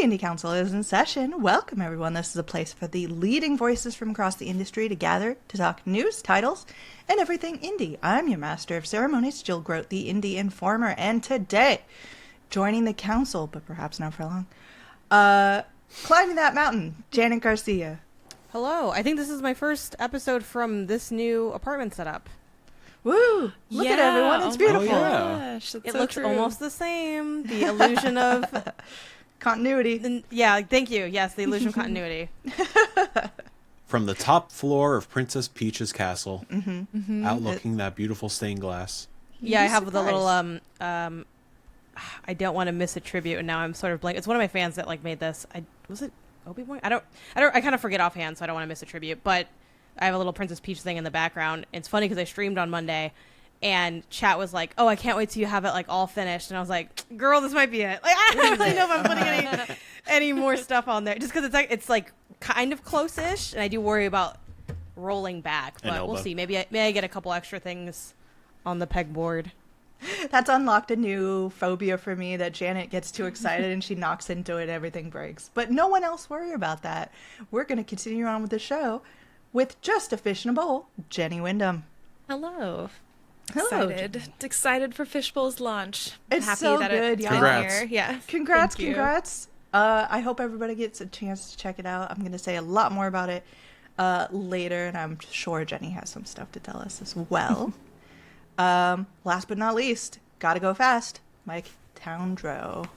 Indie Council is in session. Welcome, everyone. This is a place for the leading voices from across the industry to gather to talk news, titles, and everything indie. I'm your master of ceremonies, Jill Grote, the Indie Informer, and today, joining the council, but perhaps not for long, climbing that mountain, Janet Garcia. Hello. I think this is my first episode from this new apartment setup. Woo! Look at everyone. It's beautiful. Oh, yeah. Gosh, it looks almost the same. The illusion of continuity. Yeah, thank you. Yes, the illusion of continuity. From the top floor of Princess Peach's castle, outlooking that beautiful stained glass. Yeah, I have the little I don't want to miss a tribute, and now I'm sort of blank. It's one of my fans that made this. Was it Obi-Wan? I kind of forget offhand, so I don't want to miss a tribute, but I have a little Princess Peach thing in the background. It's funny because I streamed on Monday, and chat was like, "Oh, I can't wait till you have it all finished." And I was like, "Girl, this might be it." I don't really know if I'm putting any more stuff on there, just because it's kind of close-ish, and I do worry about rolling back. But we'll see. Maybe I get a couple extra things on the pegboard. That's unlocked a new phobia for me, that Janet gets too excited and she knocks into it, everything breaks. But no one else worry about that. We're going to continue on with the show with just a fish in a bowl, Jenny Wyndham. Hello. Hello. Excited for Fishbowl's launch. It's happy so that good, it's y'all. Congrats. Here. Yeah. Congrats. I hope everybody gets a chance to check it out. I'm going to say a lot more about it later, and I'm sure Jenny has some stuff to tell us as well. Last but not least, gotta go fast, Mike Towndrow.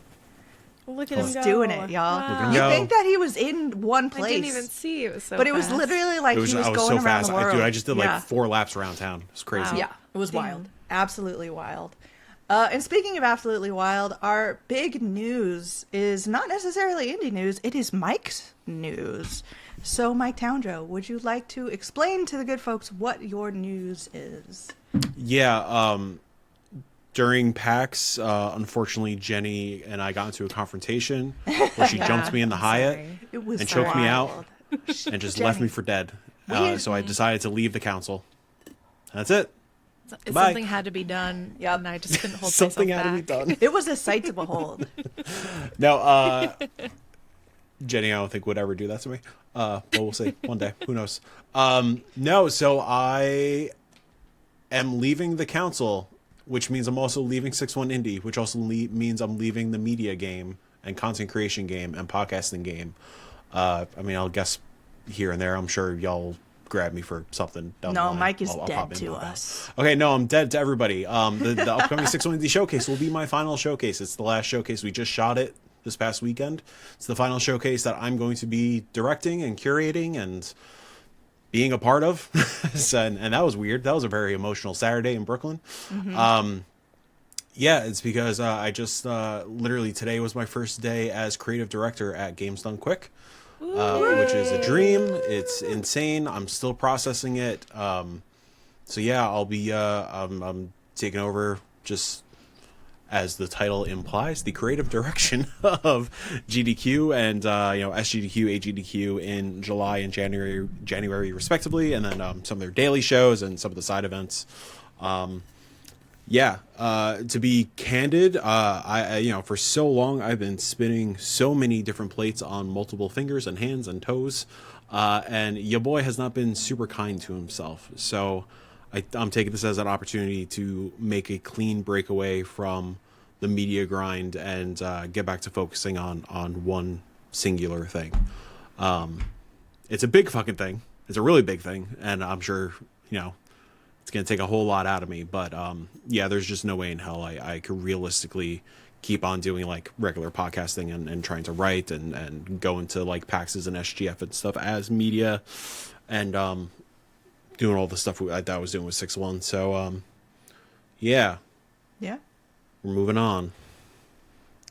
Look at him He's go. doing it, y'all. Wow. You think that he was in one place. I didn't even see. It was so But it was fast. literally like he was going so around fast. the world. Dude, I just did 4 laps around town. It was crazy. Wow. Yeah, it was Damn. wild. Absolutely wild. And speaking of absolutely wild, our big news is not necessarily indie news. It is Mike's news. So, Mike Towndrow, would you like to explain to the good folks what your news is? Yeah, during PAX, unfortunately, Jenny and I got into a confrontation where she jumped me in the Hyatt and choked me out and just left me for dead. So I decided to leave the council. That's it. Goodbye. Something had to be done, and I just couldn't hold Something myself had back. to be done. It was a sight to behold. No, Jenny, I don't think would ever do that to me. But we'll see one day. Who knows? No, so I am leaving the council, which means I'm also leaving 6-1 Indie, which also means I'm leaving the media game and content creation game and podcasting game. I'll guess here and there. I'm sure y'all grab me for something down the line. Mike is I'll dead pop in to with that. us. Okay, no, I'm dead to everybody. The upcoming 6-1 Indie showcase will be my final showcase. It's the last showcase. We just shot it this past weekend. It's the final showcase that I'm going to be directing and curating and being a part of. And that was weird. That was a very emotional Saturday in Brooklyn. Yeah, it's because I just literally today was my first day as creative director at Games Done Quick, which is a dream. It's insane. I'm still processing it. So yeah, I'll be I'm taking over, just as the title implies, the creative direction of GDQ and SGDQ, AGDQ in July and January respectively, and then some of their daily shows and some of the side events. To be candid, I for so long I've been spinning so many different plates on multiple fingers and hands and toes, and your boy has not been super kind to himself. So I'm taking this as an opportunity to make a clean breakaway from the media grind and get back to focusing on one singular thing. It's a big fucking thing. It's a really big thing, and I'm sure it's going to take a whole lot out of me. But there's just no way in hell I could realistically keep on doing regular podcasting and trying to write and go into PAXs and SGF and stuff as media and doing all the stuff that I was doing with 6-1. So yeah. We're moving on.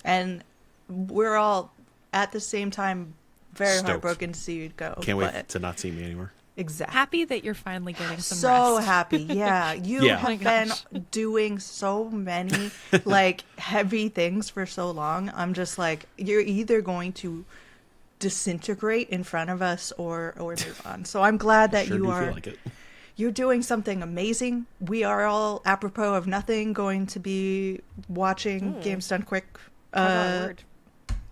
And we're all at the same time very Stoked. heartbroken to see you go. Can't wait to not see me anymore. Exactly. Happy that you're finally getting some So rest. happy. Yeah. You Yeah. have Oh my been gosh. doing so many heavy things for so long. I'm just you're either going to disintegrate in front of us or move on. So I'm glad that Sure you do are feel like it. You're doing something amazing. We are all, apropos of nothing, going to be watching Games Done Quick. Word.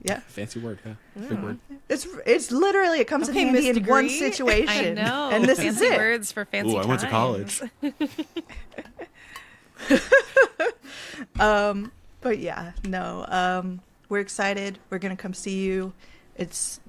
Yeah. Fancy word, yeah. Big word. It's literally, it comes Okay, in handy Miss in one Degree. situation. I know. And this fancy is it. words for fancy Ooh, I went to college. But yeah, no. We're excited. We're gonna come see you. It's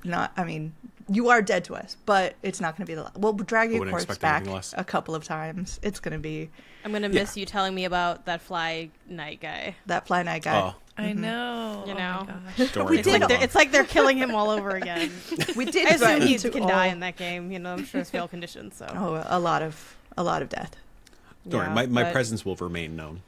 not. I mean, you are dead to us, but it's not gonna be the last. We'll drag your wouldn't corpse expect back anything less. a couple of times. It's gonna be I'm gonna miss you telling me about that fly night guy. that Fly Night guy. Oh, I know. You Oh know. my gosh. don't worry. It's like they're killing him all over again. We did. I assume run he into can all- die in that game. You know, I'm sure it's fail conditions. So Oh, a lot of death. Don't Yeah, worry. My but- presence will remain known.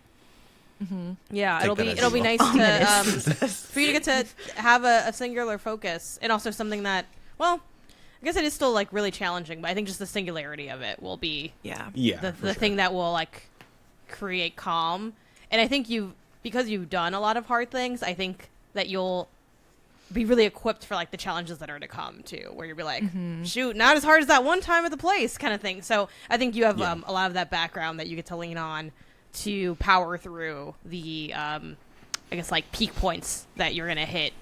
Yeah, Take it'll that be as it'll you be will. nice to for you to get to have a singular focus, and also something that, well, I guess it is still like really challenging, but I think just the singularity of it will be Yeah. Yeah. the for sure. thing that will like create calm. And I think because you've done a lot of hard things, I think that you'll be really equipped for like the challenges that are to come too, where you'll be like, shoot, not as hard as that one time at the place kind of thing. So I think you have Yeah. a lot of that background that you get to lean on to power through the I guess like peak points that you're gonna hit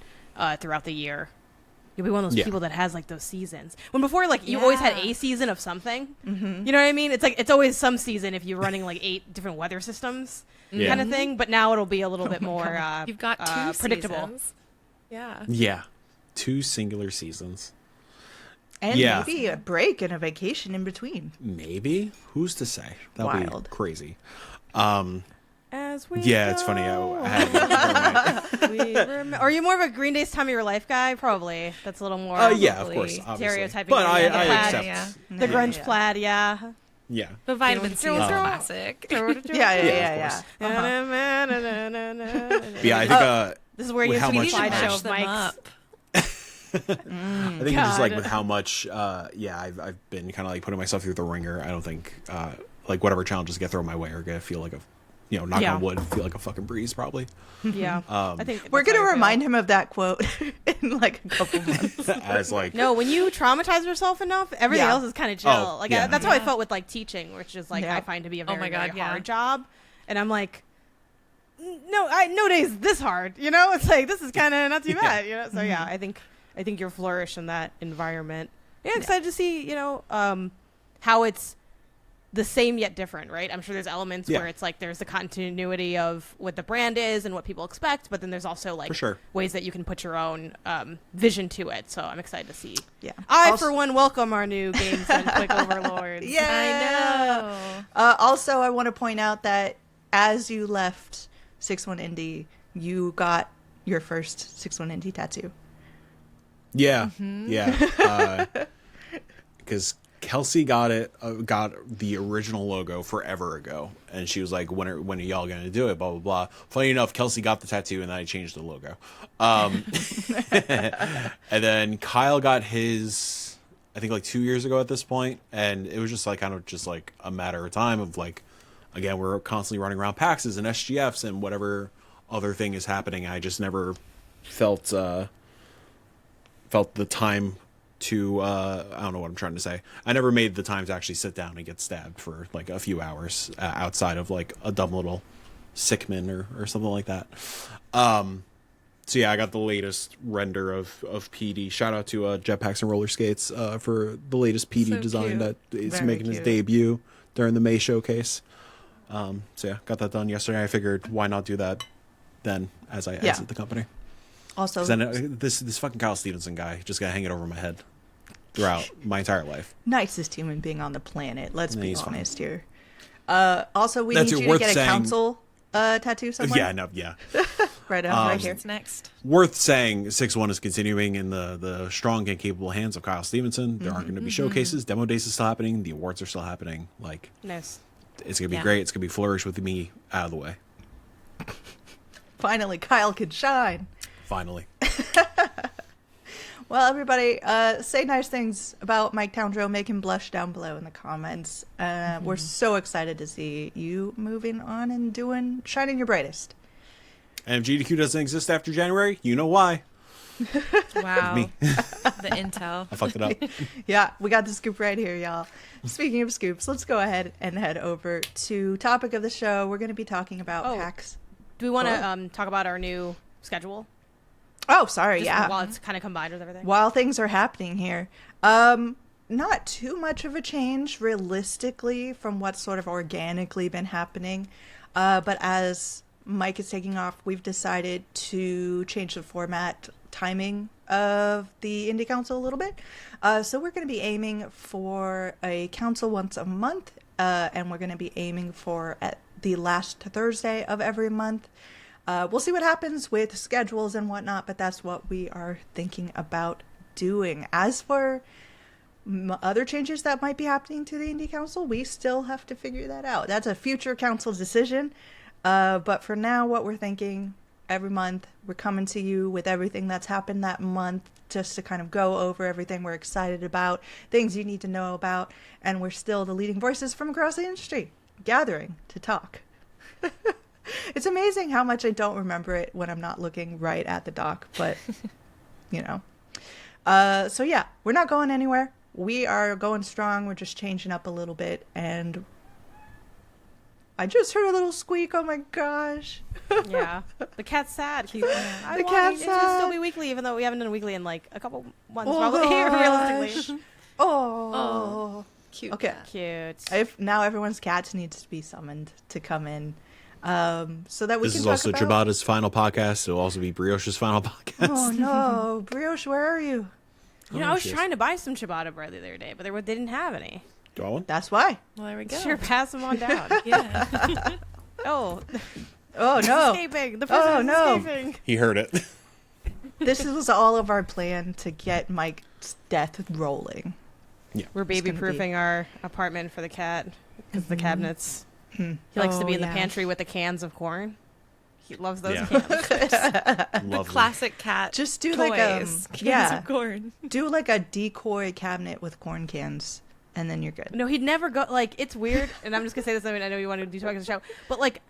throughout the year. You'll be one of those Yeah. people that has like those seasons. When before, like you always had Yeah. a season of something. You know what I mean? It's like it's always some season if you're running like 8 different weather systems Yeah. kind of thing. But now it'll be a little bit more You've got two predictable. seasons. Yeah. Yeah. 2 singular seasons. And Yeah. maybe a break and a vacation in between. Maybe. Who's to say? That would Wild. be crazy. As we Yeah, it's funny. go, I had. Are you more of a Green Day's Time of Your Life guy? Probably. That's a little more. Yeah, of Probably course. Obviously. stereotyping But I the plaid, accept. yeah. The grunge plaid, yeah. Yeah. The vitamin C is a Yeah. classic. Yeah. of course. But yeah, I think. This is where with you how see the much- slideshow Mash of them Mike's. up. I think just like God. with how much, I've been kind of like putting myself through the ringer. I don't think like whatever challenges get thrown my way are gonna feel like a, knock Yeah. on wood, feel like a fucking breeze probably. Yeah. I think We're that's gonna how I feel. remind him of that quote in like a couple months. As like No, when you traumatize yourself enough, everything Yeah. else is kind of chill. Oh, like yeah. that's how I Yeah. felt with like teaching, which is like Yeah. I find to be a Oh very, my God, very yeah. hard job. And I'm like, no day's this hard. It's like this is kind of not too bad. So yeah, I think you'll flourish in that environment. Yeah, excited to see how it's the same yet different, right? I'm sure there's elements Yeah. where it's like there's the continuity of what the brand is and what people expect, but then there's also like For sure. ways that you can put your own vision to it. So I'm excited to see. Yeah. I, Also- for one, welcome our new games and quick overlords. Yeah. I know. Also, I want to point out that as you left 6-1 Indie, you got your first 6-1 Indie tattoo. yeah, yeah, because Kelsey got the original logo forever ago, and she was like, when are y'all gonna do it, blah blah blah. Funny enough, Kelsey got the tattoo and then I changed the logo. And then Kyle got his, I think like 2 years ago at this point, and it was just like kind of just like a matter of time of like, again, we're constantly running around PAXs and SGFs and whatever other thing is happening. I just never felt the time to I don't know what I'm trying to say. I never made the time to actually sit down and get stabbed for like a few hours outside of like a dumb little sickman or something like that. So yeah, I got the latest render of PD. Shout out to Jetpacks and Roller Skates for the latest PD So design cute. that is Very making his cute. debut during the May showcase. So yeah, got that done yesterday. I figured why not do that then as I exit the company. Also, 'Cause then this fucking Kyle Stevenson guy just gotta hang it over my head throughout my entire life. nicest human being on the planet. Let's Yeah, be he's fine. honest here. Also, we That's need you to worth get a saying. council tattoo somewhere. Yeah, no, yeah. right right here. What's next? Worth saying, 6-1 is continuing in the strong and capable hands of Kyle Stevenson. There aren't going to be showcases. Demo days is still happening. The awards are still happening. Like, Nice. it's going to be Yeah. great. It's going to be flourish with me out of the way. Finally, Kyle can shine. Finally. Well, everybody, say nice things about Mike Townsrow. Make him blush down below in the comments. We're so excited to see you moving on and shining your brightest. And if GDQ doesn't exist after January, you know why. Wow. Me. The intel. I fucked it up. Yeah, we got the scoop right here, y'all. Speaking of scoops, let's go ahead and head over to topic of the show. We're going to be talking about Oh. PAX. Do we want Oh. to talk about our new schedule? Oh, sorry. Just Yeah. while it's kind of combined with everything. While things are happening here. Not too much of a change realistically from what's sort of organically been happening. But as Mike is taking off, we've decided to change the format timing of the Indie Council a little bit. So we're going to be aiming for a council once a month, and we're going to be aiming for at the last Thursday of every month. We'll see what happens with schedules and whatnot, but that's what we are thinking about doing. As for other changes that might be happening to the Indie Council, we still have to figure that out. That's a future council decision. But for now, what we're thinking, every month, we're coming to you with everything that's happened that month, just to kind of go over everything we're excited about, things you need to know about, and we're still the leading voices from across the industry, gathering to talk. It's amazing how much I don't remember it when I'm not looking right at the doc, but, you know. So yeah, we're not going anywhere. We are going strong. We're just changing up a little bit, and I just heard a little squeak. Oh my gosh. Yeah. The cat's sad. The cat's It should sad. still be weekly, even though we haven't done a weekly in like a couple months, Oh probably, gosh. realistically. Oh. Cute. Okay. Cute. Now everyone's cats needs to be summoned to come in, so that we This can is talk also about... Ciabatta's final podcast. It'll also be Brioche's final podcast. Oh no, Brioche, where are you? You know, I was trying to buy some ciabatta bread the other day, but they didn't have any. Do you want one? That's why. Well, there we go. Sure, pass them on down. Yeah. Oh, Oh no. escaping. The Oh, prisoner's no. escaping. He heard it. This was all of our plan to get Mike's death rolling. We're It's gonna baby-proofing our apartment for the cat because the cabinets. He likes to be in the pantry with the cans of corn. He loves those Yeah. cans. Lovely. Classic cat. Just do toys. like Cans yeah, of corn. do like a decoy cabinet with corn cans, and then you're good. No, he'd never go. Like, it's weird, and I'm just gonna say this. I mean, I know you want to do talk on the show, but like,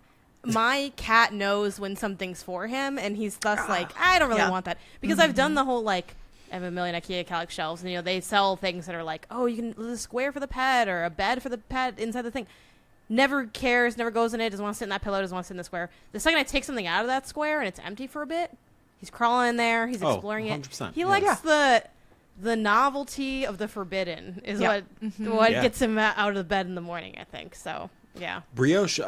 my cat knows when something's for him, and he's thus like, I don't really Yeah. want that because I've done the whole like. I have a million IKEA Kallax shelves, and they sell things that are like, oh, you can there's a square for the pet or a bed for the pet inside the thing. Never cares, never goes in it, doesn't want to sit in that pillow, doesn't want to sit in the square. The second I take something out of that square and it's empty for a bit, he's crawling in there, he's exploring it. 100%. He Yeah. likes the novelty of the forbidden is Yeah. what Yeah. gets him out of the bed in the morning, I think. So, yeah. Brioche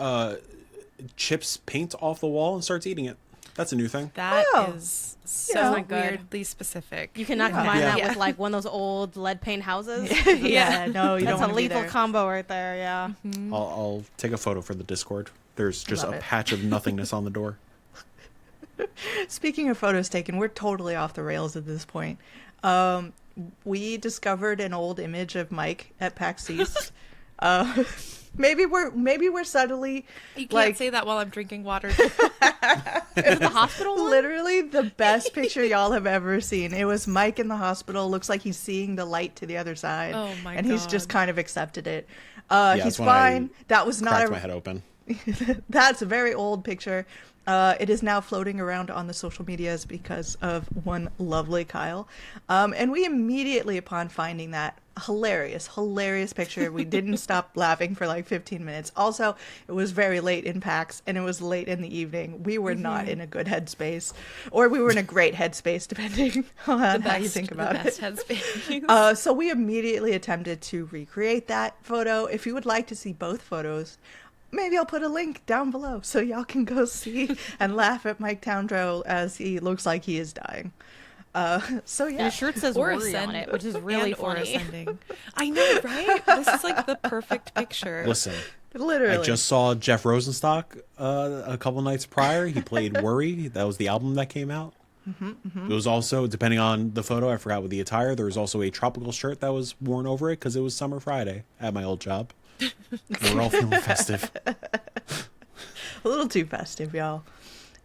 chips paint off the wall and starts eating it. That's a new thing. That Oh. is That's so not good. weirdly specific. You cannot Yeah. combine Yeah. that Yeah. with like one of those old lead paint houses. Yeah, no, you don't That's a want to be lethal there. combo right there, yeah. I'll take a photo for the Discord. There's just Love a it. patch of nothingness on the door. Speaking of photos taken, we're totally off the rails at this point. We discovered an old image of Mike at PAX East. Maybe we're subtly You can't like say that while I'm drinking water. Is it the hospital one? literally the best picture y'all have ever seen. It was Mike in the hospital. Looks like he's seeing the light to the other side. Oh my and he's just God. kind of accepted it. He's that's when I fine. That was not Cracked a my head open. That's a very old picture. It is now floating around on the social medias because of one lovely Kyle. And we immediately, upon finding that hilarious picture, we didn't stop laughing for like 15 minutes. Also, it was very late in PAX and it was late in the evening. We were not in a good headspace, or we were in a great headspace, depending on how you think about it. Headspace. So we immediately attempted to recreate that photo. If you would like to see both photos, maybe I'll put a link down below so y'all can go see and laugh at Mike Towndrow as he looks like he is dying. So And yeah, his shirt says Or worry on ascend- it, which is really and or funny. ascending. I know, right? This is like the perfect picture. Listen, literally. I just saw Jeff Rosenstock a couple nights prior. He played Worry. That was the album that came out. It was also, depending on the photo, I forgot with the attire, there was also a tropical shirt that was worn over it because it was summer Friday at my old job. And we're all feeling festive. a little too festive, y'all.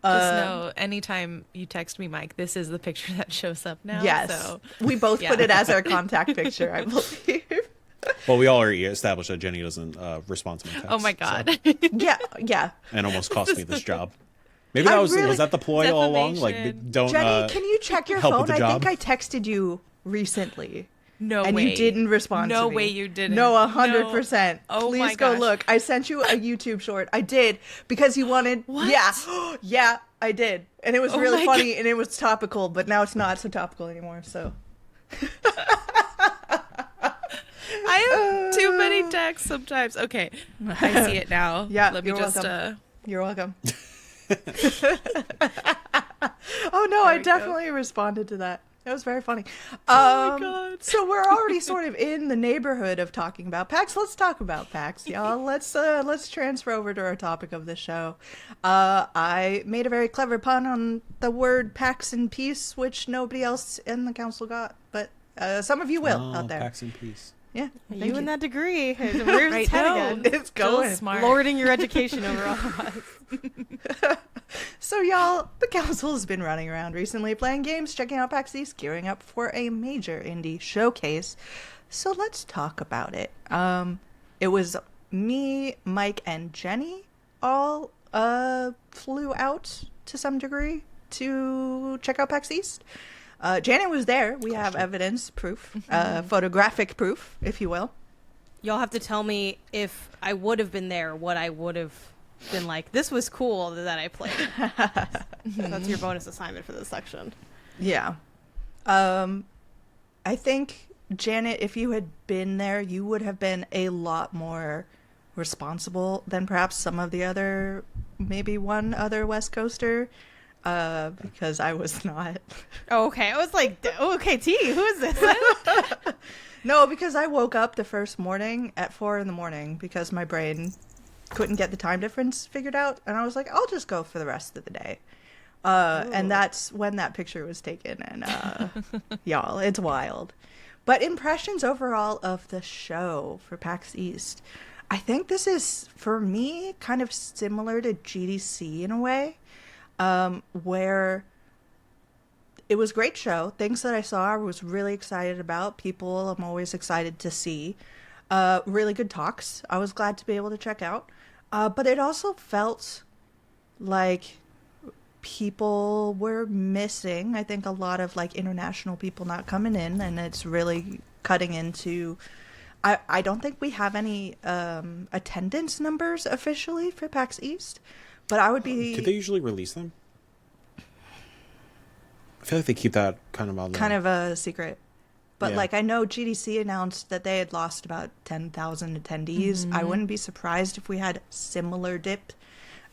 Just know, anytime you text me, Mike, this is the picture that shows up now. Yes, So. we both Yeah. put it as our contact picture, I believe. Well, we already established that Jenny doesn't respond to my text. Oh my so- God. Yeah. and almost cost me this job. Maybe that was that the ploy all along? Like, Defamation. don't Jenny, can you check your help phone? with the I job. think I texted you recently. No and way. you didn't respond to me. No way you didn't. No, 100%. Oh Please my go gosh. look. I sent you a YouTube short. I did because you wanted. What? Yeah, yeah, I did, and it was Oh really my funny, and it was topical. But now it's not so topical anymore. So. I have too many texts sometimes. Okay, I see it now. Yeah, let me you're just. welcome. You're welcome. Oh no, I definitely responded to that. It was very funny. Oh my God. So we're already sort of in the neighborhood of talking about PAX. Let's talk about PAX, y'all. Let's transfer over to our topic of the show. I made a very clever pun on the word PAX in peace, which nobody else in the council got, but some of you will out there. PAX in peace. Yeah, You and that degree. Where's Right its head now. again? it's going. smart. Lording your education over all of us. So, y'all, the council has been running around recently, playing games, checking out PAX East, gearing up for a major indie showcase. So let's talk about it. It was me, Mike, and Jenny all flew out to some degree to check out PAX East. Janet was there. We have evidence, proof, photographic proof, if you will. Y'all have to tell me if I would have been there, what I would have been like. This was cool that I played. That's your bonus assignment for this section. Yeah. I think, Janet, if you had been there, you would have been a lot more responsible than perhaps some of the other, maybe one other West Coaster, because I was not. Oh, okay. I was like, okay, T, who is this? No, because I woke up the first morning at 4 a.m. because my brain couldn't get the time difference figured out, and I was like, I'll just go for the rest of the day. And that's when that picture was taken, and y'all, it's wild. But impressions overall of the show for PAX East, I think this is, for me, kind of similar to GDC in a way, where it was a great show. Things that I saw I was really excited about. People I'm always excited to see. Really good talks. I was glad to be able to check out. But it also felt like people were missing. I think a lot of like international people not coming in, and it's really cutting into. I don't think we have any attendance numbers officially for PAX East, but I would be. Do they usually release them? I feel like they keep that kind of on kind of a secret. But Yeah. like I know GDC announced that they had lost about 10,000 attendees. I wouldn't be surprised if we had similar dip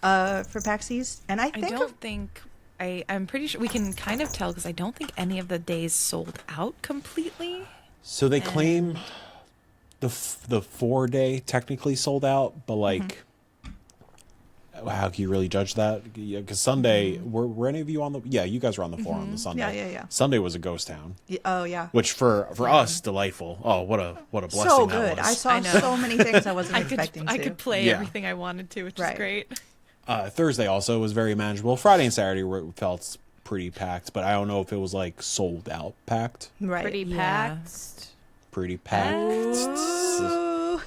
for PAX East. And I think I'm pretty sure we can kind of tell because I don't think any of the days sold out completely. So they claim the 4-day technically sold out, but like, how can you really judge that? Because Sunday, were any of you on the? Yeah, you guys were on the 4 on the Sunday. Yeah. Sunday was a ghost town, oh yeah. which for us delightful. Oh, what a blessing So that good. was. I saw I know. so many things I wasn't expecting I to. could play Yeah. everything I wanted to, which Right. is great. Thursday also was very manageable. Friday and Saturday felt pretty packed, but I don't know if it was like sold out packed. Right. Pretty Yeah. packed. Pretty packed. Ooh.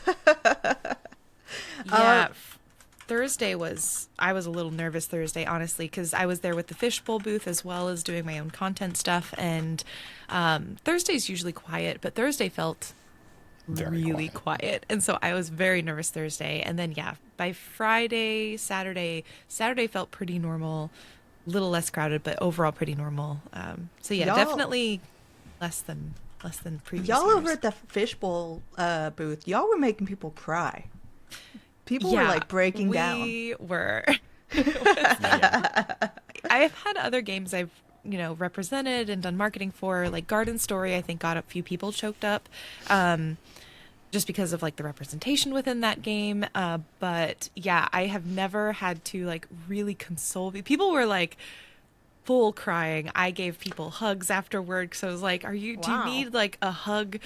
Yeah. Thursday I was a little nervous Thursday, honestly, because I was there with the Fishbowl booth as well as doing my own content stuff. And Thursday's usually quiet, but Thursday felt Very really quiet. And so I was very nervous Thursday. And then, yeah, by Friday, Saturday felt pretty normal, a little less crowded, but overall pretty normal. So yeah, Y'all- definitely less than previous Y'all years. over at the Fishbowl booth, y'all were making people cry. People were Yeah, like breaking down. We were. Yeah. I've had other games I've represented and done marketing for, like Garden Story. I think got a few people choked up, just because of like the representation within that game. But yeah, I have never had to like really console people. Were like full crying. I gave people hugs afterward because I was like, do you Wow. need like a hug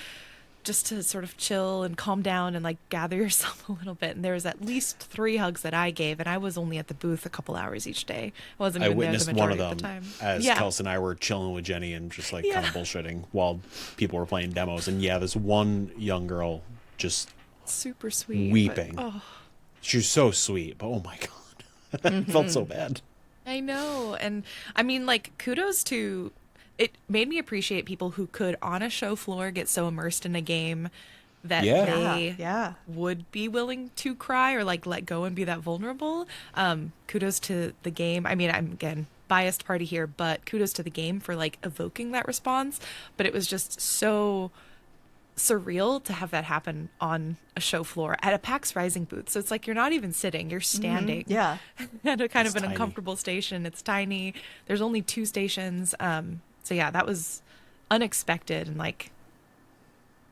just to sort of chill and calm down and like gather yourself a little bit? And there was at least 3 hugs that I gave, and I was only at the booth a couple hours each day. I wasn't I even witnessed there the one of majority them of the time. as Yeah. Kelsey and I were chilling with Jenny and just like Yeah. kind of bullshitting while people were playing demos. And yeah, this one young girl just Super sweet. weeping. But, oh, She was so sweet, but oh my god, it felt so bad. I know. And I mean, like, kudos to it made me appreciate people who could, on a show floor, get so immersed in a game that Yeah. they Yeah. would be willing to cry or like let go and be that vulnerable. Kudos to the game. I mean, I'm again biased party here, but kudos to the game for like evoking that response. But it was just so surreal to have that happen on a show floor at a PAX Rising booth. So it's like you're not even sitting, you're standing. Yeah. At a kind It's of an tiny. uncomfortable station. It's tiny. There's only 2 stations. So yeah, that was unexpected and like,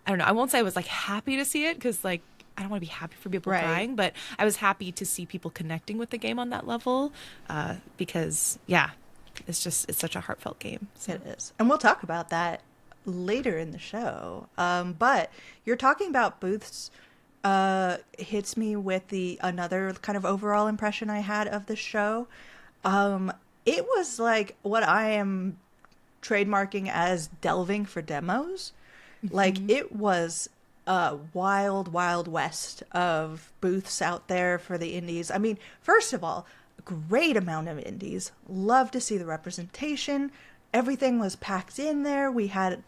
I don't know. I won't say I was like happy to see it because like I don't want to be happy for people Right. crying, but I was happy to see people connecting with the game on that level because yeah, it's such a heartfelt game. So. It is. And we'll talk about that later in the show. But you're talking about booths hits me with another kind of overall impression I had of the show. It was like what I am trademarking as delving for demos. Like it was a wild, wild west of booths out there for the indies. I mean, first of all, great amount of indies. Love to see the representation. Everything was packed in there. We had,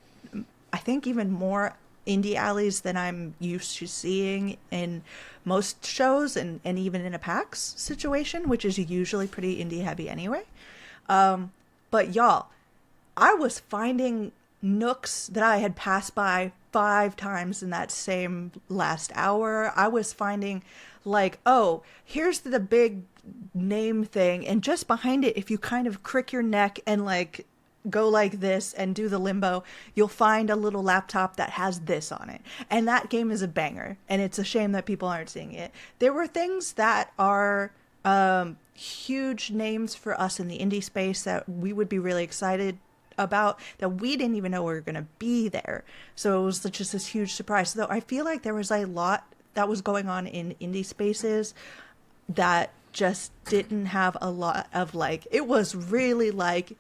I think, even more indie alleys than I'm used to seeing in most shows and even in a PAX situation, which is usually pretty indie heavy anyway. But y'all, I was finding nooks that I had passed by 5 times in that same last hour. I was finding like, oh, here's the big name thing, and just behind it, if you kind of crick your neck and like go like this and do the limbo, you'll find a little laptop that has this on it. And that game is a banger, and it's a shame that people aren't seeing it. There were things that are huge names for us in the indie space that we would be really excited about that we didn't even know we were going to be there. So it was just this huge surprise. Though I feel like there was a lot that was going on in indie spaces that just didn't have a lot of like, it was really like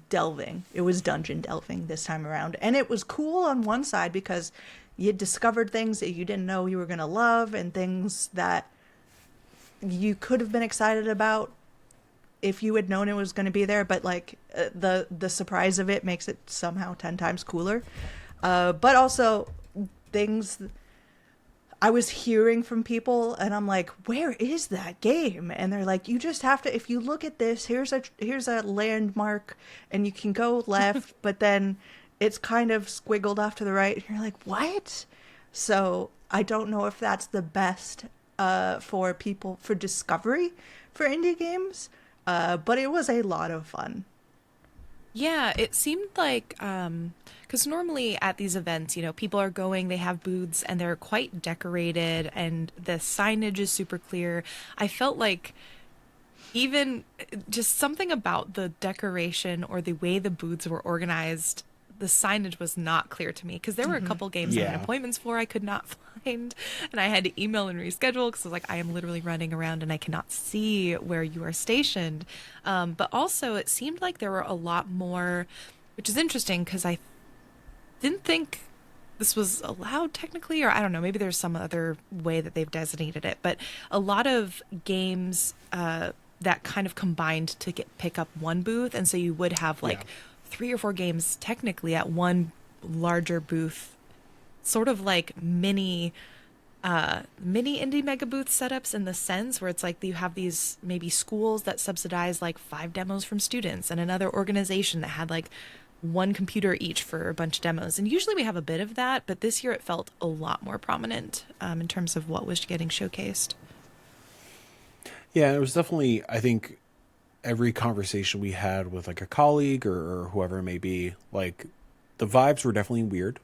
delving. It was dungeon delving this time around. And it was cool on one side because you discovered things that you didn't know you were going to love and things that you could have been excited about if you had known it was going to be there, but like the surprise of it makes it somehow 10 times cooler. But also things I was hearing from people, and I'm like, where is that game? And they're like, you just have to, if you look at this, here's a landmark and you can go left, but then it's kind of squiggled off to the right. And you're like, what? So I don't know if that's the best for people for discovery for indie games. But it was a lot of fun. Yeah, it seemed like, because normally at these events, you know, people are going, they have booths, and they're quite decorated, and the signage is super clear. I felt like even just something about the decoration or the way the booths were organized, the signage was not clear to me, because there were a couple games I had Yeah. appointments for I could not find, and I had to email and reschedule because I was like, I am literally running around and I cannot see where you are stationed. But also it seemed like there were a lot more, which is interesting because I didn't think this was allowed technically, or I don't know, maybe there's some other way that they've designated it, but a lot of games that kind of combined to pick up one booth, and so you would have like 3 or 4 games technically at one larger booth, sort of like mini indie mega booth setups, in the sense where it's like you have these maybe schools that subsidize like 5 demos from students, and another organization that had like 1 computer each for a bunch of demos. And usually we have a bit of that, but this year it felt a lot more prominent in terms of what was getting showcased. Yeah, it was definitely, I think, every conversation we had with like a colleague or whoever it may be, like the vibes were definitely weird.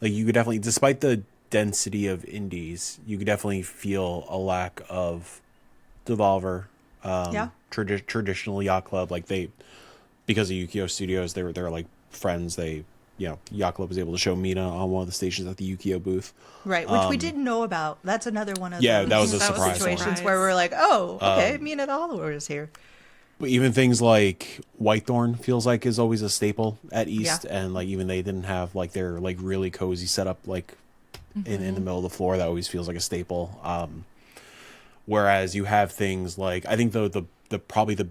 Like you could definitely, despite the density of indies, you could definitely feel a lack of Devolver, traditional yacht club. Like they, because of Yukio Studios, they were like friends. They, you know, Yacht Club was able to show Mina on one of the stations at the Yukio booth. Right, which we didn't know about. That's another one of Yeah, those that was a surprise one. situations where we're like, oh, okay, Mina the Hollower is here. But even things like Whitethorn feels like is always a staple at East, Yeah. and like even they didn't have like their like really cozy setup like in the middle of the floor. That always feels like a staple. Whereas you have things like, I think the probably the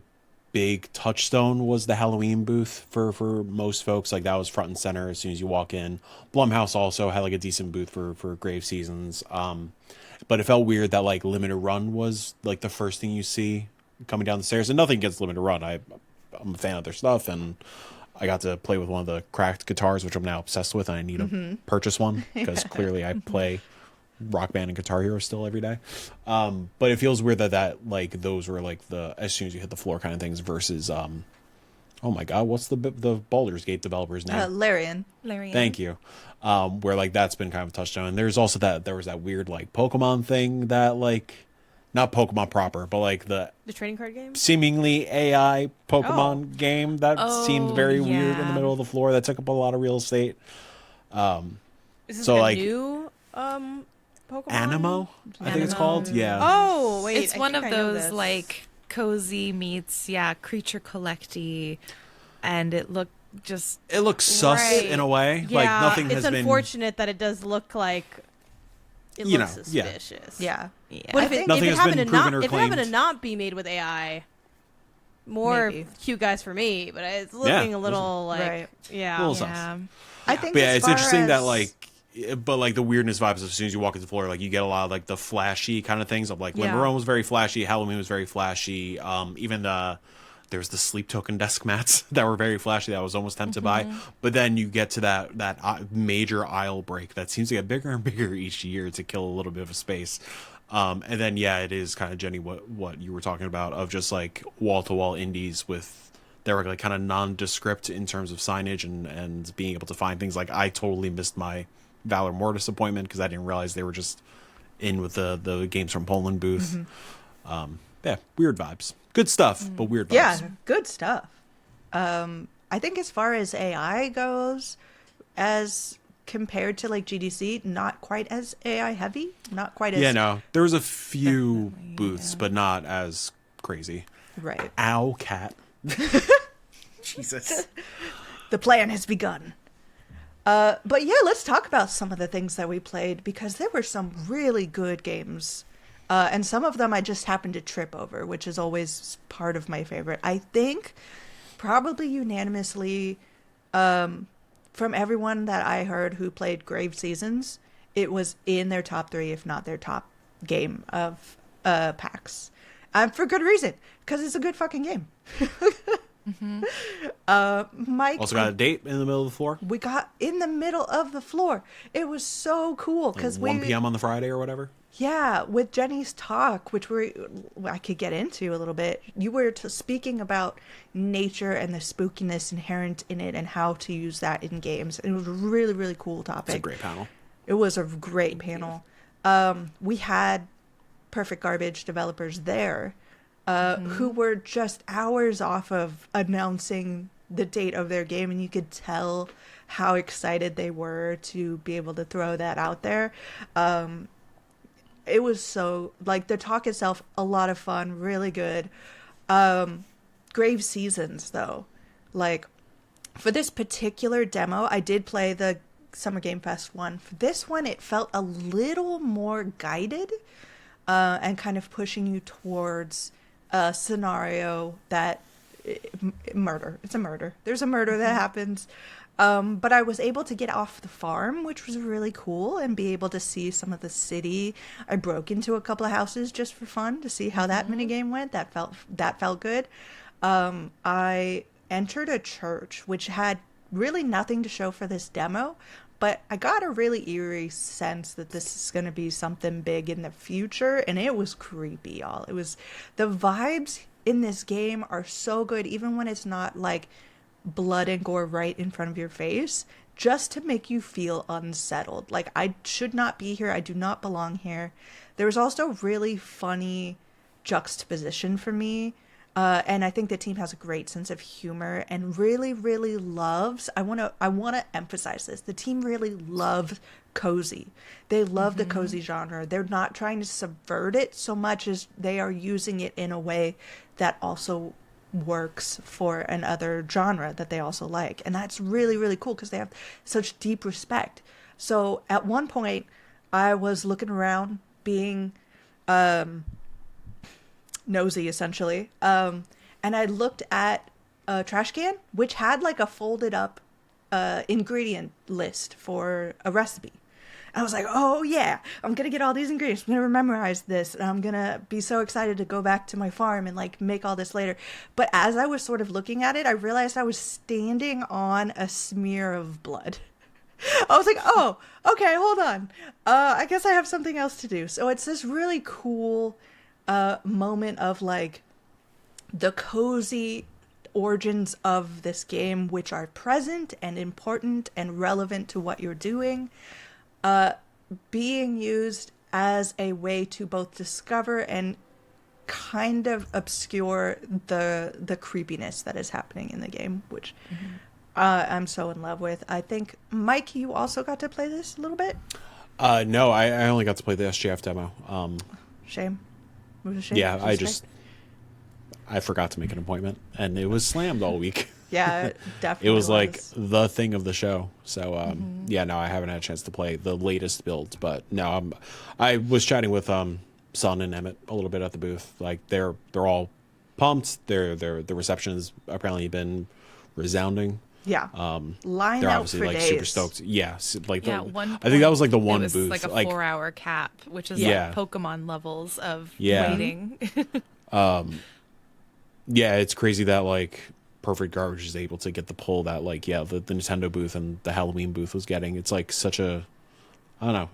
big touchstone was the Halloween booth for most folks. Like that was front and center as soon as you walk in. Blumhouse also had like a decent booth for Grave Seasons. But it felt weird that like Limited Run was like the first thing you see coming down the stairs. And nothing against Limited Run. I'm a fan of their stuff, and I got to play with one of the cracked guitars, which I'm now obsessed with, and I need to purchase one because clearly I play Rock Band and Guitar Hero still every day. But it feels weird that like those were like the as soon as you hit the floor kind of things versus oh my god, what's the Baldur's Gate developer's name? Larian. Thank you. Where like that's been kind of a touchstone. And there's also there was that weird like Pokemon thing that like not Pokemon proper, but like the trading card game, seemingly AI Pokemon game that seemed very weird in the middle of the floor that took up a lot of real estate. Is this so like like a new Pokemon? Animo, I think it's called. Yeah. Oh wait, It's one of those like cozy meets creature collecty, and it looked sus in a way. Yeah, like nothing has it's been. unfortunate that it does look like it looks suspicious. Yeah. But if it nothing has happened been to proven not, or if it happened to claimed. not be made with AI, more Maybe. cute guys for me. But it's looking a little like Right. yeah. A little sus. I think But yeah, as it's far interesting that as- like, but like the weirdness vibes as soon as you walk into the floor, like you get a lot of like the flashy kind of things of like Limberone was very flashy, Halloween was very flashy. Even there's the sleep token desk mats that were very flashy that I was almost tempted by. But then you get to that major aisle break that seems to get bigger and bigger each year to kill a little bit of a space. And then it is kind of Jenny what you were talking about of just like wall to wall indies with they're like kind of nondescript in terms of signage and being able to find things. Like I totally missed my Valor Mortis appointment because I didn't realize they were just in with the Games from Poland booth. Weird vibes. Good stuff, but weird vibes. Yeah, good stuff. I think as far as AI goes, as compared to like GDC, not quite as AI heavy, not quite as there was a few booths, but not as crazy. right. Ow, cat. Jesus. The plan has begun. But yeah, let's talk about some of the things that we played because there were some really good games. And some of them I just happened to trip over, which is always part of my favorite. I think probably unanimously from everyone that I heard who played Grave Seasons, it was in their top 3, if not their top game of PAX. For good reason, because it's a good fucking game. Mike Also got a date in the middle of the floor. we got in the middle of the floor. It was so cool because Like 1 p.m. on the Friday or whatever. Yeah, with Jenny's talk, which I could get into a little bit, you were speaking about nature and the spookiness inherent in it and how to use that in games. And it was a really, really cool topic. It's a great panel. It was a great panel. We had Perfect Garbage developers there who were just hours off of announcing the date of their game, and you could tell how excited they were to be able to throw that out there. It was so, like, the talk itself, a lot of fun, really good. Grave Seasons, though. Like, for this particular demo, I did play the Summer Game Fest one. For this one, it felt a little more guided and kind of pushing you towards a scenario that murder. It's a murder. There's a murder that happens. But I was able to get off the farm, which was really cool, and be able to see some of the city. I broke into a couple of houses just for fun to see how that minigame went. That felt good. I entered a church, which had really nothing to show for this demo, but I got a really eerie sense that this is going to be something big in the future, and it was creepy, y'all. It was the vibes in this game are so good, even when it's not like blood and gore right in front of your face, just to make you feel unsettled. Like, I should not be here. I do not belong here. There was also really funny juxtaposition for me. And I think the team has a great sense of humor and really, really loves, I want to emphasize this. The team really loves cozy. They love the cozy genre. They're not trying to subvert it so much as they are using it in a way that also works for another genre that they also like. And that's really, really cool because they have such deep respect. So at one point I was looking around being nosy essentially, and and I looked at a trash can, which had like a folded up ingredient list for a recipe. I was like, oh yeah, I'm going to get all these ingredients. I'm going to memorize this. And I'm going to be so excited to go back to my farm and like make all this later. But as I was sort of looking at it, I realized I was standing on a smear of blood. I was like, oh, okay, hold on. I guess I have something else to do. So it's this really cool moment of like the cozy origins of this game, which are present and important and relevant to what you're doing. Being used as a way to both discover and kind of obscure the creepiness that is happening in the game, which I'm so in love with. I think, Mike, you also got to play this a little bit? No, I only got to play the SGF demo. Shame. It was a shame. Yeah, I forgot to make an appointment, and it was slammed all week. Yeah, definitely. It was like the thing of the show. So yeah, no, I haven't had a chance to play the latest builds, but no, I was chatting with Son and Emmett a little bit at the booth. Like they're all pumped. The reception has apparently been resounding. Yeah. Line they're out obviously for like days. super stoked. Yeah, like Yeah, I think that was like the one it was booth, like a 4-hour cap, which is Yeah. like Pokemon levels of Yeah. waiting. Yeah, it's crazy that like Perfect Garbage is able to get the pull that like the Nintendo booth and the Halloween booth was getting. It's like such a, I don't know,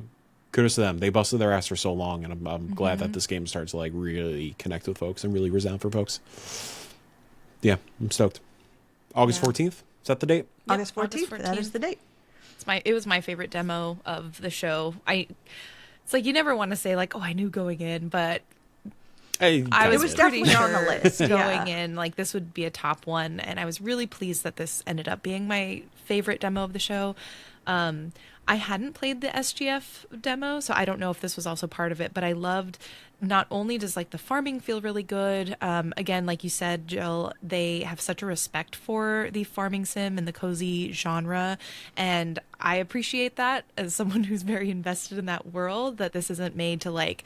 kudos to them. They busted their ass for so long, and I'm glad that this game starts to like really connect with folks and really resound for folks. Yeah, I'm stoked. August 14th, is that the date? Yep, August 14th. That is the date. It was my favorite demo of the show. It's like you never want to say like, oh, I knew going in, but I was pretty definitely sure on the list. going in, like this would be a top one, and I was really pleased that this ended up being my favorite demo of the show. I hadn't played the SGF demo, so I don't know if this was also part of it, but I loved not only does like the farming feel really good, again, like you said, Jill, they have such a respect for the farming sim and the cozy genre, and I appreciate that as someone who's very invested in that world, that this isn't made to like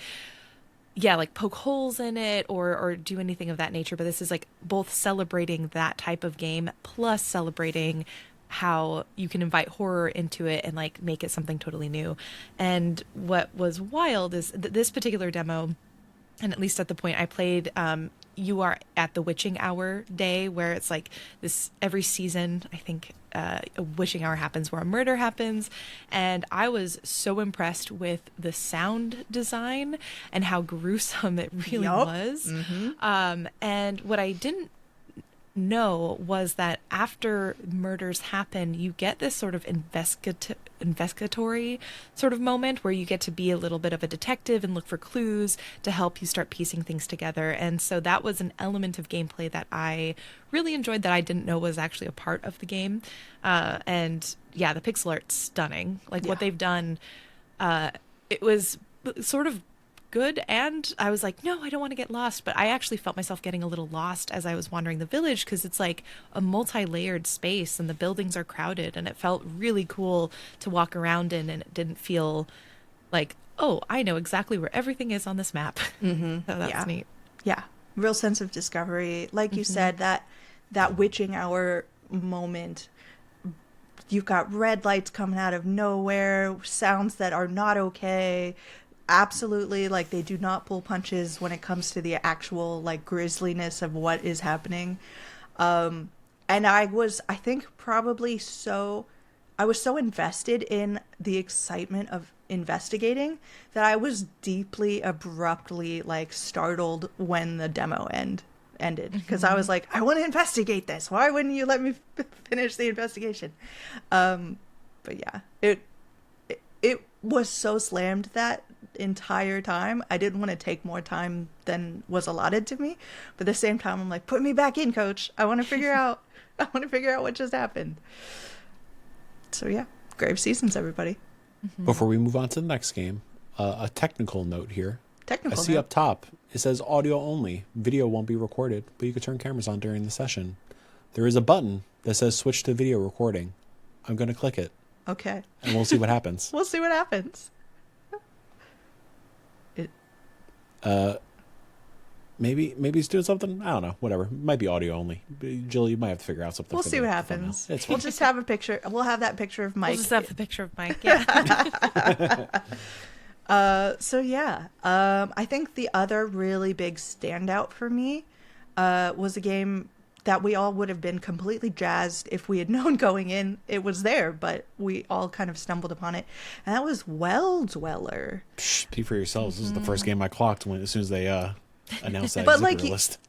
poke holes in it or do anything of that nature. But this is like both celebrating that type of game plus celebrating how you can invite horror into it and like make it something totally new. And what was wild is this particular demo, and at least at the point I played, you are at the witching hour day, where it's like this every season, I think, a witching hour happens where a murder happens, and I was so impressed with the sound design and how gruesome it really was. And what I didn't know was that after murders happen, you get this sort of investigatory sort of moment where you get to be a little bit of a detective and look for clues to help you start piecing things together. And so that was an element of gameplay that I really enjoyed that I didn't know was actually a part of the game. And yeah, the pixel art's stunning. Like what they've done, it was sort of good, and I was like, no, I don't want to get lost, but I actually felt myself getting a little lost as I was wandering the village, because it's like a multi-layered space and the buildings are crowded, and it felt really cool to walk around in, and it didn't feel like, oh, I know exactly where everything is on this map. So that's neat. Yeah, real sense of discovery, like you said, that witching hour moment. You've got red lights coming out of nowhere, sounds that are not okay. Absolutely, like they do not pull punches when it comes to the actual like grisliness of what is happening. And I was so invested in the excitement of investigating that I was deeply abruptly like startled when the demo ended, because I was like, I want to investigate this. Why wouldn't you let me finish the investigation? But yeah, it was so slammed that entire time. I didn't want to take more time than was allotted to me, but at the same time I'm like, put me back in, coach. I want to figure out what just happened. So yeah, Grave Seasons, everybody. Before we move on to the next game, a technical note here. I see note. up top it says audio only, video won't be recorded, but you can turn cameras on during the session. There is a button that says switch to video recording. I'm going to click it. Okay. And we'll see what happens. We'll see what happens. Maybe he's doing something. I don't know. Whatever. It might be audio only. Jill, you might have to figure out something. We'll for see the what happens. It's We'll fine. just have a picture. We'll have that picture of Mike. We'll just have the picture of Mike. Yeah. So yeah, I think the other really big standout for me was a game that we all would have been completely jazzed if we had known going in it was there, but we all kind of stumbled upon it, and that was Well Dweller. Speak for yourselves. This is the first game I clocked as soon as they announced that But, exhibitor like, list.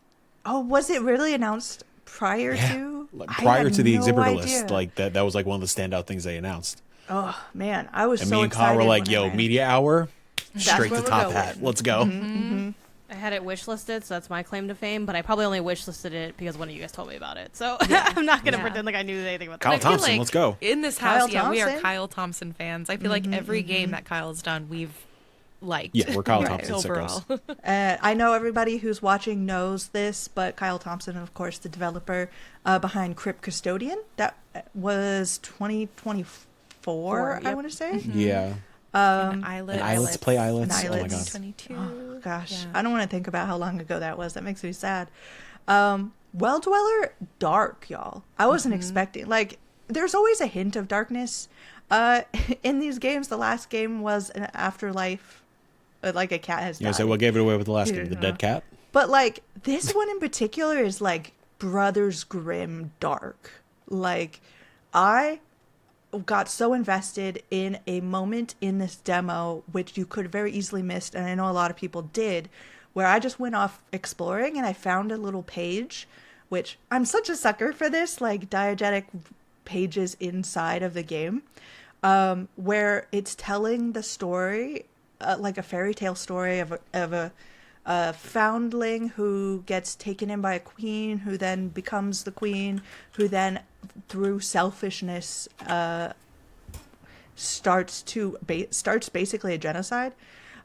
Oh, was it really announced prior to? Prior to the no exhibitor idea. list, like that was like one of the standout things they announced. Oh man, I was And so me and Kyle excited were like, when I "Yo, ran. media hour, straight where to we're top going. hat. Let's go." I had it wishlisted, so that's my claim to fame. But I probably only wishlisted it because one of you guys told me about it. So I'm not gonna pretend like I knew anything about Kyle that. Thompson, like let's go. In this Kyle house, yeah, we are Thompson. Kyle Thompson fans. I feel like every game that Kyle's done, we've liked. Yeah, we're Kyle Right. Thompson overall. sickos. I know everybody who's watching knows this, but Kyle Thompson, of course, the developer behind Crypt Custodian, that was 2024, I yep. want to say. Yeah. And Islets. And Islets, play Islets. And Oh my Islets. god. 2022. Oh, gosh, Yeah. I don't want to think about how long ago that was. That makes me sad. Well Dweller, dark, y'all. I wasn't expecting, like, there's always a hint of darkness in these games. The last game was an afterlife, like a cat has died. You know, say what gave it away with the last game? The Yeah. dead cat. But, like, this one in particular is, like, Brothers Grimm dark. Like, I got so invested in a moment in this demo, which you could very easily missed, and I know a lot of people did, where I just went off exploring and I found a little page, which I'm such a sucker for this, like, diegetic pages inside of the game, where it's telling the story, like a fairy tale story of a foundling who gets taken in by a queen, who then becomes the queen, who then, through selfishness, starts basically a genocide.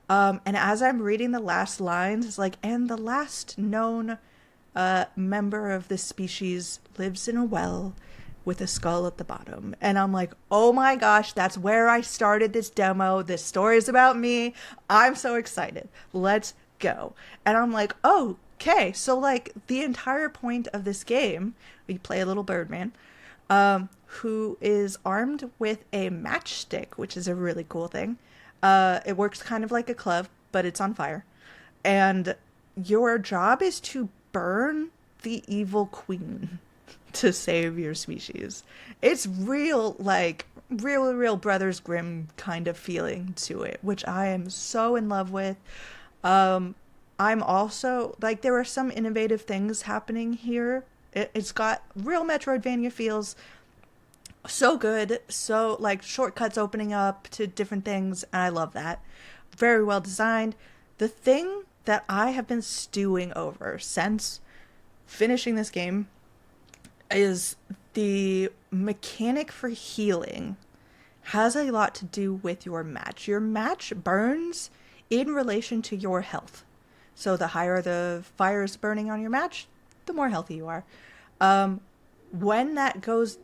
And as I'm reading the last lines, it's like, and the last known member of this species lives in a well with a skull at the bottom. And I'm like, oh my gosh, that's where I started this demo. This story is about me. I'm so excited. Let's go. And I'm like, oh, okay. So, like, the entire point of this game, we play a little birdman who is armed with a matchstick, which is a really cool thing. It works kind of like a club, but it's on fire. And your job is to burn the evil queen to save your species. It's real, like, real Brothers Grimm kind of feeling to it, which I am so in love with. I'm also, like, there are some innovative things happening here. It's got real Metroidvania feels. So good. So, like, shortcuts opening up to different things, and I love that. Very well designed. The thing that I have been stewing over since finishing this game is the mechanic for healing has a lot to do with your match. Your match burns in relation to your health. So the higher the fire is burning on your match, the more healthy you are. When that goes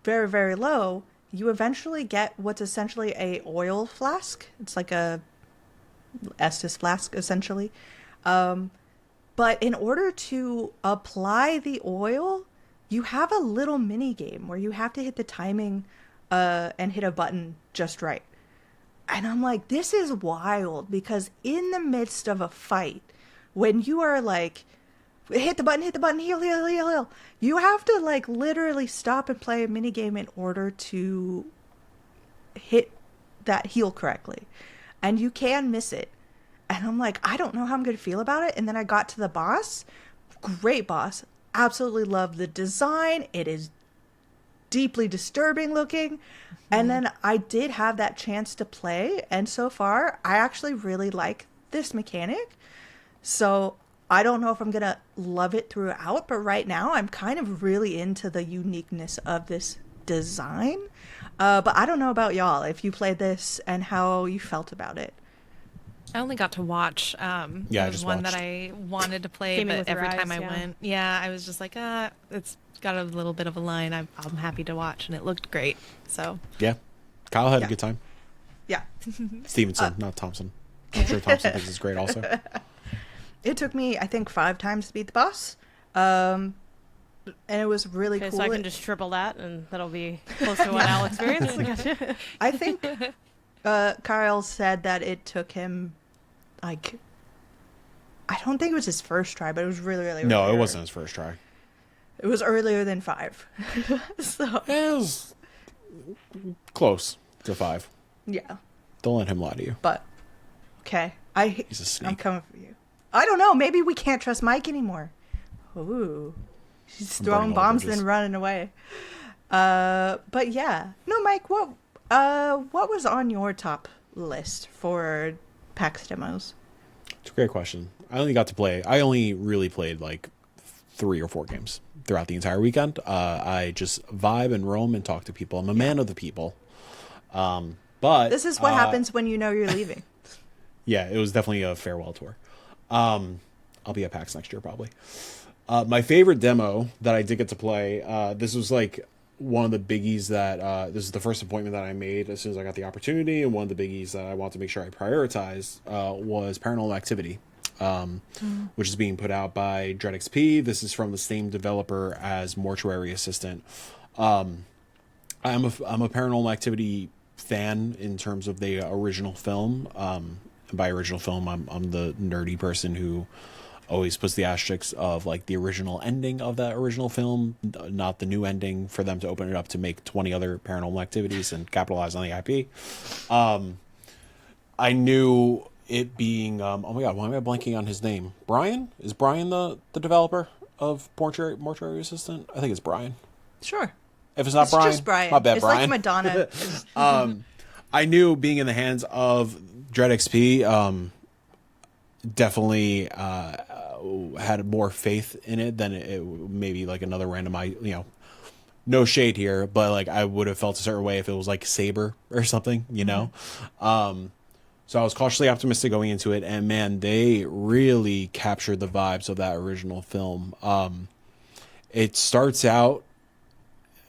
very, very low, you eventually get what's essentially a oil flask. It's like a Estus flask, essentially. But in order to apply the oil, you have a little mini game where you have to hit the timing and hit a button just right. And I'm like, this is wild, because in the midst of a fight, when you are like, hit the button, heal, you have to, like, literally stop and play a mini game in order to hit that heal correctly. And you can miss it. And I'm like, I don't know how I'm going to feel about it. And then I got to the boss. Great boss. Absolutely love the design. It is deeply disturbing looking. And then I did have that chance to play. And so far, I actually really like this mechanic. So I don't know if I'm going to love it throughout, but right now I'm kind of really into the uniqueness of this design. But I don't know about y'all, if you played this and how you felt about it. I only got to watch. I There was just one watched. that I wanted to play, Gaming but with your every time eyes, I yeah. went, I was just like, it's got a little bit of a line. I'm happy to watch, and it looked great. So Yeah. Kyle had Yeah. a good time. Yeah. Stevenson, not Thompson. I'm sure Thompson thinks it's great also. It took me, I think, 5 times to beat the boss. And it was really Okay, cool. so I can just triple that, and that'll be close to what I'll experience. Gotcha. I think Kyle said that it took him, like, I don't think it was his first try, but it was really, really No, earlier. it wasn't his first try. It was earlier than 5. So, It was close to 5. yeah. Don't let him lie to you. But, okay. He's a snake. I'm coming for you. I don't know. Maybe we can't trust Mike anymore. Ooh. She's I'm throwing burning all the bombs bridges. then running away. But yeah. No, Mike, what was on your top list for PAX demos? It's a great question. I only really played like 3 or 4 games throughout the entire weekend. I just vibe and roam and talk to people. I'm a man of the people. But This is what happens when you know you're leaving. yeah, it was definitely a farewell tour. I'll be at PAX next year probably. My favorite demo that I did get to play, this was like one of the biggies that this is the first appointment that I made as soon as I got the opportunity, and one of the biggies that I wanted to make sure I prioritized was Paranormal Activity, which is being put out by Dread XP. This is from the same developer as Mortuary Assistant. I'm a Paranormal Activity fan in terms of the original film. And by original film, I'm the nerdy person who always puts the asterisks of like the original ending of that original film, not the new ending, for them to open it up to make 20 other Paranormal Activities and capitalize on the IP. I knew it being oh my god, why am I blanking on his name? Brian? Is Brian the developer of Mortuary Assistant? I think it's Brian. Sure. If it's not It's Brian, just Brian. my bad, It's Brian. like Madonna. I knew being in the hands of Dread XP definitely had more faith in it than it maybe like another random, no shade here, but like I would have felt a certain way if it was like Saber or something, you know? So I was cautiously optimistic going into it, and man, they really captured the vibes of that original film. It starts out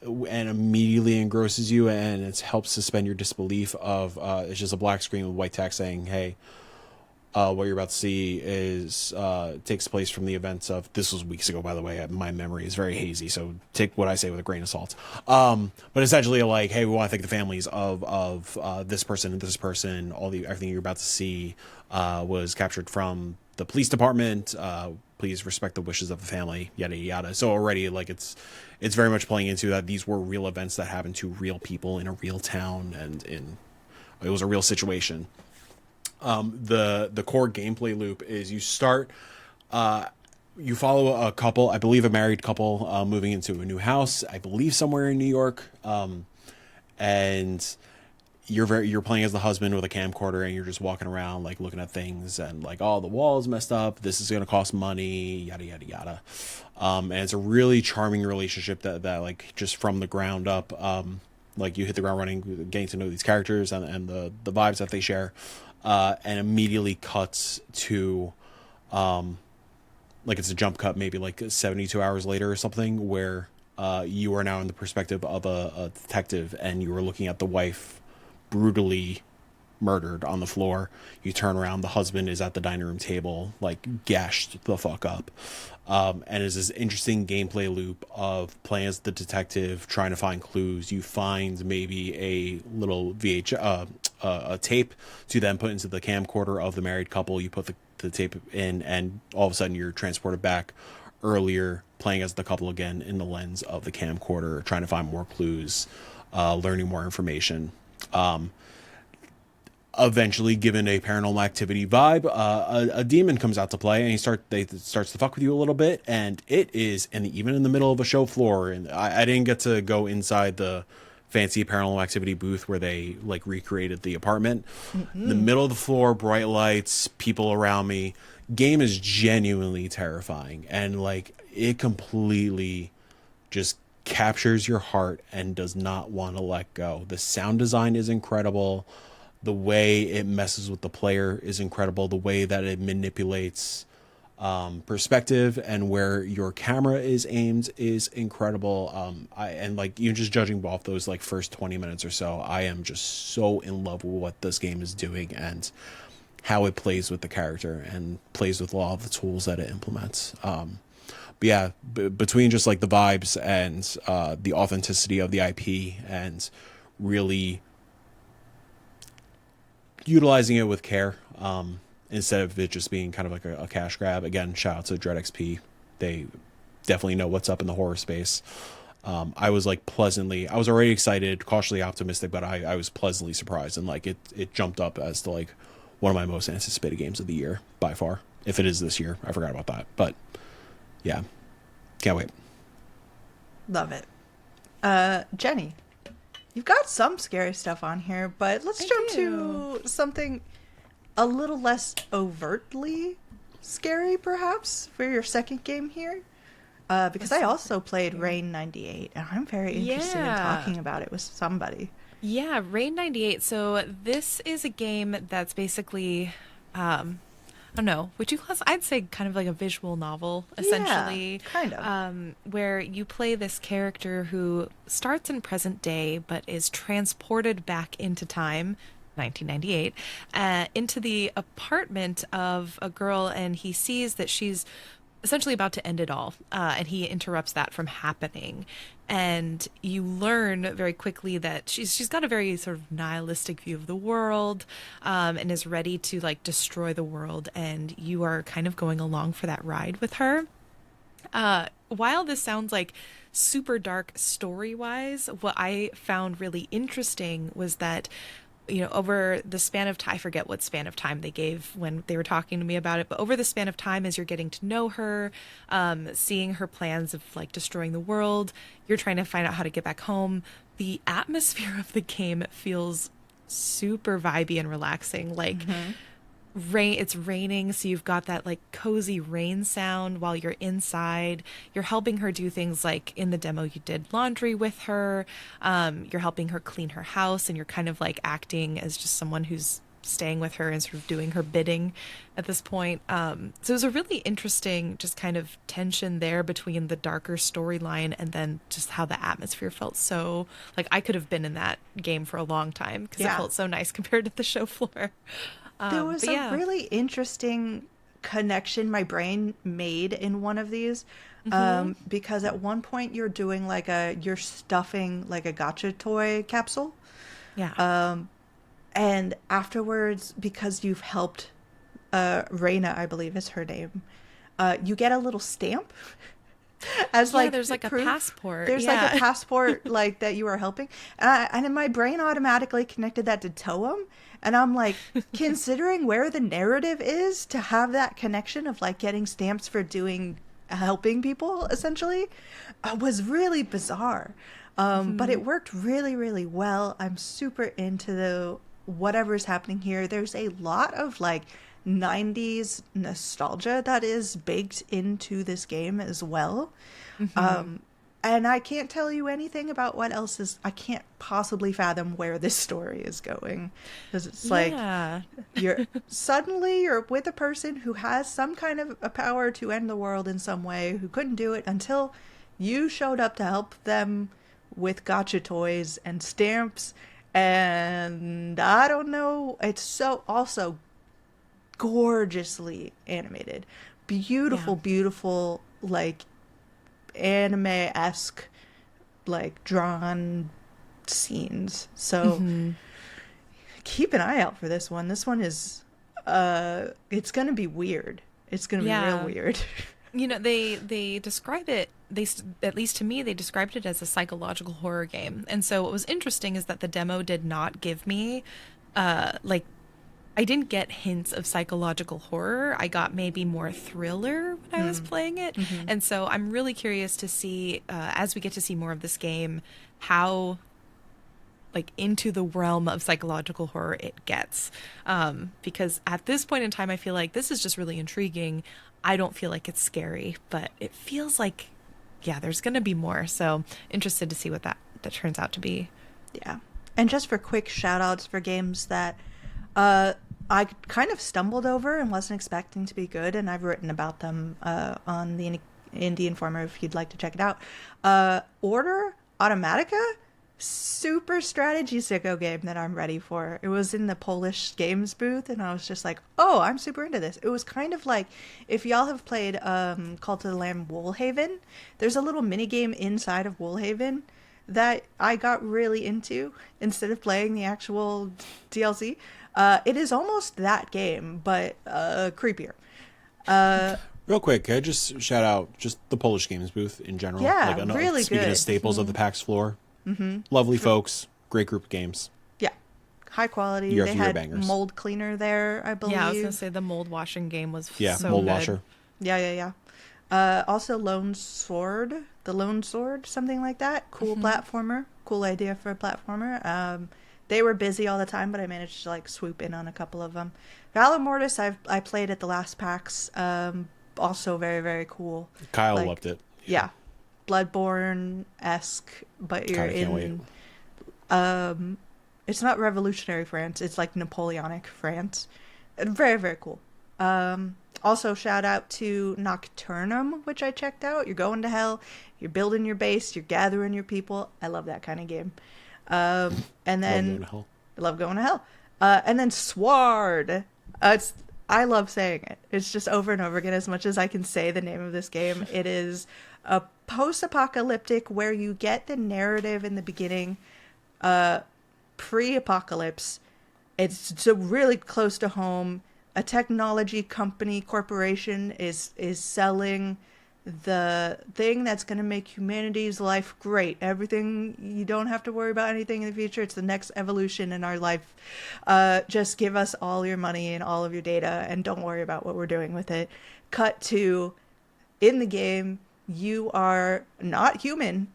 and immediately engrosses you, and it helps suspend your disbelief of it's just a black screen with white text saying, hey, what you're about to see is takes place from the events of, this was weeks ago, by the way, my memory is very hazy, so take what I say with a grain of salt, but essentially like, hey, we want to thank the families of this person and this person. Everything you're about to see was captured from the police department. Please respect the wishes of the family, yada yada. So already, like, it's very much playing into that these were real events that happened to real people in a real town, and it was a real situation. The core gameplay loop is you start, you follow a couple, I believe a married couple, moving into a new house, I believe somewhere in New York, and you're playing as the husband with a camcorder, and you're just walking around like looking at things and like, oh, the wall's messed up, this is gonna cost money, yada yada yada. And it's a really charming relationship that like just from the ground up, like you hit the ground running, getting to know these characters and the vibes that they share, and immediately cuts to like it's a jump cut, maybe like 72 hours later or something, where you are now in the perspective of a detective, and you are looking at the wife brutally murdered on the floor. You turn around, the husband is at the dining room table, like gashed the fuck up. And it's this interesting gameplay loop of playing as the detective, trying to find clues. You find maybe a little a tape to then put into the camcorder of the married couple. You put the tape in, and all of a sudden you're transported back earlier, playing as the couple again in the lens of the camcorder, trying to find more clues, learning more information. Eventually, given a Paranormal Activity vibe, a demon comes out to play, and he starts to fuck with you a little bit, and it is, and even in the middle of a show floor, and I didn't get to go inside the fancy Paranormal Activity booth where they like recreated the apartment. The middle of the floor, bright lights, people around me. Game is genuinely terrifying, and like it completely just captures your heart and does not want to let go. The sound design is incredible. The way it messes with the player is incredible. The way that it manipulates perspective and where your camera is aimed is incredible. And like, you just judging off those like first 20 minutes or so, I am just so in love with what this game is doing, and how it plays with the character and plays with a lot of the tools that it implements. But yeah, between just like the vibes and the authenticity of the IP and really utilizing it with care, instead of it just being kind of like a cash grab. Again, shout out to Dread XP. They definitely know what's up in the horror space. I was already excited, cautiously optimistic, but I was pleasantly surprised, and like it jumped up as to like one of my most anticipated games of the year by far. If it is this year, I forgot about that, but yeah, can't wait. Love it. Jenny, you've got some scary stuff on here, but let's jump to something a little less overtly scary, perhaps, for your second game here. Because I also played Rain 98, and I'm very interested in talking about it with somebody. Yeah, Rain 98. So this is a game that's basically, I don't know, would you class? I'd say kind of like a visual novel, essentially. Yeah, kind of. Where you play this character who starts in present day, but is transported back into time, 1998, into the apartment of a girl, and he sees that she's essentially about to end it all, and he interrupts that from happening. And you learn very quickly that she's got a very sort of nihilistic view of the world, and is ready to like destroy the world, and you are kind of going along for that ride with her. While this sounds like super dark story-wise, what I found really interesting was that, you know, over the span of time, I forget what span of time they gave when they were talking to me about it, but over the span of time, as you're getting to know her, seeing her plans of like destroying the world, you're trying to find out how to get back home. The atmosphere of the game feels super vibey and relaxing. Like, it's raining, so you've got that like cozy rain sound while you're inside. You're helping her do things like in the demo you did laundry with her. You're helping her clean her house, and you're kind of like acting as just someone who's staying with her and sort of doing her bidding at this point. So it was a really interesting just kind of tension there between the darker storyline and then just how the atmosphere felt. So like I could have been in that game for a long time because it felt so nice compared to the show floor. There was a really interesting connection my brain made in one of these, because at one point you're doing like you're stuffing like a gotcha toy capsule. Yeah. And afterwards, because you've helped Reina, I believe is her name, you get a little stamp. As like there's like proof. A passport. There's like a passport like that you are helping, and my brain automatically connected that to Toem, and I'm like, considering where the narrative is, to have that connection of like getting stamps for helping people essentially, was really bizarre, but it worked really, really well. I'm super into whatever's happening here. There's a lot of like 90s nostalgia that is baked into this game as well. And I can't tell you anything about what else is. I can't possibly fathom where this story is going, because it's like you're with a person who has some kind of a power to end the world in some way, who couldn't do it until you showed up to help them with gotcha toys and stamps. And I don't know, it's so also gorgeously animated, beautiful, like anime-esque, like drawn scenes. So keep an eye out for this one. This one is it's gonna be weird. It's gonna be real weird. You know, they describe it, at least to me, they described it as a psychological horror game. And so what was interesting is that the demo did not give me I didn't get hints of psychological horror. I got maybe more thriller when I was playing it. And so I'm really curious to see, as we get to see more of this game, how like into the realm of psychological horror it gets. Because at this point in time, I feel like this is just really intriguing. I don't feel like it's scary, but it feels like, there's going to be more. So interested to see what that turns out to be. Yeah. And just for quick shout outs for games that I kind of stumbled over and wasn't expecting to be good, and I've written about them on the Indie Informer if you'd like to check it out. Order Automatica super strategy sicko game that I'm ready for. It was in the Polish games booth, and I was just like, oh, I'm super into this. It was kind of like, if y'all have played Call to the Lamb Woolhaven, there's a little mini game inside of Woolhaven that I got really into instead of playing the actual DLC. It is almost that game, but creepier. Real quick, can I just shout out just the Polish games booth in general? Yeah, really speaking good. of staples of the PAX floor, lovely folks, great group of games. Yeah, high quality. Year They after year had bangers. mold cleaner there, I believe. Yeah, I was gonna say the mold washing game was so mold good. washer. Yeah. Also, the Lone Sword, something like that. Cool platformer. Cool idea for a platformer. They were busy all the time, but I managed to like swoop in on a couple of them. Valor Mortis, I played at the last PAX. Also very, very cool. Kyle Like, loved it. Yeah, Bloodborne-esque, but you're Kinda can't in. It's not revolutionary France. It's like Napoleonic France. Very, very cool. Also, shout out to Nocternum, which I checked out. You're going to hell. You're building your base. You're gathering your people. I love that kind of game. And then Love going to hell. love going to hell. And then Zwaard. I love saying it. It's just over and over again as much as I can say the name of this game. It is a post-apocalyptic where you get the narrative in the beginning, pre-apocalypse. It's so really close to home. A technology corporation is selling the thing that's going to make humanity's life great. Everything, you don't have to worry about anything in the future. It's the next evolution in our life. Just give us all your money and all of your data and don't worry about what we're doing with it. Cut to, in the game, you are not human.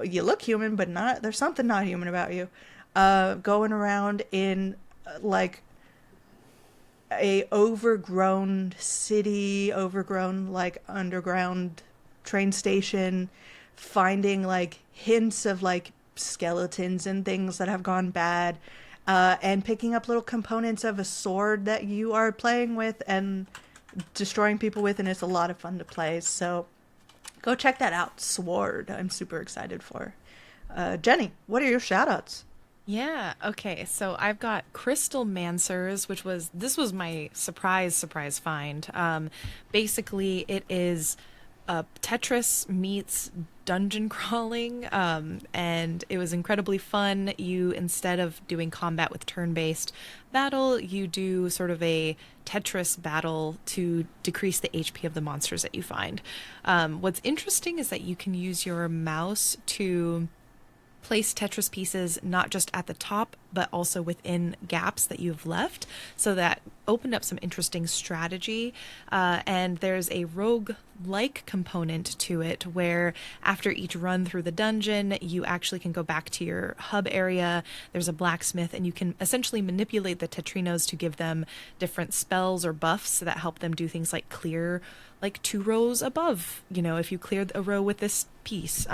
You look human, but there's something not human about you. Going around in like a overgrown city, like underground train station, finding like hints of like skeletons and things that have gone bad, and picking up little components of a sword that you are playing with and destroying people with, and it's a lot of fun to play. So go check that out. Zwaard, I'm super excited for. Jenny, what are your shout outs? Yeah, okay. So I've got Crystalmancers, this was my surprise find. Basically, it is Tetris meets dungeon crawling, and it was incredibly fun. You, instead of doing combat with turn-based battle, you do sort of a Tetris battle to decrease the HP of the monsters that you find. What's interesting is that you can use your mouse to place Tetris pieces not just at the top, but also within gaps that you've left. So that opened up some interesting strategy. And there's a rogue-like component to it where after each run through the dungeon, you actually can go back to your hub area. There's a blacksmith, and you can essentially manipulate the Tetrinos to give them different spells or buffs that help them do things like clear like 2 rows above, if you cleared a row with this piece.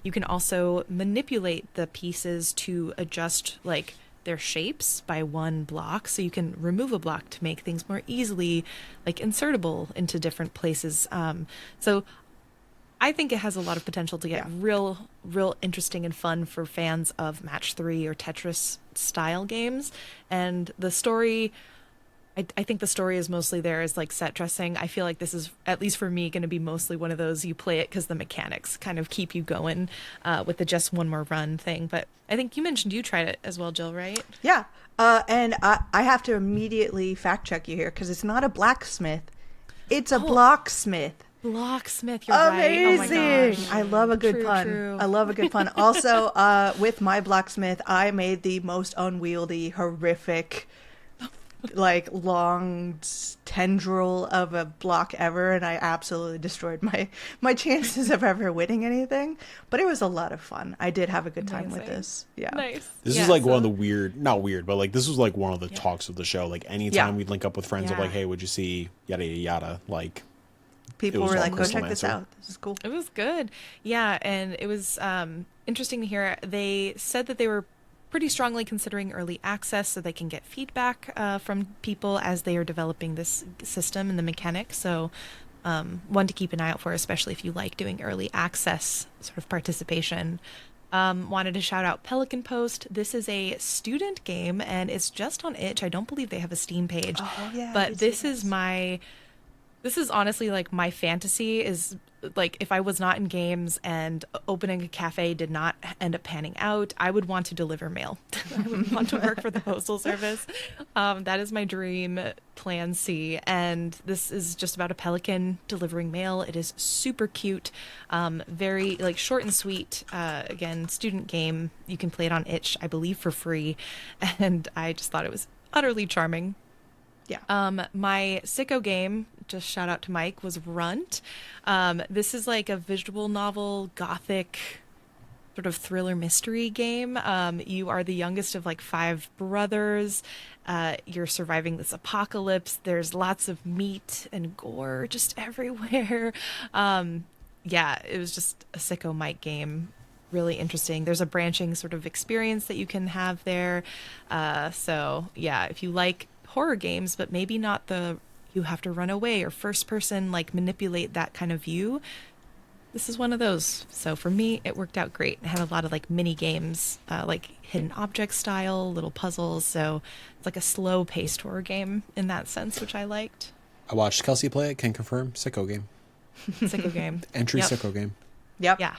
You can also manipulate the pieces to adjust like their shapes by 1 block, so you can remove a block to make things more easily like insertable into different places. So I think it has a lot of potential to get real interesting and fun for fans of Match 3 or Tetris style games. And the story, I think the story is mostly there as like set dressing. I feel like this is, at least for me, going to be mostly one of those you play it because the mechanics kind of keep you going with the just one more run thing. But I think you mentioned you tried it as well, Jill, right? Yeah. And I have to immediately fact check you here because it's not a blacksmith. It's a blocksmith. Blocksmith, you're amazing. Right. Oh my gosh. I love a good pun. True. I love a good pun. Also, with my blocksmith, I made the most unwieldy, horrific, like long tendril of a block ever, and I absolutely destroyed my chances of ever winning anything. But it was a lot of fun. I did have a good time with this. Yeah, nice. This is like one of the not weird, but like this was like one of the talks of the show. Like anytime we'd link up with friends of like, hey, would you see yada yada yada? Like people were like, go check this out. This is cool. It was good. Yeah, and it was interesting to hear. They said that they were pretty strongly considering early access so they can get feedback from people as they are developing this system and the mechanics. So one to keep an eye out for, especially if you like doing early access sort of participation. Wanted to shout out Pelican Post. This is a student game, and it's just on itch. I don't believe they have a Steam page. Oh, yeah. But this is honestly like my fantasy is like if I was not in games and opening a cafe did not end up panning out, I would want to deliver mail. I would want to work for the postal service. That is my dream, plan C. And this is just about a pelican delivering mail. It is super cute, very like short and sweet. Again, student game. You can play it on itch, I believe, for free. And I just thought it was utterly charming. Yeah. My sicko game, just shout out to Mike, was Runt. This is like a visual novel, gothic, sort of thriller mystery game. You are the youngest of like 5 brothers. You're surviving this apocalypse. There's lots of meat and gore just everywhere. Yeah, it was just a sicko Mike game. Really interesting. There's a branching sort of experience that you can have there. So yeah, if you like horror games, but maybe not the you have to run away or first person like manipulate that kind of view, this is one of those. So for me, it worked out great. It had a lot of like mini games, like hidden object style, little puzzles. So it's like a slow paced horror game in that sense, which I liked. I watched Kelsey play it. Can confirm. Sicko game. Sicko game. Entry Yep. sicko game. Yep. Yeah.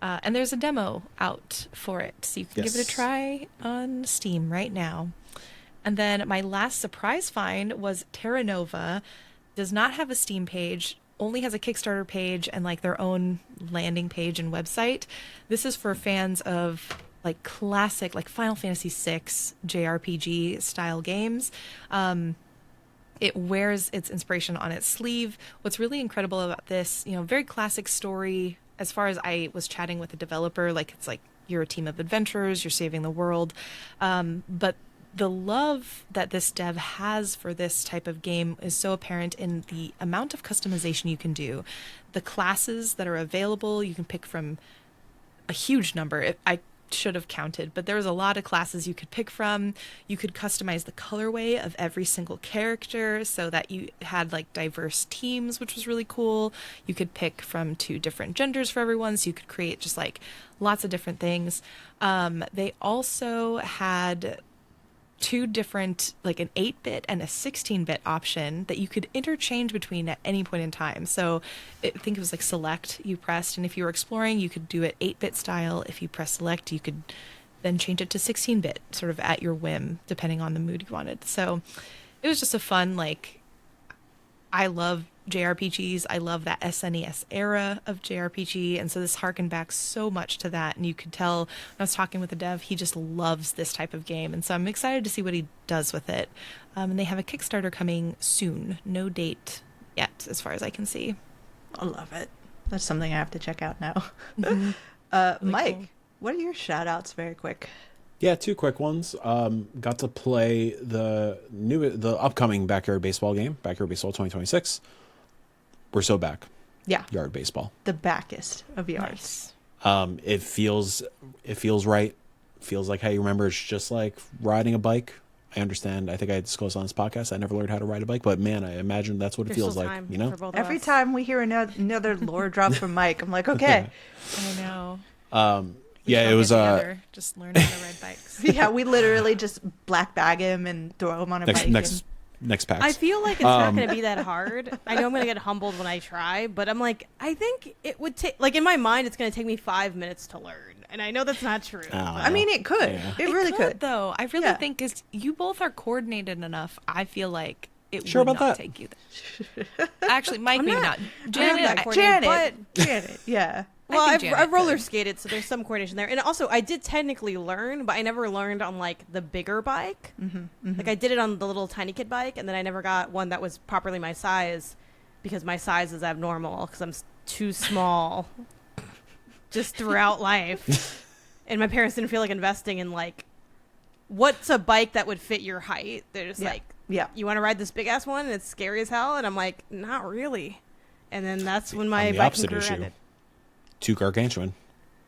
And there's a demo out for it, so you can give it a try on Steam right now. And then my last surprise find was Terra Nova. Does not have a Steam page, only has a Kickstarter page and like their own landing page and website. This is for fans of like classic, like Final Fantasy VI JRPG style games. It wears its inspiration on its sleeve. What's really incredible about this, very classic story. As far as I was chatting with the developer, like it's like you're a team of adventurers, you're saving the world. But the love that this dev has for this type of game is so apparent in the amount of customization you can do. The classes that are available, you can pick from a huge number. I should have counted, but there was a lot of classes you could pick from. You could customize the colorway of every single character so that you had like diverse teams, which was really cool. You could pick from 2 different genders for everyone, so you could create just like lots of different things. They also had 2 different, like an 8-bit and a 16-bit option that you could interchange between at any point in time. So I think it was like select you pressed, and if you were exploring, you could do it 8-bit style. If you press select, you could then change it to 16-bit, sort of at your whim, depending on the mood you wanted. So it was just a fun, like, I love JRPGs. I love that SNES era of JRPG, and so this harkened back so much to that. And you could tell when I was talking with the dev, he just loves this type of game, and so I'm excited to see what he does with it. And they have a Kickstarter coming soon. No date yet, as far as I can see. I love it. That's something I have to check out now. Mm-hmm. Really Mike, cool. what are your shout outs very quick? Yeah, 2 quick ones. Got to play the upcoming Backyard Baseball game, Backyard Baseball 2026. We're so back. Yeah. Yard baseball. The backest of yards. Nice. It feels right. Feels like how you remember. It's just like riding a bike. I understand. I think I disclosed on this podcast I never learned how to ride a bike, but man, I imagine that's what it feels like. Every time we hear another lore drop from Mike, I'm like, okay. I know. Yeah, it was just learning how to ride bikes. Yeah, we literally just black bag him and throw him on a bike. Next PAX. I feel like it's not going to be that hard. I know I'm going to get humbled when I try, but I'm like, I think it would take, like in my mind, it's going to take me 5 minutes to learn. And I know that's not true. I mean, it could. Yeah. It really could. Though. I really think is you both are coordinated enough. I feel like it would not take you there. Actually, Mike, maybe not. Janet, yeah. Well, I've roller skated, so there's some coordination there. And also, I did technically learn, but I never learned on, like, the bigger bike. Mm-hmm, mm-hmm. Like, I did it on the little tiny kid bike, and then I never got one that was properly my size because my size is abnormal because I'm too small just throughout life. And my parents didn't feel like investing in, like, what's a bike that would fit your height? They're just like, you want to ride this big-ass one, and it's scary as hell? And I'm like, not really. And then that's when my biking career ended. 2 gargantuan.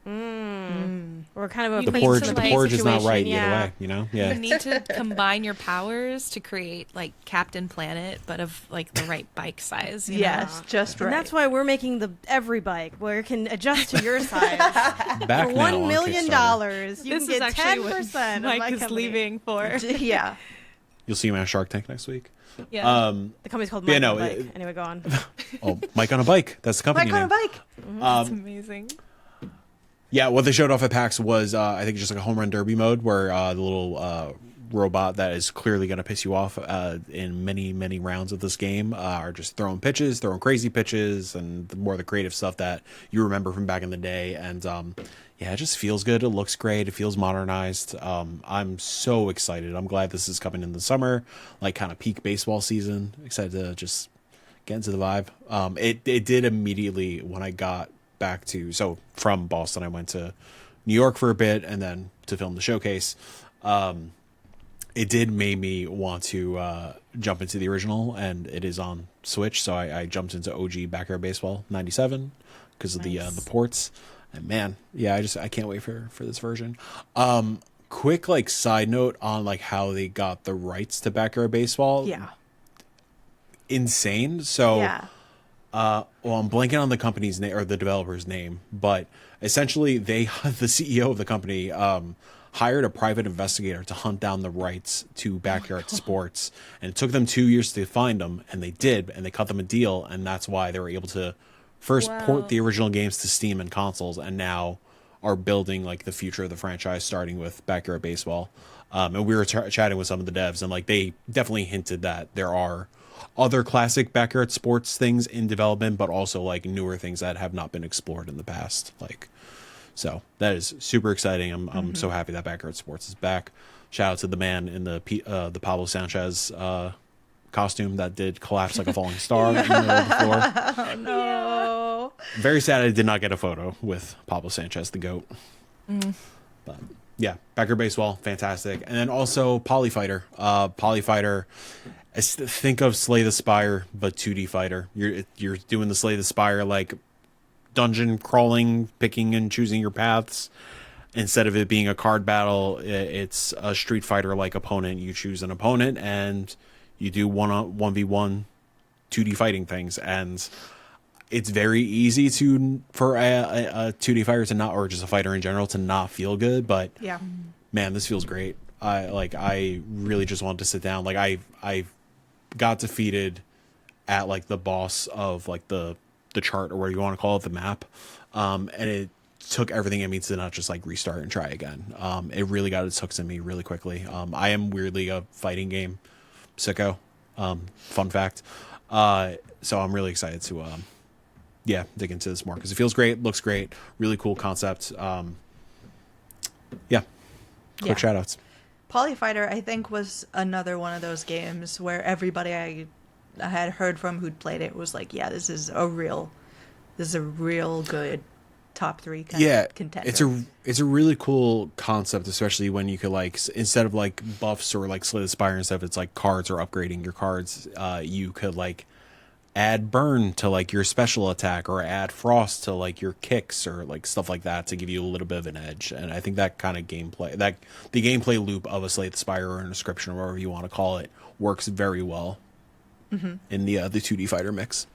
Or kind of a The need porridge, to, the like, porridge is not situation, right yeah. either way, you know? Yeah. You need to combine your powers to create like Captain Planet, but of like the right bike size. You Yes, know? just right. And that's why we're making the every bike where it can adjust to your size. Back For now $1 on million, Kickstarter. you This can is get actually 10% of what my Mike is company. leaving for. Yeah. You'll see him on Shark Tank next week. Yeah. The company's called Yeah, Mike no, on a Bike. it- Anyway, go on. Oh, Mike on a Bike. That's the company Mike on a name. bike. That's amazing. Yeah, what they showed off at PAX was, I think, just like a home run derby mode where the little robot that is clearly going to piss you off in many, many rounds of this game are just throwing pitches, throwing crazy pitches, and the more the creative stuff that you remember from back in the day. And yeah, it just feels good. It looks great. It feels modernized. I'm so excited. I'm glad this is coming in the summer, like kind of peak baseball season. Excited to just get into the vibe. It did immediately when I got back to, so from Boston I went to New York for a bit and then to film the showcase. It did make me want to jump into the original, and it is on Switch, so I jumped into OG Backyard Baseball 97 because of the ports. And man, yeah, I can't wait for this version. Quick like side note on like how they got the rights to Backyard Baseball. Yeah. Insane. So Yeah. well, I'm blanking on the company's name or the developer's name, but essentially the CEO of the company hired a private investigator to hunt down the rights to Backyard Sports, and it took them 2 years to find them, and they did, and they cut them a deal, and that's why they were able to first port the original games to Steam and consoles, and now are building like the future of the franchise, starting with Backyard Baseball. And we were chatting with some of the devs, and like they definitely hinted that there are other classic Backyard Sports things in development, but also like newer things that have not been explored in the past. Like, so that is super exciting. I'm so happy that Backyard Sports is back. Shout out to the man in the Pablo Sanchez costume that did collapse like a falling star in the middle of the floor. Oh no. Very sad I did not get a photo with Pablo Sanchez, the GOAT. But yeah, Backyard Baseball, fantastic. And then also Polyfighter. Polyfighter, think of Slay the Spire, but 2D fighter. You're doing the Slay the Spire like dungeon crawling, picking and choosing your paths. Instead of it being a card battle, it's a Street Fighter like opponent. You choose an opponent and you do 1v1 2D fighting things, and it's very easy for a 2D fighter to not, or just a fighter in general, to not feel good. But Yeah. man, this feels great. I really just wanted to sit down. Like I got defeated at like the boss of like the chart, or whatever you want to call it, the map, and it took everything in me to not just like restart and try again. It really got its hooks in me really quickly. I am weirdly a fighting game sicko. Fun fact. So I'm really excited to dig into this more, because it feels great, looks great, really cool concept. Quick shout outs. Polyfighter, I think, was another one of those games where everybody I had heard from who'd played it was like, yeah, this is a real good top 3 kind of contender. It's a really cool concept, especially when you could like, instead of like buffs or like Slay the Spire and stuff, it's like cards or upgrading your cards. You could like add burn to like your special attack, or add frost to like your kicks, or like stuff like that to give you a little bit of an edge. And I think that kind of gameplay, that the gameplay loop of a Slay the Spire or an Inscription, or whatever you want to call it, works very well in the 2D fighter mix.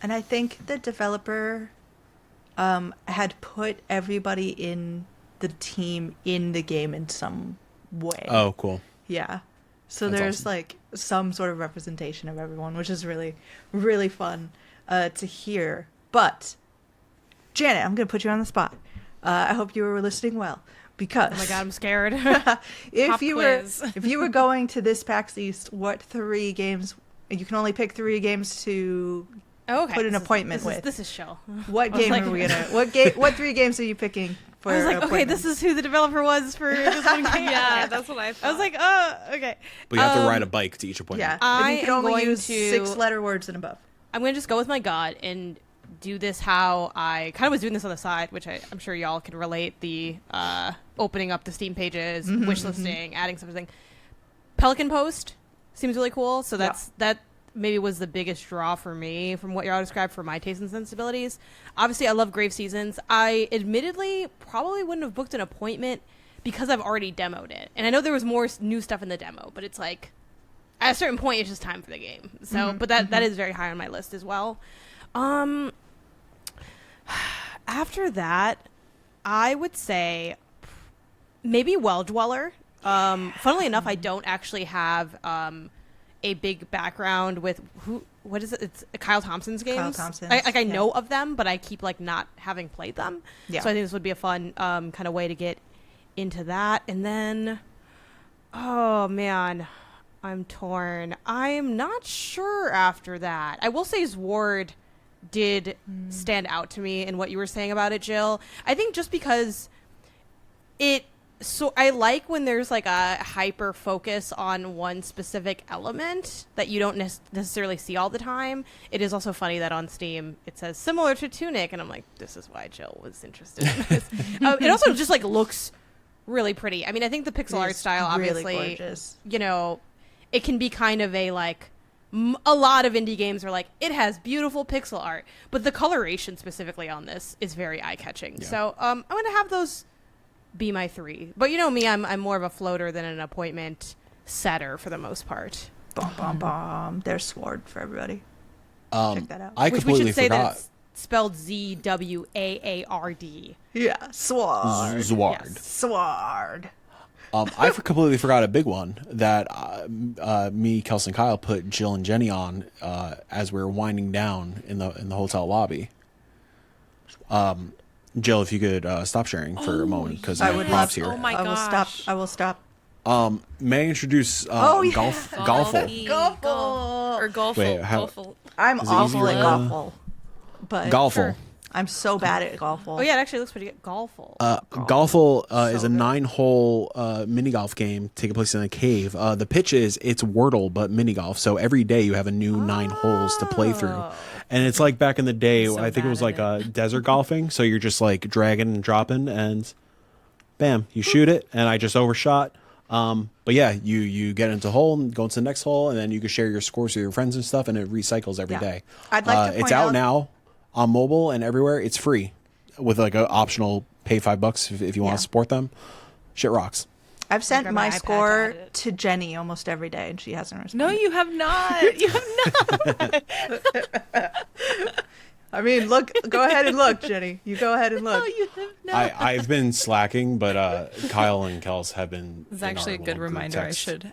And I think the developer had put everybody in the team in the game in some way. Oh, cool. Yeah. So That's there's awesome. like some sort of representation of everyone, which is really, really fun to hear. But Janet, I'm going to put you on the spot. I hope you were listening well, because Oh my god, I'm scared. if Pop you quiz. were if you were going to this PAX East, what 3 games? You can only pick 3 games to Okay. put an appointment with. This is chill. What I was game like- are we gonna? What 3 games are you picking for? I was like, an okay, appointment? this is who the developer was for this one game. Yeah, that's what I thought. I was like, oh, okay. But you have to ride a bike to each appointment. Yeah, I and you can am only going use to- 6-letter words and above. I'm going to just go with my gut and do this how I kind of was doing this on the side, which I'm sure y'all can relate, the opening up the Steam pages, wish listing, adding something. Pelican post seems really cool. So that maybe was the biggest draw for me from what y'all described for my taste and sensibilities. Obviously, I love Grave Seasons. I admittedly probably wouldn't have booked an appointment because I've already demoed it. And I know there was more new stuff in the demo, but it's like, at a certain point, it's just time for the game. So, but that is very high on my list as well. After that, I would say maybe Well Dweller. Funnily enough, I don't actually have a big background with what is it? It's Kyle Thompson's games. Kyle Thompson's, I know of them, but I keep like not having played them. Yeah. So I think this would be a fun kind of way to get into that. And then, oh man, I'm torn. I'm not sure after that. I will say Zwaard did stand out to me in what you were saying about it, Jill. I think just because so I like when there's like a hyper focus on one specific element that you don't necessarily see all the time. It is also funny that on Steam it says similar to Tunic, and I'm like, this is why Jill was interested in this. It also just like looks really pretty. I mean, I think the pixel art style, obviously, really gorgeous. You know, it can be kind of a like, a lot of indie games are like, it has beautiful pixel art, but the coloration specifically on this is very eye-catching. Yeah. So I'm going to have those be my 3. But you know me, I'm more of a floater than an appointment setter for the most part. Bom, bom, bom. There's Zwaard for everybody. Check that out. Which we should say that it's spelled Zwaard. Yeah, Zwaard. Zwaard. Yes. Zwaard. I completely forgot a big one that me, Kels, and Kyle put Jill and Jenny on as we were winding down in the hotel lobby. Jill, if you could stop sharing for a moment, because I have props here. Oh my gosh. I will stop. May I introduce Golfle. Or Golfle. Wait, Golfle. I'm awful at Golfle. But Golfle. I'm so bad at Golfle. Oh yeah, it actually looks pretty good. Golfle. Golfle is a 9-hole mini golf game taking place in a cave. The pitch is it's Wordle but mini golf. So every day you have a new 9 holes to play through. And it's like back in the day, I think it was like desert golfing. So you're just like dragging and dropping, and bam, you shoot it. And I just overshot. But yeah, you get into a hole and go into the next hole, and then you can share your scores with your friends and stuff, and it recycles every day. I'd like to point it's out now on mobile and everywhere. It's free with like an optional pay $5 if you want to support them. Shit rocks. I've sent my score to Jenny almost every day, and she hasn't responded. No, you have not. You have not. I mean, look. Go ahead and look, Jenny. You go ahead and look. No, you have not. I've been slacking, but Kyle and Kels have been. It's actually a good reminder. I should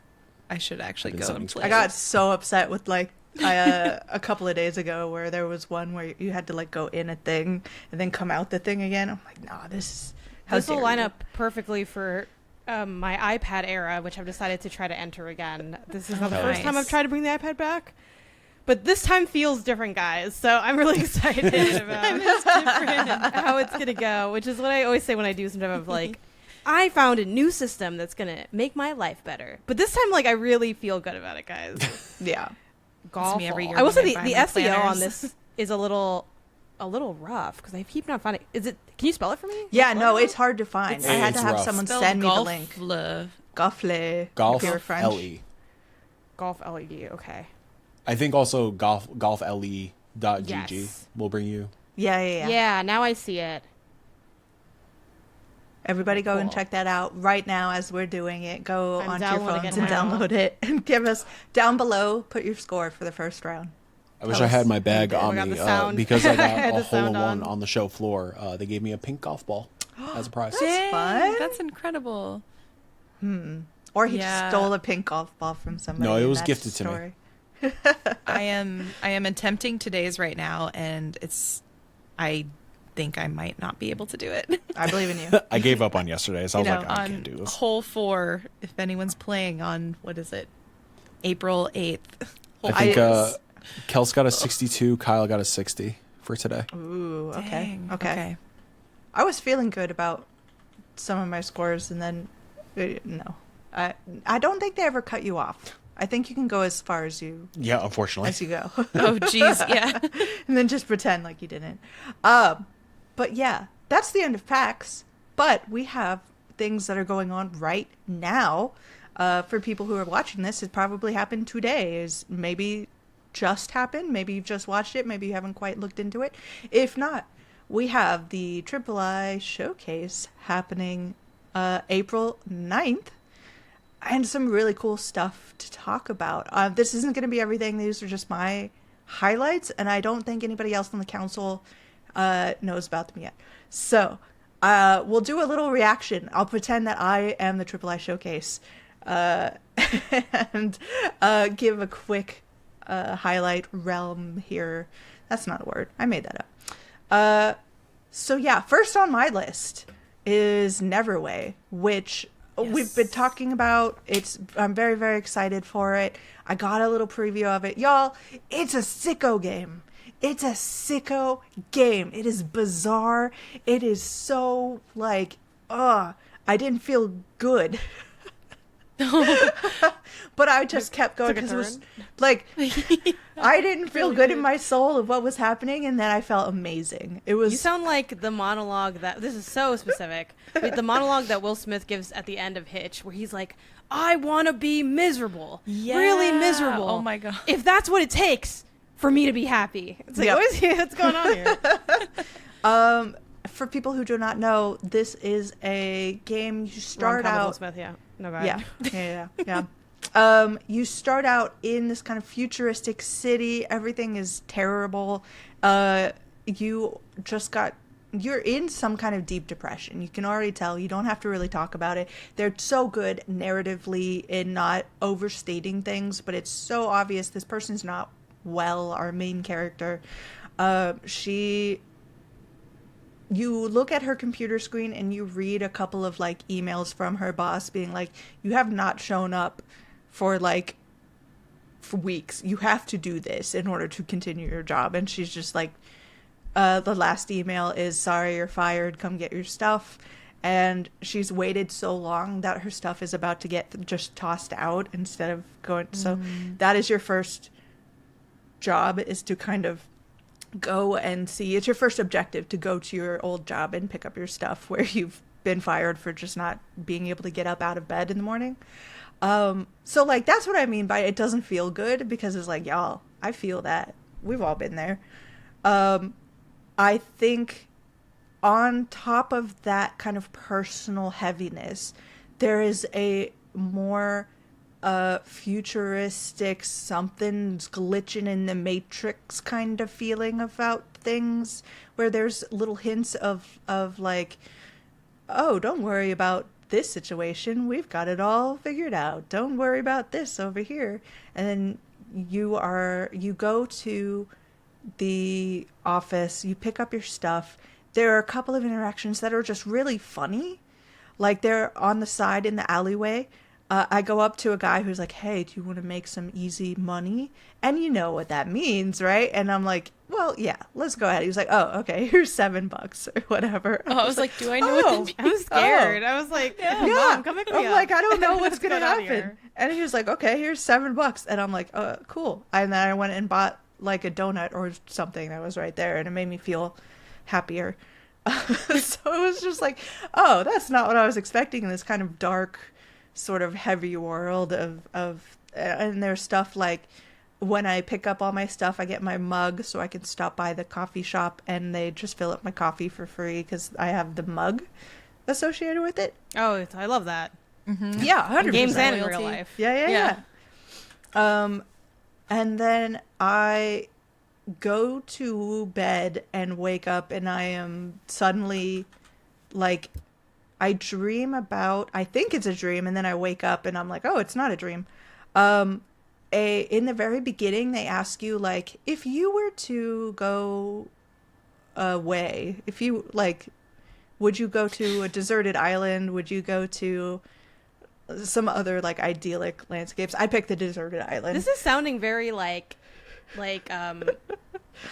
actually go and play. I got so upset with like a couple of days ago where there was one where you had to like go in a thing and then come out the thing again. I'm like, nah, this will line up perfectly for my iPad era, which I've decided to try to enter again. This is not the first time I've tried to bring the iPad back, but this time feels different, guys. So I'm really excited about how it's gonna go, which is what I always say when I do some type of like, I found a new system that's gonna make my life better. But this time, like, I really feel good about it, guys. Yeah. Golf. I will say the SEO on this is a little rough because I keep not finding. Is it? Can you spell it for me? Yeah, no, it's hard to find. I had to have someone send me the link. Golfle. Golf L-E. Golf L-E. Okay. I think also golfle.gg will bring you. Yeah. Yeah, now I see it. Everybody go and check that out right now as we're doing it. Go onto your phones and download it and give us down below. Put your score for the first round. I wish I had my bag on me because I got a hole-in-one on the show floor. They gave me a pink golf ball as a prize. That's fun. That's incredible. Or he just stole a pink golf ball from somebody. No, it was gifted to me. I am attempting today's right now, and I think I might not be able to do it. I believe in you. I gave up on yesterday, so I was like, I can't do this. Hole 4, if anyone's playing on, what is it, April 8th. I think Kels got a 62, Kyle got a 60 for today. Ooh, okay. Dang, okay. I was feeling good about some of my scores, and then, no. I don't think they ever cut you off. I think you can go as far as you... Yeah, unfortunately. As you go. Oh, geez, yeah. And then just pretend like you didn't. But yeah, that's the end of PAX. But we have things that are going on right now. For people who are watching this, it probably happened today. Is maybe just happened. Maybe you've just watched it. Maybe you haven't quite looked into it. If not, we have the III Showcase happening April 9th. And some really cool stuff to talk about. This isn't going to be everything. These are just my highlights. And I don't think anybody else on the council knows about them yet. So we'll do a little reaction. I'll pretend that I am the III Showcase and give a quick highlight realm here. That's not a word. I made that up. So yeah, first on my list is Neverway, which we've been talking about. I'm very, very excited for it. I got a little preview of it. Y'all, it's a sicko game. It's a sicko game. It is bizarre. It is so like, I didn't feel good. But I just kept going because it was like I didn't feel good in my soul of what was happening, and then I felt amazing. It was. You sound like the monologue that this is so specific. But the monologue that Will Smith gives at the end of Hitch, where he's like, "I want to be miserable, really miserable. Oh my god! If that's what it takes for me to be happy." It's like, what's going on here? For people who do not know, this is a game you start out. Will Smith, yeah. No, go Yeah, ahead. yeah. You start out in this kind of futuristic city. Everything is terrible. You're in some kind of deep depression. You can already tell. You don't have to really talk about it. They're so good narratively in not overstating things, but it's so obvious this person's not well. Our main character, you look at her computer screen and you read a couple of like emails from her boss being like, you have not shown up for weeks. You have to do this in order to continue your job. And she's just like, the last email is, sorry, you're fired. Come get your stuff. And she's waited so long that her stuff is about to get just tossed out instead of going. So that is your first job, is to kind of go and see. It's your first objective, to go to your old job and pick up your stuff where you've been fired for just not being able to get up out of bed in the morning. So like, that's what I mean by it doesn't feel good, because it's like, y'all, I feel that. We've all been there. I think on top of that kind of personal heaviness, there is a more futuristic, something's glitching in the matrix kind of feeling about things, where there's little hints of like, oh, don't worry about this situation, we've got it all figured out, don't worry about this over here. And then you go to the office, you pick up your stuff. There are a couple of interactions that are just really funny, like they're on the side in the alleyway. I go up to a guy who's like, hey, do you want to make some easy money? And you know what that means, right? And I'm like, well, yeah, let's go ahead. He was like, oh, okay, here's $7 or whatever. Oh, I was like, do I know what that means? I was scared. I was like, Mom, come pick me I'm up. like, I don't know what's going to on happen. here? And he was like, okay, here's $7. And I'm like, cool. And then I went and bought like a donut or something that was right there, and it made me feel happier. So it was just like, oh, that's not what I was expecting in this kind of dark, sort of heavy world of and there's stuff like, when I pick up all my stuff, I get my mug so I can stop by the coffee shop and they just fill up my coffee for free because I have the mug associated with it. Oh, I love that. Mm-hmm. Yeah, 100%. Games and in real life. Yeah. And then I go to bed and wake up and I am suddenly like, I dream about, I think it's a dream, and then I wake up and I'm like, oh, it's not a dream. In the very beginning, they ask you, like, if you were to go away, if you, like, would you go to a deserted island? Would you go to some other, like, idyllic landscapes? I picked the deserted island. This is sounding very, like,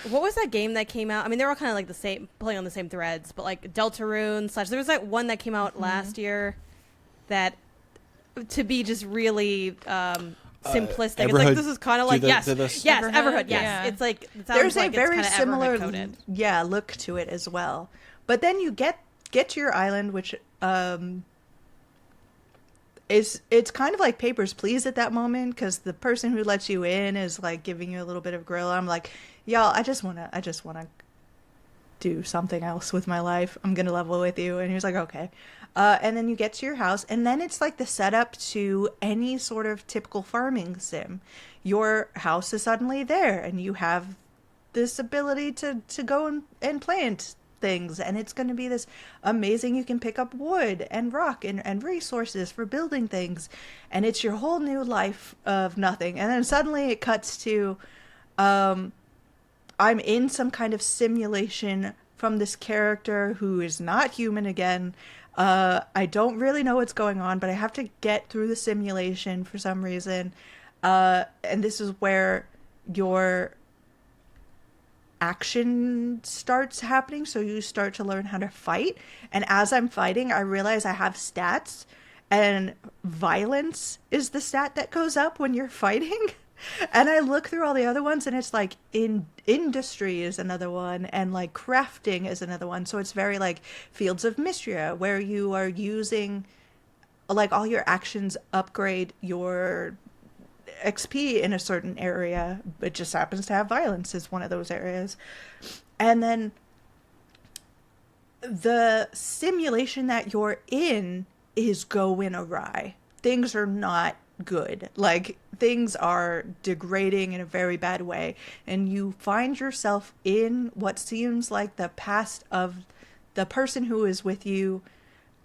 what was that game that came out? I mean, they were all kind of like the same, playing on the same threads, but like Deltarune / there was that one that came out last year that, to be just really simplistic. It's like, this is kind of like, yes, Everhood, yes. Yeah. It's like, it sounds there's like a very it's similar coded. look to it as well. But then you get to your island, which it's kind of like Papers, Please at that moment, because the person who lets you in is like giving you a little bit of grill. I'm like, y'all, I just wanna do something else with my life. I'm gonna level with you. And he was like, okay. And then you get to your house, and then it's like the setup to any sort of typical farming sim. Your house is suddenly there, and you have this ability to go and plant things, and it's going to be this amazing, you can pick up wood and rock and resources for building things, and it's your whole new life of nothing. And then suddenly it cuts to I'm in some kind of simulation from this character who is not human again. I don't really know what's going on, but I have to get through the simulation for some reason. And this is where your action starts happening. So you start to learn how to fight. And as I'm fighting, I realize I have stats. And violence is the stat that goes up when you're fighting. And I look through all the other ones, and it's like industry is another one, and like crafting is another one. So it's very like Fields of Mystria, where you are using like all your actions upgrade your XP in a certain area. It just happens to have violence is one of those areas. And then the simulation that you're in is going awry. Things are not good. Like, things are degrading in a very bad way, and you find yourself in what seems like the past of the person who is with you,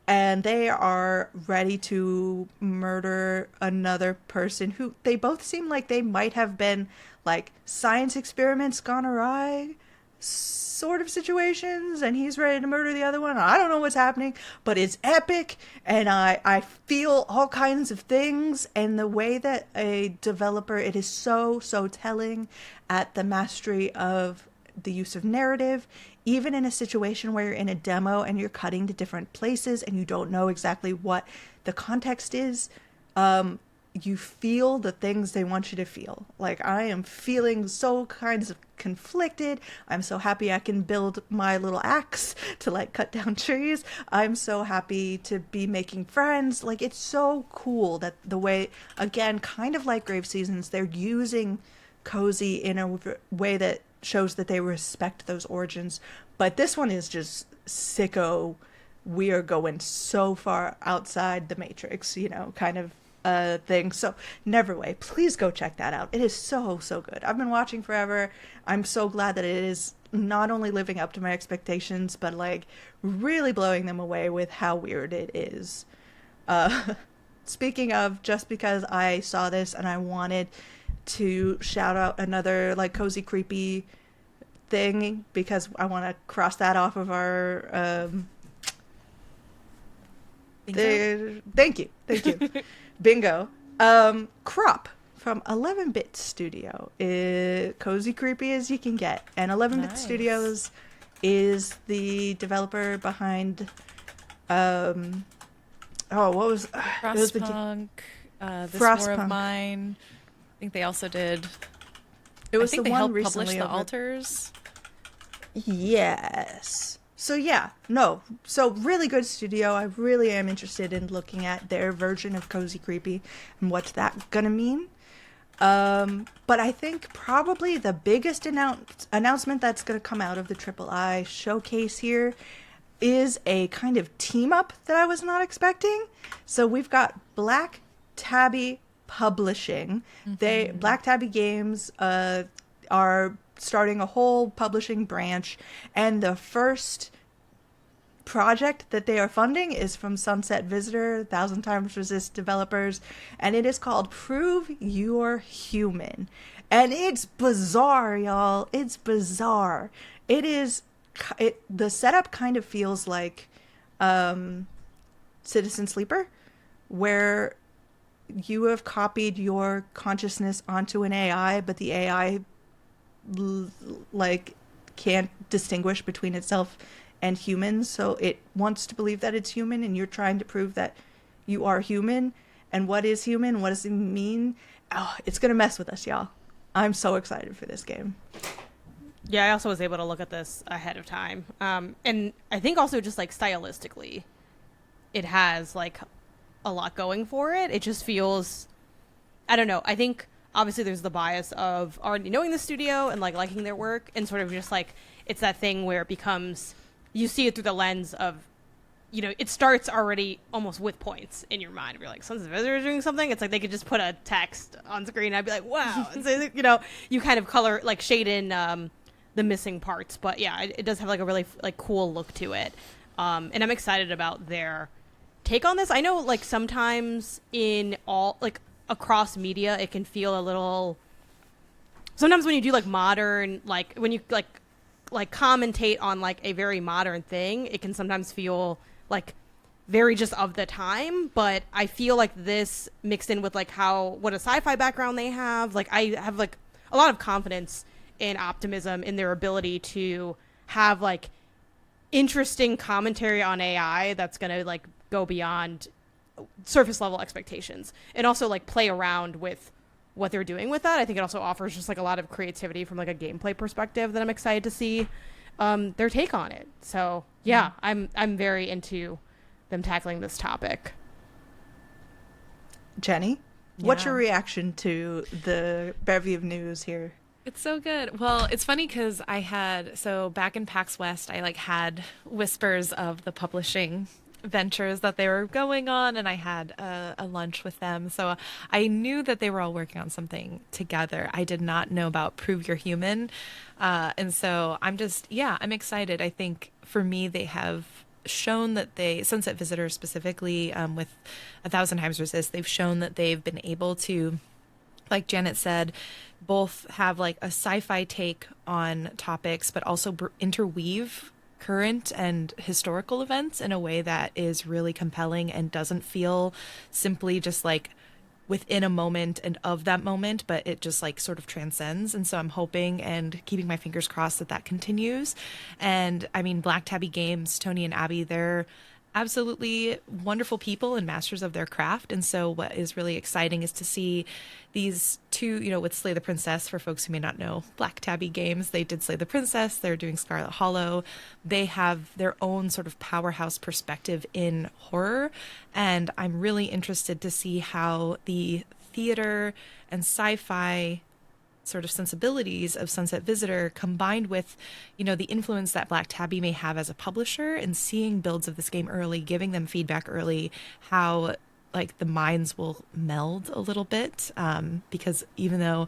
and they are ready to murder another person who they both seem like they might have been like science experiments gone awry sort of situations, and he's ready to murder the other one. I don't know what's happening, but it's epic, and I feel all kinds of things. And the way that a developer, it is so telling at the mastery of the use of narrative, even in a situation where you're in a demo and you're cutting to different places and you don't know exactly what the context is. You feel the things they want you to feel. Like, I am feeling so kinds of conflicted. I'm so happy I can build my little axe to like cut down trees. I'm so happy to be making friends. Like, it's so cool that the way, again, kind of like Grave Seasons, they're using Cozy in a way that shows that they respect those origins. But this one is just sicko. We are going so far outside the Matrix, you know, kind of thing. So Neverway, please go check that out. It is so good. I've been watching forever. I'm so glad that it is not only living up to my expectations, but like really blowing them away with how weird it is. Speaking of, just because I saw this and I wanted to shout out another like cozy creepy thing, because I want to cross that off of our thank you bingo. Crop from 11-Bit Studio. Cozy creepy as you can get. And 11-Bit Studios is the developer behind what was Frostpunk, This War of Mine. I think they also did. It was I think the they one helped recently publish the over... Altars. Yes. So yeah, no. So really good studio. I really am interested in looking at their version of Cozy Creepy and what's that gonna mean. But I think probably the biggest announcement that's gonna come out of the III showcase here is a kind of team up that I was not expecting. So we've got Black Tabby Publishing. Mm-hmm. Black Tabby Games are starting a whole publishing branch, and the first project that they are funding is from Sunset Visitor, 1000 Times Resist developers, and it is called Prove You're Human. And it's bizarre, y'all. It's bizarre. The setup kind of feels like Citizen Sleeper, where you have copied your consciousness onto an AI, but the AI like can't distinguish between itself and humans, so it wants to believe that it's human, and you're trying to prove that you are human. And what is human? What does it mean? Oh, it's gonna mess with us, y'all. I'm so excited for this game. Yeah, I also was able to look at this ahead of time, and I think also just like stylistically, it has like a lot going for it. It just feels, I don't know. I think obviously there's the bias of already knowing the studio and like liking their work, and sort of just like it's that thing where it becomes, you see it through the lens of, you know, it starts already almost with points in your mind. If you're like, Sons of Visitor is doing something, it's like they could just put a text on screen and I'd be like, wow. And so, you know, you kind of color, like shade in the missing parts. But yeah, it does have like a really like cool look to it. And I'm excited about their take on this. I know like sometimes in all, like across media, it can feel a little, sometimes when you do like modern, like when you like commentate on like a very modern thing, it can sometimes feel like very just of the time. But I feel like this mixed in with like what a sci-fi background they have, like I have like a lot of confidence and optimism in their ability to have like interesting commentary on AI that's gonna like go beyond surface level expectations, and also like play around with what they're doing with that. I think it also offers just like a lot of creativity from like a gameplay perspective that I'm excited to see their take on it. So yeah, I'm very into them tackling this topic. Jenny, what's your reaction to the bevy of news here? It's so good. Well, it's funny because back in PAX West, I like had whispers of the publishing ventures that they were going on, and I had a lunch with them, so I knew that they were all working on something together. I did not know about Prove You're Human, and so I'm excited. I think for me, they have shown that Sunset Visitor specifically, with 1,000 Times Resist, they've shown that they've been able to, like Janet said, both have like a sci-fi take on topics, but also interweave current and historical events in a way that is really compelling and doesn't feel simply just like within a moment and of that moment, but it just like sort of transcends. And so I'm hoping and keeping my fingers crossed that continues. And I mean, Black Tabby Games, Tony and Abby, they're absolutely wonderful people and masters of their craft. And so what is really exciting is to see these two, you know, with Slay the Princess, for folks who may not know Black Tabby Games, they did Slay the Princess, they're doing Scarlet Hollow. They have their own sort of powerhouse perspective in horror. And I'm really interested to see how the theater and sci-fi sort of sensibilities of Sunset Visitor combined with, you know, the influence that Black Tabby may have as a publisher, and seeing builds of this game early, giving them feedback early, how like the minds will meld a little bit, because even though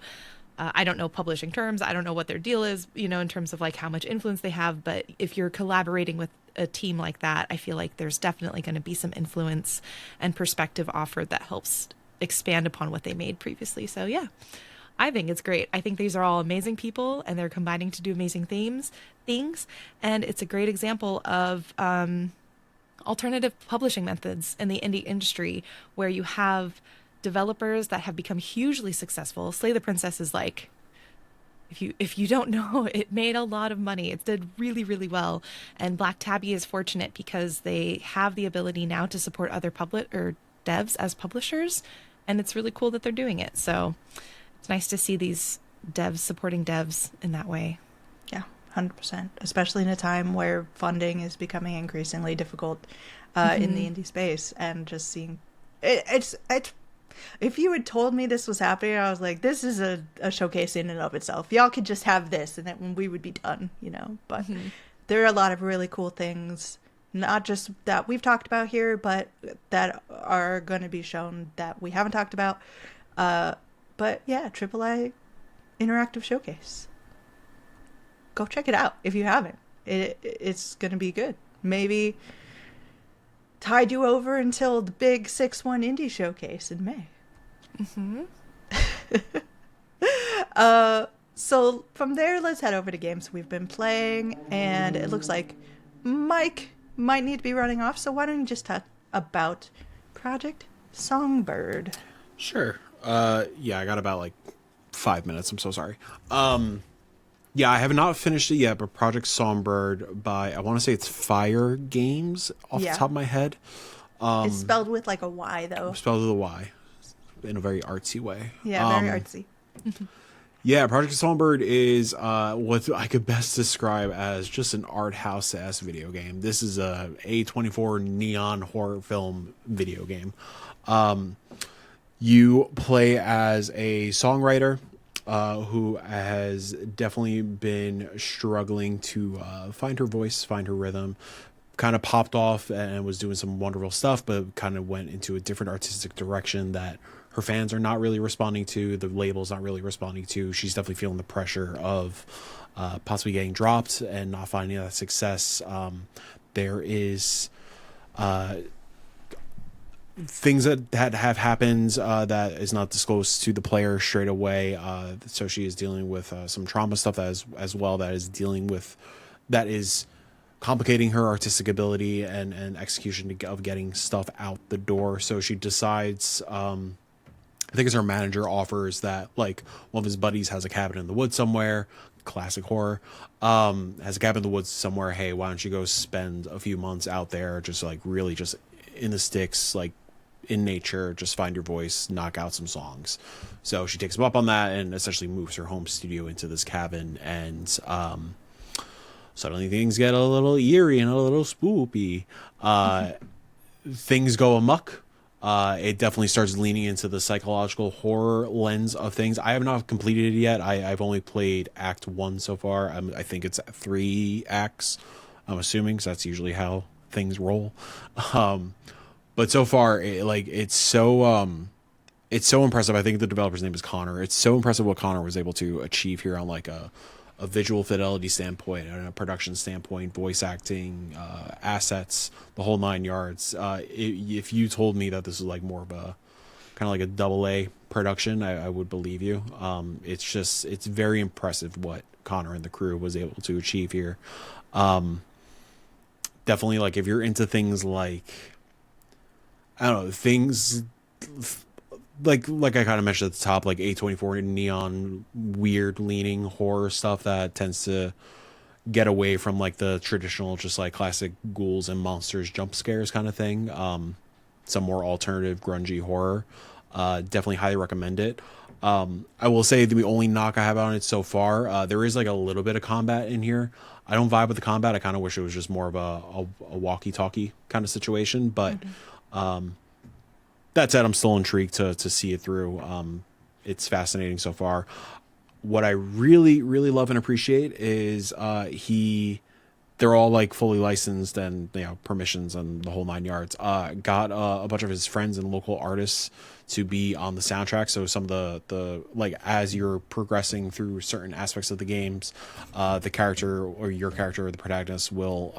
I don't know publishing terms, I don't know what their deal is, you know, in terms of like how much influence they have, but if you're collaborating with a team like that, I feel like there's definitely going to be some influence and perspective offered that helps expand upon what they made previously. So yeah, I think it's great. I think these are all amazing people, and they're combining to do amazing things, and it's a great example of alternative publishing methods in the indie industry, where you have developers that have become hugely successful. Slay the Princess is like, if you don't know, it made a lot of money. It did really, really well. And Black Tabby is fortunate because they have the ability now to support other devs as publishers, and it's really cool that they're doing it. So it's nice to see these devs supporting devs in that way. Yeah, 100%. Especially in a time where funding is becoming increasingly difficult in the indie space, and just seeing it's. If you had told me this was happening, I was like, this is a showcase in and of itself. Y'all could just have this, and then we would be done, you know. But there are a lot of really cool things, not just that we've talked about here, but that are going to be shown that we haven't talked about. But yeah, AAA Interactive Showcase. Go check it out if you haven't. It's going to be good. Maybe tide you over until the big 6/1 Indie Showcase in May. So from there, let's head over to games we've been playing. And it looks like Mike might need to be running off. So why don't you just talk about Project Songbird? Sure. Yeah, I got about like 5 minutes. I'm so sorry. Yeah, I have not finished it yet, but Project Songbird by, I want to say it's Fire Games off the top of my head. It's spelled with like a Y though. Spelled with a Y in a very artsy way. Yeah, very artsy. Yeah, Project Songbird is what I could best describe as just an art house ass video game. This is a A24 neon horror film video game. You play as a songwriter who has definitely been struggling to find her voice, find her rhythm. Kind of popped off and was doing some wonderful stuff, but kind of went into a different artistic direction that her fans are not really responding to. The label's not really responding to. She's definitely feeling the pressure of possibly getting dropped and not finding that success. There is things that have happened that is not disclosed to the player straight away. So she is dealing with some trauma stuff as well that is complicating her artistic ability and execution of getting stuff out the door. So she decides, I think it's her manager offers that like one of his buddies has a cabin in the woods somewhere, classic horror, has a cabin in the woods somewhere. Hey, why don't you go spend a few months out there, just like really just in the sticks, like in nature, just find your voice, knock out some songs. So she takes him up on that and essentially moves her home studio into this cabin, and suddenly things get a little eerie and a little spoopy. Things go amok. It definitely starts leaning into the psychological horror lens of things. I have not completed it yet. I've only played Act 1 so far. I think it's 3 acts, I'm assuming, because that's usually how things roll. But so far, it's so impressive. I think the developer's name is Connor. It's so impressive what Connor was able to achieve here on like a visual fidelity standpoint and a production standpoint, voice acting, assets, the whole 9 yards. If you told me that this is like more of a kind of like a AA production, I would believe you. It's very impressive what Connor and the crew was able to achieve here. Definitely, like if you're into things like, I don't know, things like I kind of mentioned at the top, like A24 neon, weird leaning horror stuff that tends to get away from like the traditional, just like classic ghouls and monsters jump scares kind of thing. Some more alternative grungy horror. Definitely highly recommend it. I will say the only knock I have on it so far, there is like a little bit of combat in here. I don't vibe with the combat. I kind of wish it was just more of a walkie-talkie kind of situation, but that said, I'm still intrigued to see it through. It's fascinating so far. What I really, really love and appreciate is they're all like fully licensed and permissions and the whole 9 yards. Got a bunch of his friends and local artists to be on the soundtrack. So some of the like as you're progressing through certain aspects of the games, the character or your character or the protagonist will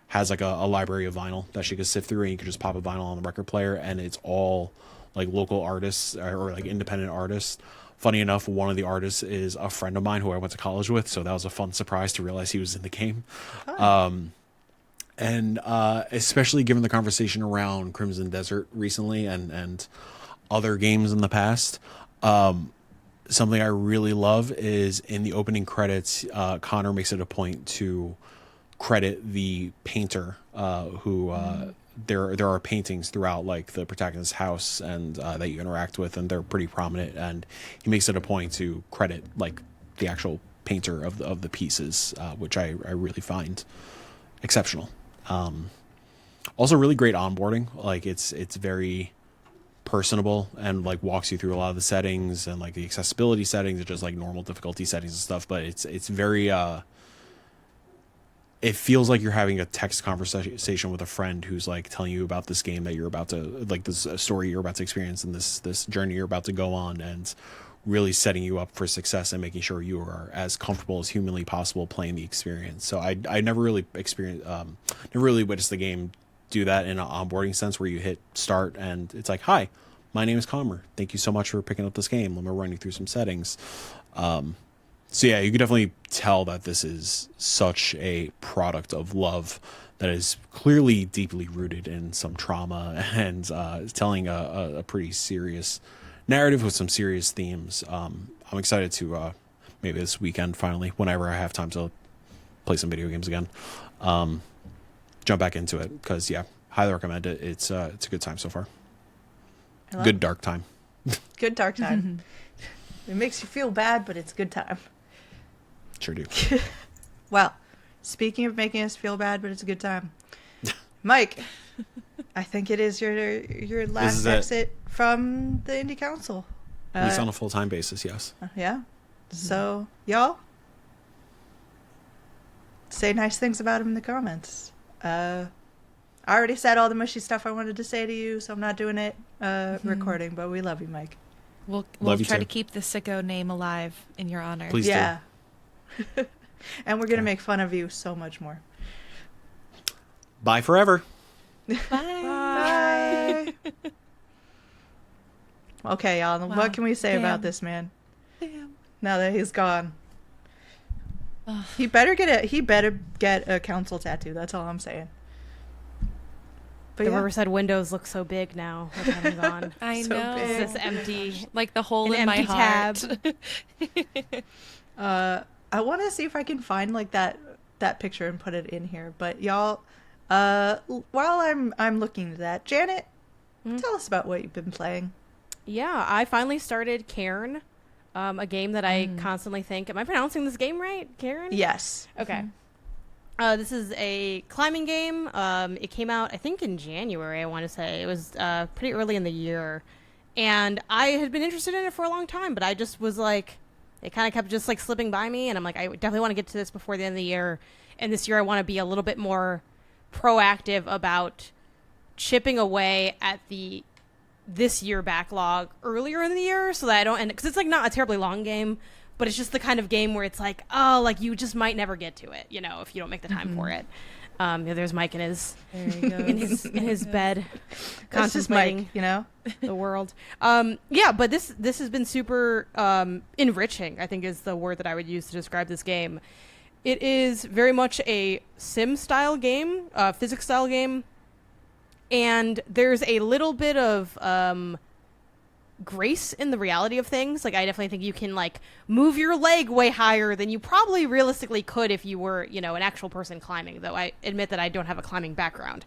has like a library of vinyl that she could sift through, and you could just pop a vinyl on the record player, and it's all like local artists or like independent artists. Funny enough, one of the artists is a friend of mine who I went to college with, so that was a fun surprise to realize he was in the game. Oh. And especially given the conversation around Crimson Desert recently and other games in the past, something I really love is in the opening credits, Connor makes it a point to credit the painter who there are paintings throughout like the protagonist's house and that you interact with, and they're pretty prominent, and he makes it a point to credit like the actual painter of the pieces, which I really find exceptional. Also really great onboarding. Like it's very personable and like walks you through a lot of the settings and like the accessibility settings and just like normal difficulty settings and stuff, but it's very it feels like you're having a text conversation with a friend who's like telling you about this game that you're about to, like this story you're about to experience and this journey you're about to go on, and really setting you up for success and making sure you are as comfortable as humanly possible playing the experience. So I never really never really witnessed the game do that in an onboarding sense where you hit start and it's like, hi, my name is Comer. Thank you so much for picking up this game. Let me run you through some settings. So yeah, you can definitely tell that this is such a product of love that is clearly deeply rooted in some trauma and is telling a pretty serious narrative with some serious themes. I'm excited to maybe this weekend finally, whenever I have time to play some video games again, jump back into it because highly recommend it. It's a good time so far. Good dark time. Good dark time. It makes you feel bad, but it's a good time. Sure do. Well, speaking of making us feel bad, but it's a good time. Mike, I think it is your last exit from the Indie Council. At least on a full-time basis, yes. Yeah. So, y'all, say nice things about him in the comments. I already said all the mushy stuff I wanted to say to you, so I'm not doing it recording, but we love you, Mike. We'll you try too. to keep the sicko name alive in your honor. Please Yeah. do. And we're going to make fun of you so much more. Bye forever. Bye. Okay, y'all. Wow. What can we say about Damn. this man Damn. now that he's gone? Ugh. He better get a council tattoo. That's all I'm saying. But The yeah. Riverside windows look so big now with him gone. I So know. big. It's this empty. Like the hole An in my empty heart. I want to see if I can find like that picture and put it in here. But y'all, while I'm looking at that, Janet, tell us about what you've been playing. Yeah, I finally started Cairn, a game that I constantly think, am I pronouncing this game right? Cairn? Yes. Okay. This is a climbing game. It came out, I think, in January, I want to say. It was pretty early in the year. And I had been interested in it for a long time, but I just was like, it kind of kept just like slipping by me. And I'm like, I definitely want to get to this before the end of the year. And this year I want to be a little bit more proactive about chipping away at this year backlog earlier in the year so that I don't end, because it's like not a terribly long game, but it's just the kind of game where it's like, oh, like you just might never get to it, if you don't make the time for it. There's Mike in his in his bed That's just Mike, contemplating the world. But this has been super enriching, I think is the word that I would use to describe this game. It is very much a sim style game, physics style game, and there's a little bit of grace in the reality of things. Like, I definitely think you can like move your leg way higher than you probably realistically could if you were, an actual person climbing, though I admit that I don't have a climbing background.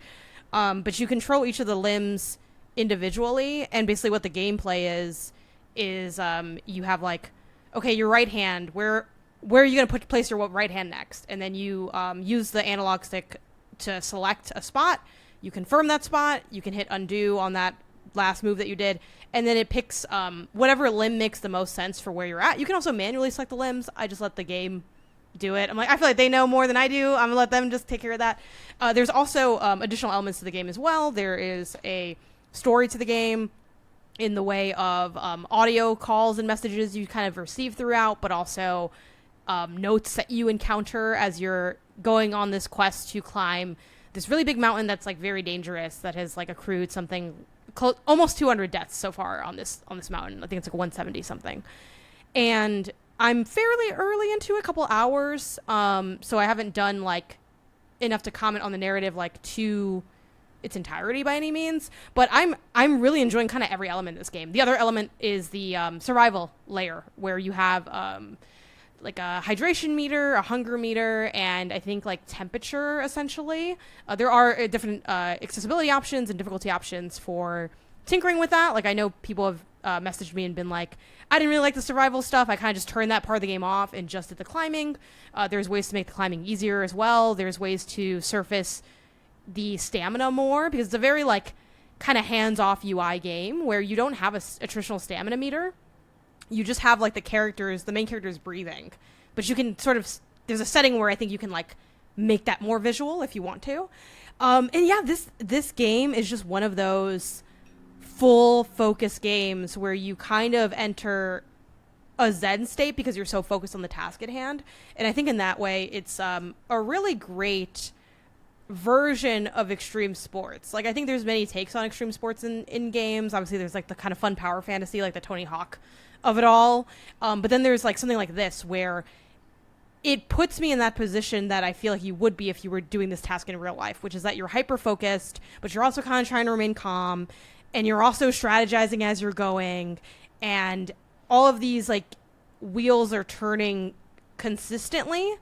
But you control each of the limbs individually, and basically what the gameplay is you have like, okay, your right hand, where are you going to place your right hand next? And then you use the analog stick to select a spot. You confirm that spot. You can hit undo on that last move that you did, and then it picks whatever limb makes the most sense for where you're at. You can also manually select the limbs. I just let the game do it. I'm like, I feel like they know more than I do. I'm gonna let them just take care of that. There's also additional elements to the game as well. There is a story to the game in the way of audio calls and messages you kind of receive throughout, but also notes that you encounter as you're going on this quest to climb this really big mountain that's like very dangerous, that has like accrued something almost 200 deaths so far on this mountain. I think it's like 170 something. And I'm fairly early into a couple hours, so I haven't done like enough to comment on the narrative like to its entirety by any means. But I'm really enjoying kind of every element of this game. The other element is the survival layer, where you have like a hydration meter, a hunger meter, and I think like temperature, essentially. There are different accessibility options and difficulty options for tinkering with that. Like, I know people have messaged me and been like, I didn't really like the survival stuff. I kind of just turned that part of the game off and just did the climbing. There's ways to make the climbing easier as well. There's ways to surface the stamina more, because it's a very like kind of hands-off UI game where you don't have a traditional stamina meter. You just have like the main character's breathing, but you can sort of, there's a setting where I think you can like make that more visual if you want to. And yeah, this game is just one of those full focus games where you kind of enter a Zen state because you're so focused on the task at hand. And I think in that way, it's a really great version of extreme sports. Like, I think there's many takes on extreme sports in games. Obviously, there's like the kind of fun power fantasy, like the Tony Hawk of it all. But then there's like something like this where it puts me in that position that I feel like you would be if you were doing this task in real life, which is that you're hyper focused, but you're also kind of trying to remain calm, and you're also strategizing as you're going, and all of these like wheels are turning consistently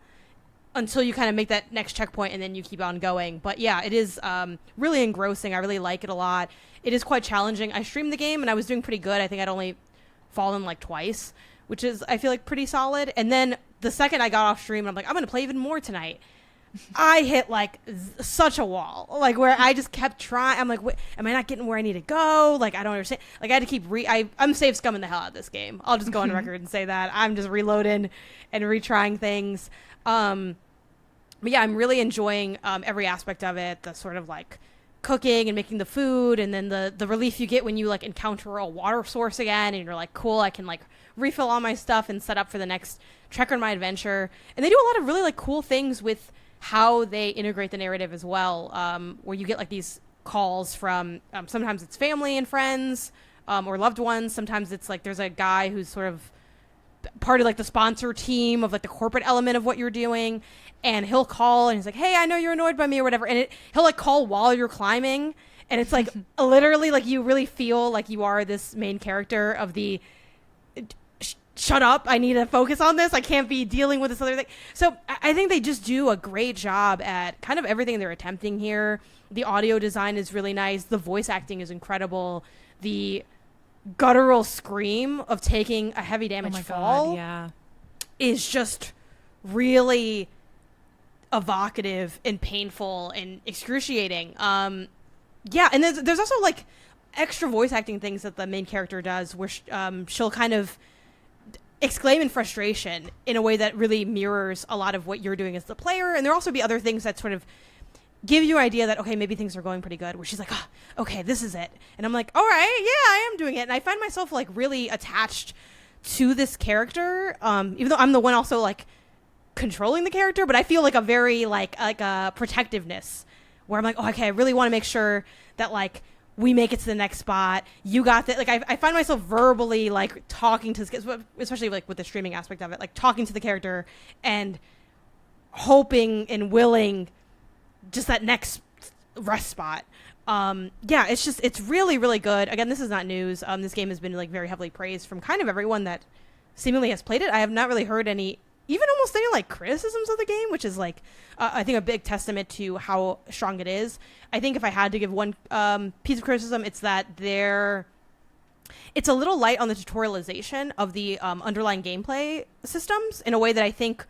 until you kind of make that next checkpoint, and then you keep on going. But yeah, it is really engrossing. I really like it a lot. It is quite challenging. I streamed the game and I was doing pretty good. I think I'd only fallen like twice, which is, I feel like, pretty solid. And then the second I got off stream, I'm like, I'm going to play even more tonight. I hit like such a wall, like where I just kept trying. I'm like, am I not getting where I need to go? Like, I don't understand. Like, I had to keep I'm save scumming the hell out of this game. I'll just go on record and say that I'm just reloading and retrying things. But yeah, I'm really enjoying every aspect of it. The sort of like cooking and making the food, and then the relief you get when you like encounter a water source again, and you're like, cool, I can like refill all my stuff and set up for the next trek on my adventure. And they do a lot of really like cool things with how they integrate the narrative as well, where you get like these calls from sometimes it's family and friends or loved ones. Sometimes it's like there's a guy who's sort of part of like the sponsor team of like the corporate element of what you're doing, and he'll call and he's like, hey, I know you're annoyed by me or whatever, and he'll like call while you're climbing, and it's like literally like you really feel like you are this main character of the shut up, I need to focus on this, I can't be dealing with this other thing. So I think they just do a great job at kind of everything they're attempting here. The audio design is really nice, the voice acting is incredible, the guttural scream of taking a heavy damage fall is just really evocative and painful and excruciating. Yeah, and there's also like extra voice acting things that the main character does where she'll kind of exclaim in frustration in a way that really mirrors a lot of what you're doing as the player. And there'll also be other things that sort of give you an idea that, okay, maybe things are going pretty good, where she's like, oh, okay, this is it. And I'm like, all right, yeah, I am doing it. And I find myself like really attached to this character, even though I'm the one also like controlling the character, but I feel like a very like a protectiveness where I'm like, oh, okay, I really want to make sure that like we make it to the next spot. You got that. Like, I find myself verbally, like, talking to this, especially, like, with the streaming aspect of it, like, talking to the character and hoping and willing just that next rest spot. Yeah, it's really, really good. Again, this is not news. This game has been, like, very heavily praised from kind of everyone that seemingly has played it. I have not really heard even almost any, like, criticisms of the game, which is, like, I think a big testament to how strong it is. I think if I had to give one piece of criticism, it's that it's a little light on the tutorialization of the underlying gameplay systems in a way that I think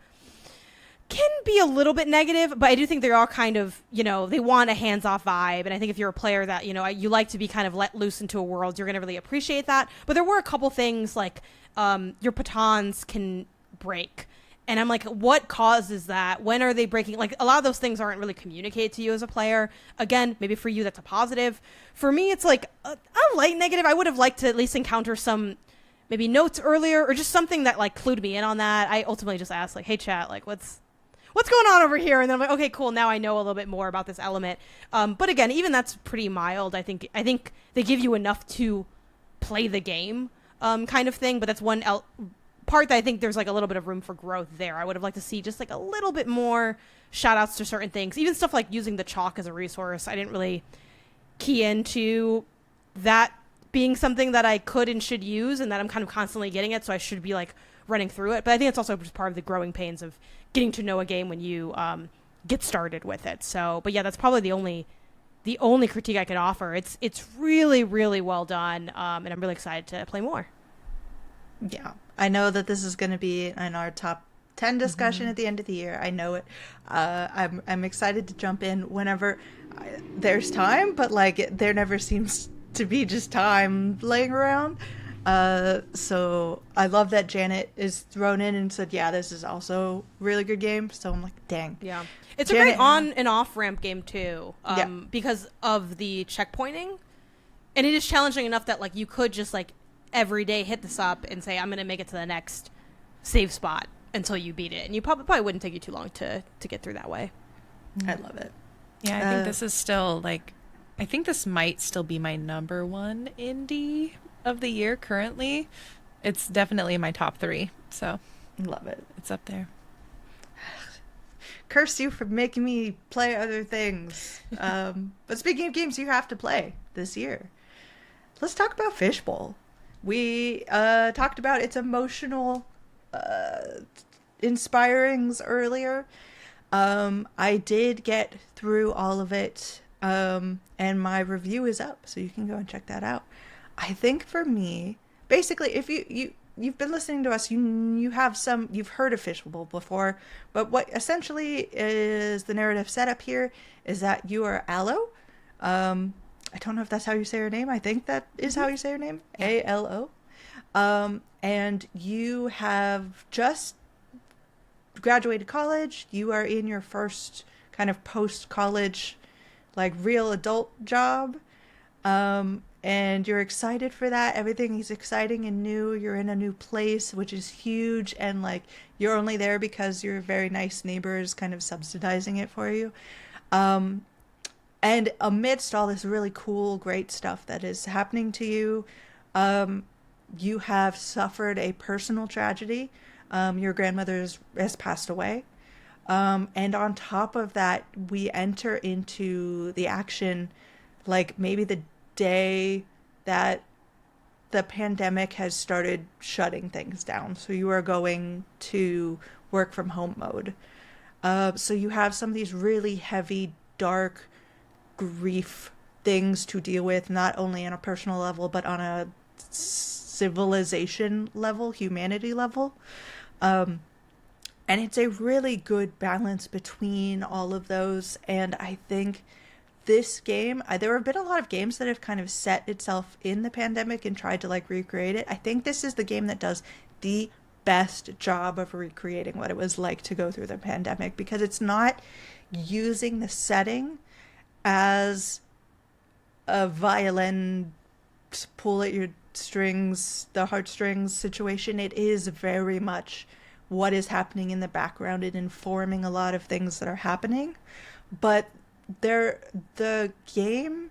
can be a little bit negative, but I do think they are kind of, they want a hands-off vibe, and I think if you're a player that, you like to be kind of let loose into a world, you're going to really appreciate that. But there were a couple things, like, your pitons can break. And I'm like, what causes that? When are they breaking? Like, a lot of those things aren't really communicated to you as a player. Again, maybe for you that's a positive. For me, it's like a light negative. I would have liked to at least encounter some maybe notes earlier or just something that, like, clued me in on that. I ultimately just asked, like, hey, chat, like, what's going on over here? And then I'm like, okay, cool. Now I know a little bit more about this element. But again, even that's pretty mild. I think they give you enough to play the game kind of thing. But that's one part that I think there's like a little bit of room for growth there. I would have liked to see just like a little bit more shout outs to certain things, even stuff like using the chalk as a resource. I didn't really key into that being something that I could and should use, and that I'm kind of constantly getting it, so I should be like running through it. But I think it's also just part of the growing pains of getting to know a game when you get started with it. So, but yeah, that's probably the only critique I could offer. It's really, really well done, and I'm really excited to play more. Yeah, I know that this is going to be in our top 10 discussion at the end of the year. I know it. I'm excited to jump in whenever there's time, but like there never seems to be just time laying around. So I love that Janet is thrown in and said, yeah, this is also a really good game. So I'm like, dang. Yeah. It's Janet, a great on and off ramp game too, because of the checkpointing. And it is challenging enough that like you could just like every day hit this up and say, I'm going to make it to the next save spot until you beat it. And you probably wouldn't take you too long to get through that way. I love it. Yeah, I think this is still like, I think this might still be my number one indie of the year currently. It's definitely in my top 3. So love it. It's up there. Curse you for making me play other things. But speaking of games you have to play this year, let's talk about Fishbowl. We talked about its emotional inspirings earlier. I did get through all of it, and my review is up, so you can go and check that out. I think for me, basically, if you you've been listening to us, you've heard of Fishbowl before, but what essentially is the narrative setup here is that you are Aloe. I don't know if that's how you say her name. I think that is how you say her name. Yeah. Alo. And you have just graduated college. You are in your first kind of post-college, like real adult job. And you're excited for that. Everything is exciting and new. You're in a new place, which is huge. And like, you're only there because your very nice neighbors kind of subsidizing it for you. And amidst all this really cool, great stuff that is happening to you, you have suffered a personal tragedy. Your grandmother has passed away. And on top of that, we enter into the action, like maybe the day that the pandemic has started shutting things down. So you are going to work from home mode. So you have some of these really heavy, dark grief things to deal with, not only on a personal level, but on a civilization level, humanity level. And it's a really good balance between all of those. And I think this game, there have been a lot of games that have kind of set itself in the pandemic and tried to like recreate it. I think this is the game that does the best job of recreating what it was like to go through the pandemic, because it's not using the setting as a violin pull at your strings, the heartstrings situation. It is very much what is happening in the background and informing a lot of things that are happening. But the game,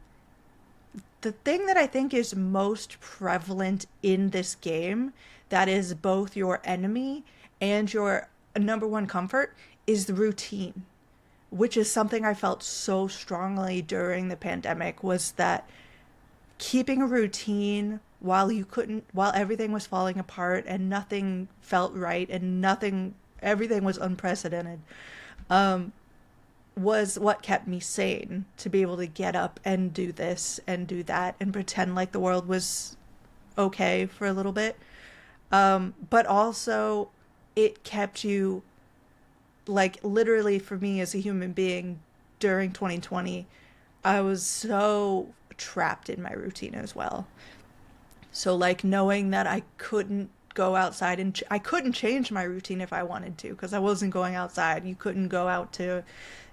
the thing that I think is most prevalent in this game that is both your enemy and your number one comfort is the routine, which is something I felt so strongly during the pandemic, was that keeping a routine while everything was falling apart and nothing felt right and everything was unprecedented, was what kept me sane, to be able to get up and do this and do that and pretend like the world was okay for a little bit. But also it kept you, like, literally for me as a human being during 2020, I was so trapped in my routine as well. So like knowing that I couldn't go outside and I couldn't change my routine if I wanted to, because I wasn't going outside. You couldn't go out to,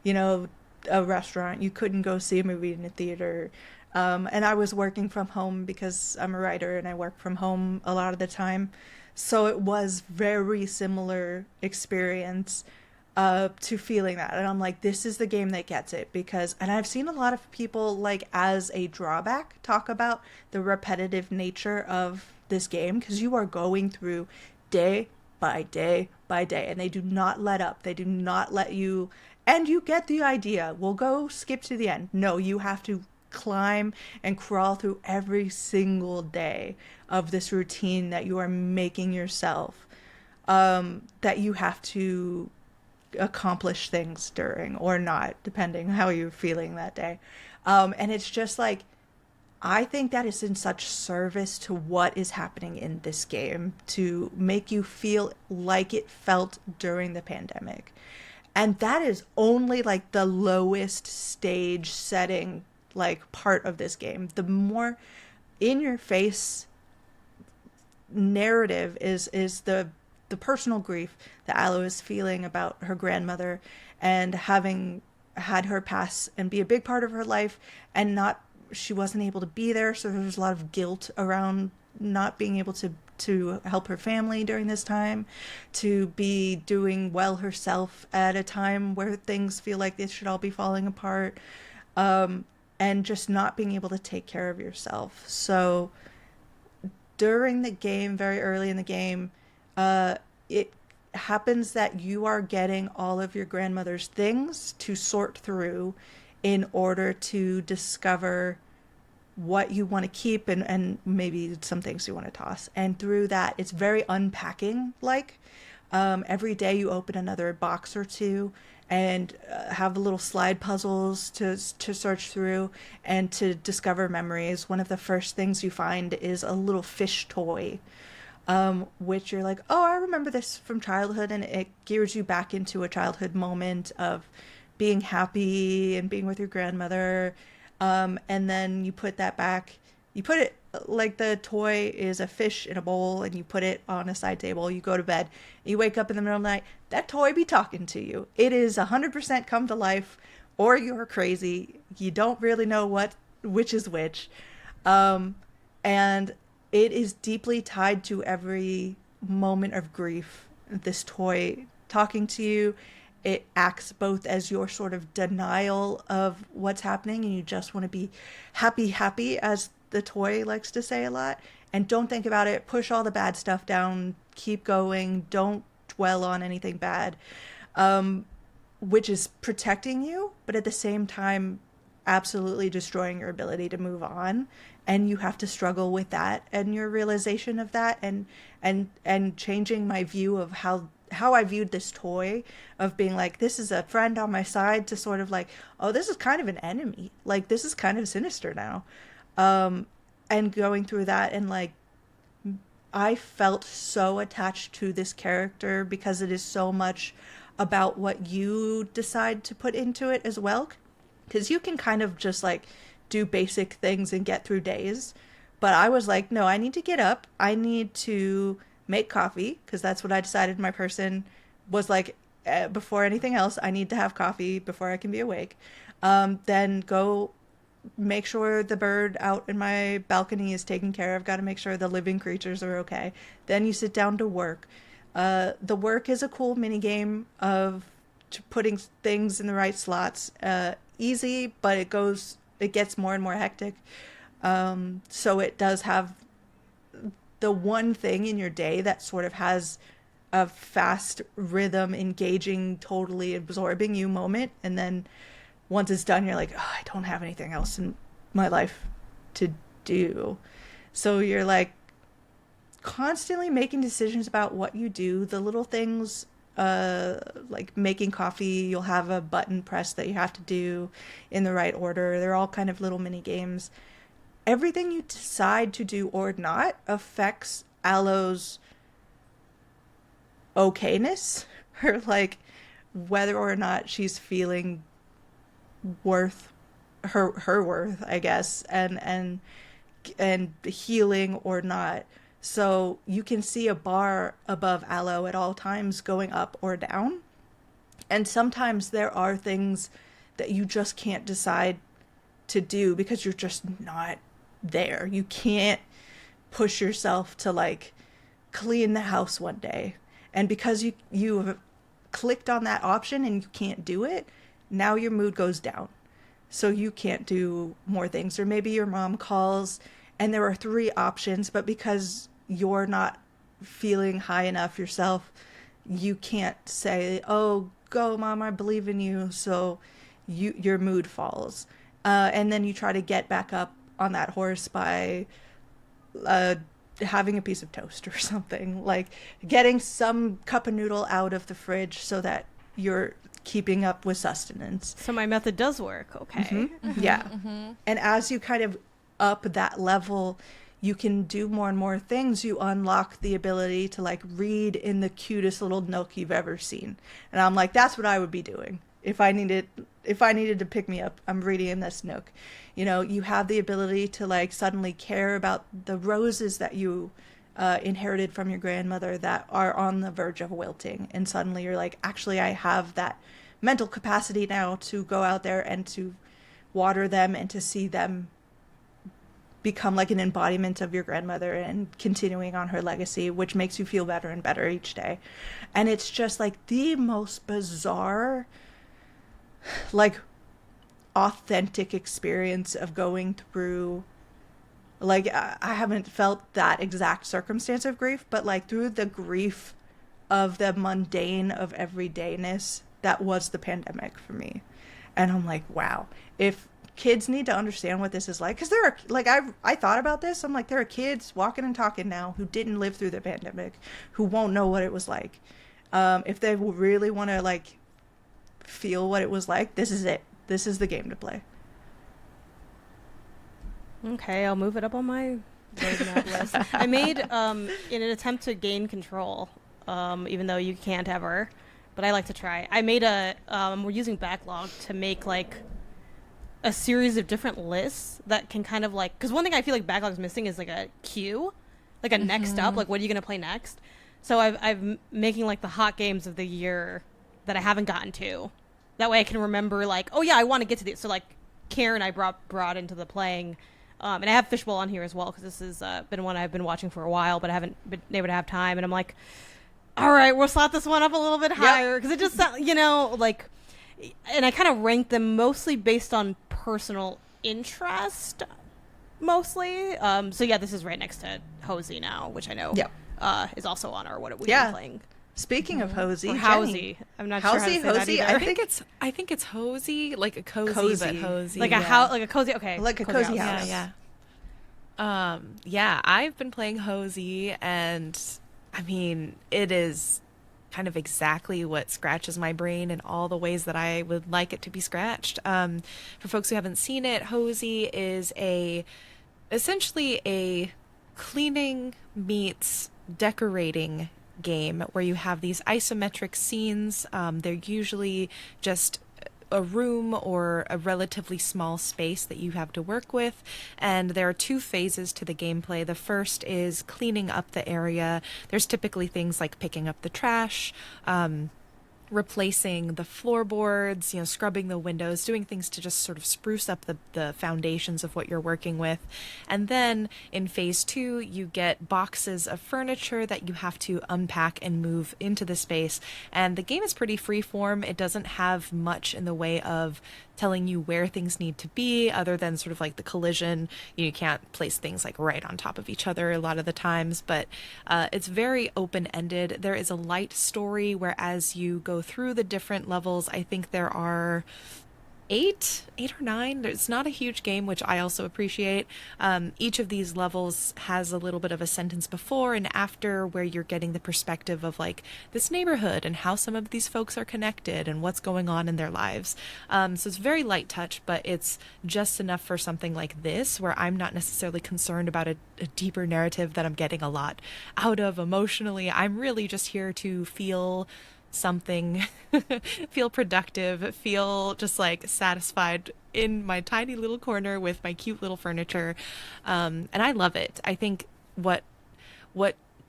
a restaurant. You couldn't go see a movie in a theater. And I was working from home because I'm a writer and I work from home a lot of the time. So it was very similar experience to feeling that. And I'm like, this is the game that gets it, and I've seen a lot of people, like, as a drawback, talk about the repetitive nature of this game, because you are going through day by day by day, and they do not let up. They do not let you, and you get the idea. We'll go skip to the end. No, you have to climb and crawl through every single day of this routine that you are making yourself, that you have to accomplish things during or not, depending how you're feeling that day. And it's just like, I think that is in such service to what is happening in this game, to make you feel like it felt during the pandemic. And that is only like the lowest stage setting, like, part of this game. The more in your face narrative is the personal grief that Aloe is feeling about her grandmother, and having had her pass and be a big part of her life, and she wasn't able to be there. So there's a lot of guilt around not being able to help her family during this time, to be doing well herself at a time where things feel like they should all be falling apart, and just not being able to take care of yourself. So during the game, very early in the game, it happens that you are getting all of your grandmother's things to sort through in order to discover what you want to keep and maybe some things you want to toss. And through that, it's very unpacking like. Every day you open another box or two and have little slide puzzles to search through and to discover memories. One of the first things you find is a little fish toy. which you're like, oh, I remember this from childhood, and it gears you back into a childhood moment of being happy and being with your grandmother. And then you put that back, you put it like the toy is a fish in a bowl, and you put it on a side table, you go to bed, you wake up in the middle of the night, that toy be talking to you. It is 100% come to life, or you're crazy. You don't really know which is which. And it is deeply tied to every moment of grief. This toy talking to you, it acts both as your sort of denial of what's happening, and you just want to be happy, as the toy likes to say a lot, and don't think about it, push all the bad stuff down, keep going, don't dwell on anything bad, which is protecting you, but at the same time absolutely destroying your ability to move on. And you have to struggle with that and your realization of that, and changing my view of how I viewed this toy, of being like, this is a friend on my side, to sort of like, oh, this is kind of an enemy, like this is kind of sinister now. And going through that, and like, I felt so attached to this character because it is so much about what you decide to put into it as well. Because you can kind of just like do basic things and get through days. But I was like, no, I need to get up. I need to make coffee, because that's what I decided my person was like, before anything else, I need to have coffee before I can be awake. Then go make sure the bird out in my balcony is taken care of. Got to make sure the living creatures are okay. Then you sit down to work. The work is a cool mini game of putting things in the right slots. Easy, but it gets more and more hectic. So it does have the one thing in your day that sort of has a fast rhythm, engaging, totally absorbing you moment. And then once it's done, you're like, oh, I don't have anything else in my life to do. So you're like constantly making decisions about what you do. The little things, like making coffee, you'll have a button press that you have to do in the right order. They're all kind of little mini games. Everything you decide to do or not affects Aloe's okayness, or like whether or not she's feeling her worth, I guess, and healing or not. So you can see a bar above Aloe at all times, going up or down. And sometimes there are things that you just can't decide to do because you're just not there. You can't push yourself to like clean the house one day. And because you have clicked on that option and you can't do it, now your mood goes down. So you can't do more things. Or maybe your mom calls and there are 3 options, but because you're not feeling high enough yourself, you can't say, oh, go mom, I believe in you. So your mood falls. And then you try to get back up on that horse by having a piece of toast or something, like getting some cup of noodle out of the fridge so that you're keeping up with sustenance. So my method does work. Okay. Mm-hmm. Mm-hmm. Yeah. Mm-hmm. And as you kind of up that level, you can do more and more things. You unlock the ability to like read in the cutest little nook you've ever seen. And I'm like, that's what I would be doing if I needed to pick me up. I'm reading in this nook. You know, you have the ability to like suddenly care about the roses that you inherited from your grandmother that are on the verge of wilting. And suddenly you're like, actually, I have that mental capacity now to go out there and to water them and to see them become like an embodiment of your grandmother and continuing on her legacy, which makes you feel better and better each day. And it's just like the most bizarre, like authentic experience of going through, like, I haven't felt that exact circumstance of grief, but like through the grief of the mundane of everydayness that was the pandemic for me. And I'm like, wow, if kids need to understand what this is like, because there are, like, I thought about this, I'm like, there are kids walking and talking now who didn't live through the pandemic, who won't know what it was like. If they really want to like feel what it was like, this is it. This is the game to play. Okay, I'll move it up on my roadmap list. I made, in an attempt to gain control, even though you can't ever, but I like to try. I made we're using Backlog to make like a series of different lists that can kind of like, because one thing I feel like Backlog's missing is like a queue, like a next up, like what are you going to play next? So I've making like the hot games of the year that I haven't gotten to. That way I can remember like, oh yeah, I want to get to these. So like Cairn I brought into the playing, and I have Fishbowl on here as well because this has been one I've been watching for a while, but I haven't been able to have time. And I'm like, all right, we'll slot this one up a little bit higher because it just like, and I kind of ranked them mostly based on personal interest, mostly. So yeah, this is right next to Hozy now, which I know is also on our what we've been playing. Speaking of Hozy, or Hozy, I'm not sure how to say that either. I think it's Hozy, like a cozy. But Hozy, like a house, like a cozy. Okay, like a cozy house. Yeah. I've been playing Hozy, and I mean, it is kind of exactly what scratches my brain in all the ways that I would like it to be scratched. For folks who haven't seen it, Hozy is essentially a cleaning meets decorating game where you have these isometric scenes. They're usually just a room or a relatively small space that you have to work with, and there are two phases to the gameplay. The first is cleaning up the area. There's typically things like picking up the trash, replacing the floorboards, scrubbing the windows, doing things to just sort of spruce up the foundations of what you're working with. And then in phase 2, you get boxes of furniture that you have to unpack and move into the space. And the game is pretty freeform. It doesn't have much in the way of telling you where things need to be other than sort of like the collision. You can't place things like right on top of each other a lot of the times, but it's very open-ended. There is a light story where as you go through the different levels, I think there are eight or nine. It's not a huge game, which I also appreciate. Each of these levels has a little bit of a sentence before and after where you're getting the perspective of like this neighborhood and how some of these folks are connected and what's going on in their lives. So it's very light touch, but it's just enough for something like this where I'm not necessarily concerned about a deeper narrative that I'm getting a lot out of emotionally. I'm really just here to feel something, feel productive, feel just like satisfied in my tiny little corner with my cute little furniture. And I love it. I think what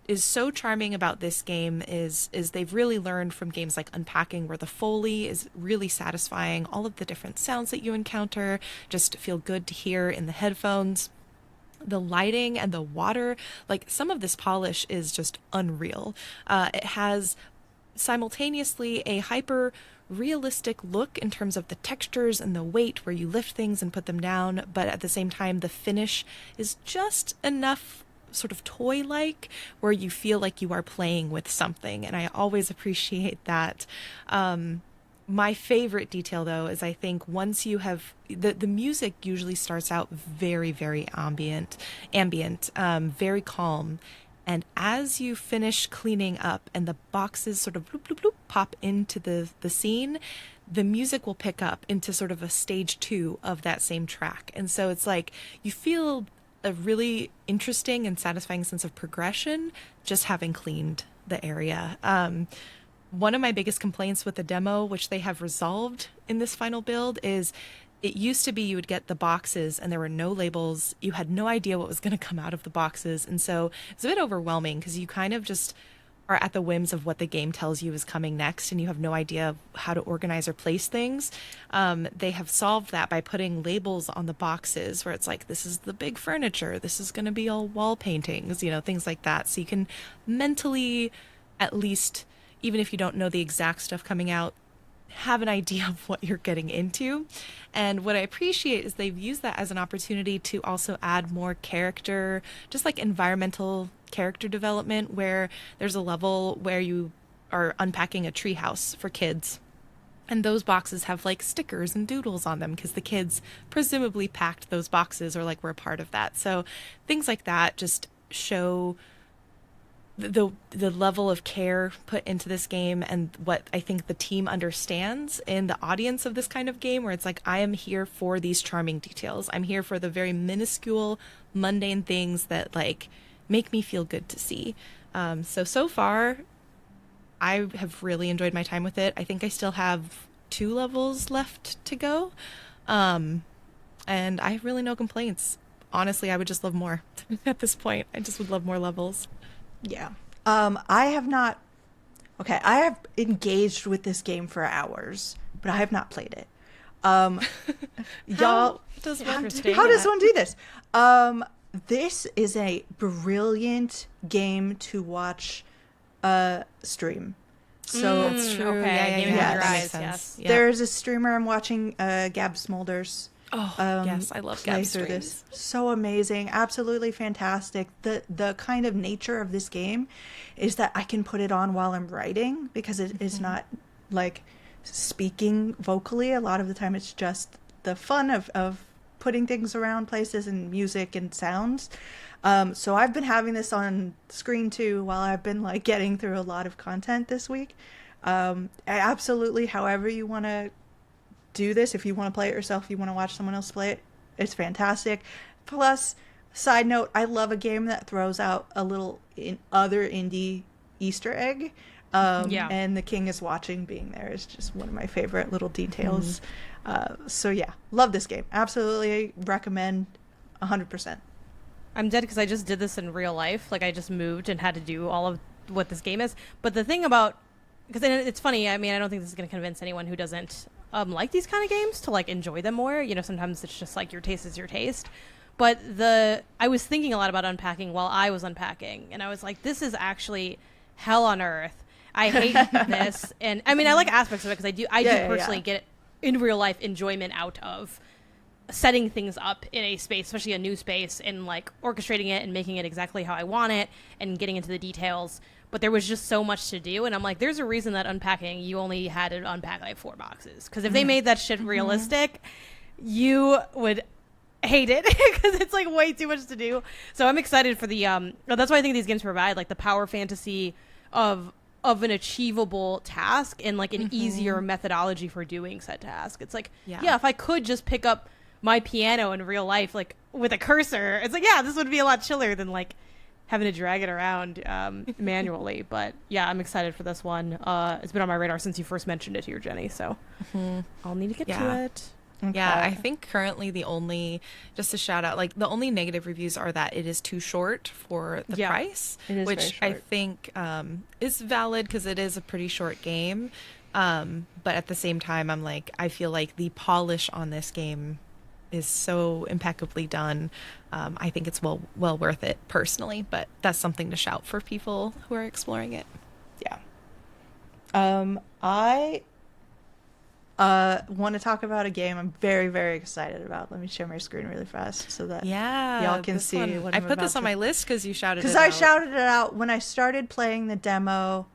is so charming about this game is they've really learned from games like Unpacking, where the Foley is really satisfying. All of the different sounds that you encounter just feel good to hear in the headphones. The lighting and the water, like some of this polish is just unreal. It has simultaneously a hyper realistic look in terms of the textures and the weight where you lift things and put them down, but at the same time the finish is just enough sort of toy-like where you feel like you are playing with something, and I always appreciate that. My favorite detail though is I think once you have the music usually starts out very, very ambient, very calm. And as you finish cleaning up and the boxes sort of bloop, bloop, bloop, pop into the scene, the music will pick up into sort of a stage 2 of that same track. And so it's like you feel a really interesting and satisfying sense of progression just having cleaned the area. One of my biggest complaints with the demo, which they have resolved in this final build, is it used to be you would get the boxes and there were no labels. You had no idea what was going to come out of the boxes. And so it's a bit overwhelming because you kind of just are at the whims of what the game tells you is coming next and you have no idea how to organize or place things. They have solved that by putting labels on the boxes where it's like, this is the big furniture. This is going to be all wall paintings, things like that. So you can mentally, at least, even if you don't know the exact stuff coming out, have an idea of what you're getting into. And what I appreciate is they've used that as an opportunity to also add more character, just like environmental character development, where there's a level where you are unpacking a treehouse for kids. And those boxes have like stickers and doodles on them because the kids presumably packed those boxes or like were a part of that. So things like that just show the level of care put into this game, and what I think the team understands in the audience of this kind of game, where it's like, I am here for these charming details. I'm here for the very minuscule, mundane things that like make me feel good to see. So far, I have really enjoyed my time with it. I think I still have 2 levels left to go. And I have really no complaints. Honestly, I would just love more at this point. I just would love more levels. Yeah. I have not... Okay, I have engaged with this game for hours, but I have not played it. Y'all... How does one do this? This is a brilliant game to watch stream. So That's true. Okay, Yeah, gaming yeah, with your that eyes, makes sense. yes. Yep. there's a streamer I'm watching, Gab Smolders. Oh, yes, I love play Gab through streams. this. So amazing, absolutely fantastic. The kind of nature of this game is that I can put it on while I'm writing, because it is not like speaking vocally. A lot of the time it's just the fun of putting things around places and music and sounds. So I've been having this on screen too while I've been like getting through a lot of content this week. Absolutely, however you want to do this, if you want to play it yourself, if you want to watch someone else play it, it's fantastic. Plus, side note, I love a game that throws out a little other indie Easter egg. And The King is Watching being there is just one of my favorite little details. So yeah, love this game. Absolutely recommend 100%. I'm dead because I just did this in real life. Like, I just moved and had to do all of what this game is. But the thing about... Because it's funny, I mean, I don't think this is going to convince anyone who doesn't like these kind of games to, like, enjoy them more. You know, sometimes it's just, like, your taste is your taste. But I was thinking a lot about unpacking while I was unpacking. And I was like, this is actually hell on earth. I hate this. And, I mean, I like aspects of it because I do personally get in real life enjoyment out of setting things up in a space, especially a new space, and like orchestrating it and making it exactly how I want it and getting into the details. But there was just so much to do, and I'm like, there's a reason that unpacking, you only had to unpack like 4 boxes, because if they made that shit realistic, you would hate it because it's like way too much to do. So I'm excited for the that's why I think these games provide like the power fantasy of an achievable task and like an easier methodology for doing said task. It's like, yeah, if I could just pick up my piano in real life, like with a cursor, it's like, yeah, this would be a lot chiller than like having to drag it around manually. But yeah, I'm excited for this one. It's been on my radar since you first mentioned it here, Jenny. So I'll need to get to it. Okay. Yeah, I think currently the only, just to shout out, like the only negative reviews are that it is too short for the price, it is which very I short. think is valid because it is a pretty short game. But at the same time, I'm like, I feel like the polish on this game is so impeccably done. I think it's well worth it personally, but that's something to shout for people who are exploring it. Yeah. I want to talk about a game I'm very, very excited about. Let me share my screen really fast so that y'all can this see one. what I I'm put this about on to- my list because you shouted it Because out. I shouted it out when I started playing the demo.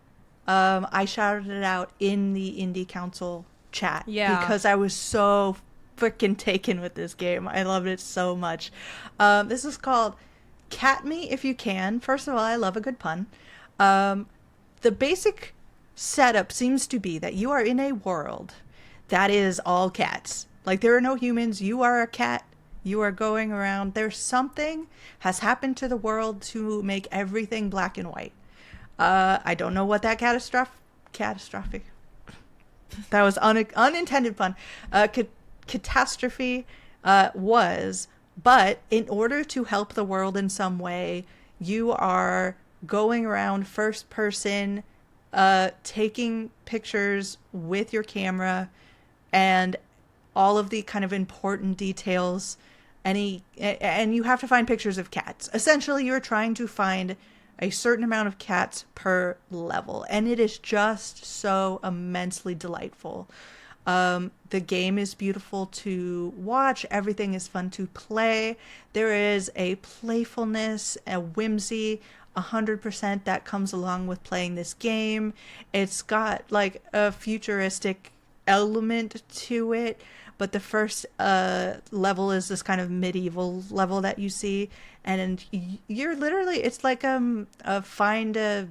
I shouted it out in the Indie Council chat. Yeah. Because I was so freaking taken with this game. I loved it so much. This is called Cat Me If You Can. First of all, I love a good pun. The basic setup seems to be that you are in a world that is all cats. Like, there are no humans. You are a cat. You are going around. There's something has happened to the world to make everything black and white. I don't know what that catastrophic. That was unintended pun. Catastrophe was. But in order to help the world in some way, you are going around first person, taking pictures with your camera, and all of the kind of important details. And you have to find pictures of cats. Essentially, you're trying to find a certain amount of cats per level, and it is just so immensely delightful. The game is beautiful to watch. Everything is fun to play. There is a playfulness, a whimsy, 100% that comes along with playing this game. It's got like a futuristic element to it, but the first level is this kind of medieval level that you see, and you're literally, it's like a find a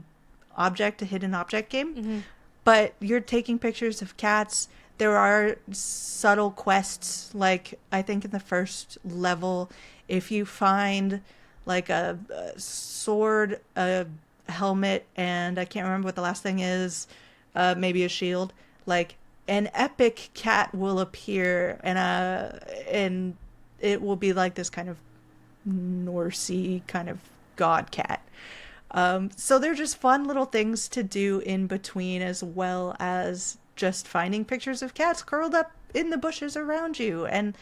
object, a hidden object game, but you're taking pictures of cats. There are subtle quests, like I think in the first level, if you find like a sword, a helmet, and I can't remember what the last thing is, maybe a shield, like an epic cat will appear, and it will be like this kind of Norsey kind of god cat. So they're just fun little things to do in between, as well as just finding pictures of cats curled up in the bushes around you and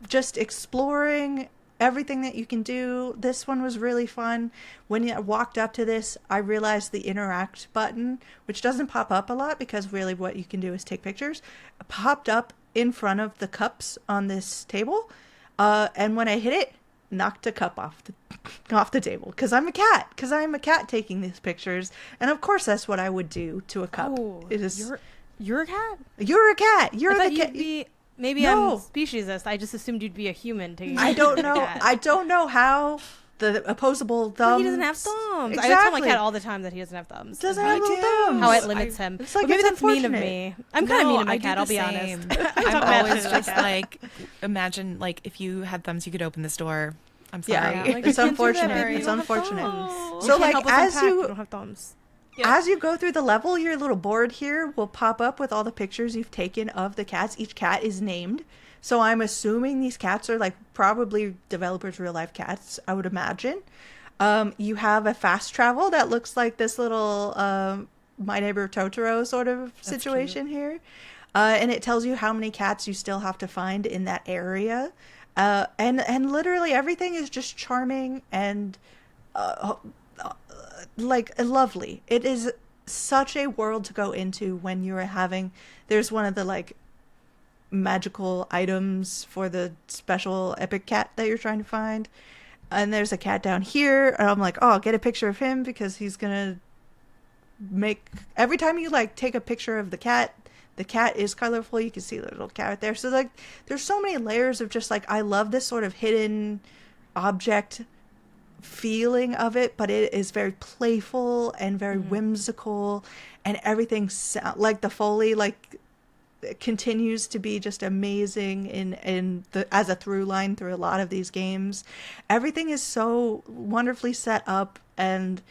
just exploring everything that you can do. This one was really fun. When I walked up to this, I realized the interact button, which doesn't pop up a lot because really what you can do is take pictures, popped up in front of the cups on this table. And when I hit it, knocked a cup off the table because I'm a cat taking these pictures, and of course that's what I would do to a cup. Oh, it is you're a cat. You're a cat. You're I the thought cat. Maybe No. I'm speciesist. I just assumed you'd be a human taking I don't know. cat. I don't know how the opposable thumbs. But he doesn't have thumbs. Exactly. I tell my cat all the time that he doesn't have thumbs. Doesn't have little thumbs. How it limits him. It's like, But maybe it's that's mean of unfortunate. me. I'm kind of mean to my I do cat. I'll the be same. honest. I'm Talk always bad just to my cat. like, imagine like if you had thumbs, you could open this door. I'm sorry. Yeah, Like, it's you can't do that, unfortunate. baby. It's You don't have unfortunate. thumbs. So, You can't like, help us as unpack. you- You don't have thumbs. As you go through the level, your little board here will pop up with all the pictures you've taken of the cats. Each cat is named. So I'm assuming these cats are like probably developers' real life cats, I would imagine. You have a fast travel that looks like this little My Neighbor Totoro sort of situation here. And it tells you how many cats you still have to find in that area. And literally everything is just charming and like lovely. It is such a world to go into when you're having, there's one of the like magical items for the special epic cat that you're trying to find, and there's a cat down here, and I'm like, oh, I'll get a picture of him because he's gonna make, every time you like take a picture of the cat is colorful. You can see the little cat right there. So like there's so many layers of just like, I love this sort of hidden object feeling of it, but it is very playful and very whimsical, and everything like the Foley like continues to be just amazing in the as a through line through a lot of these games. Everything is so wonderfully set up, and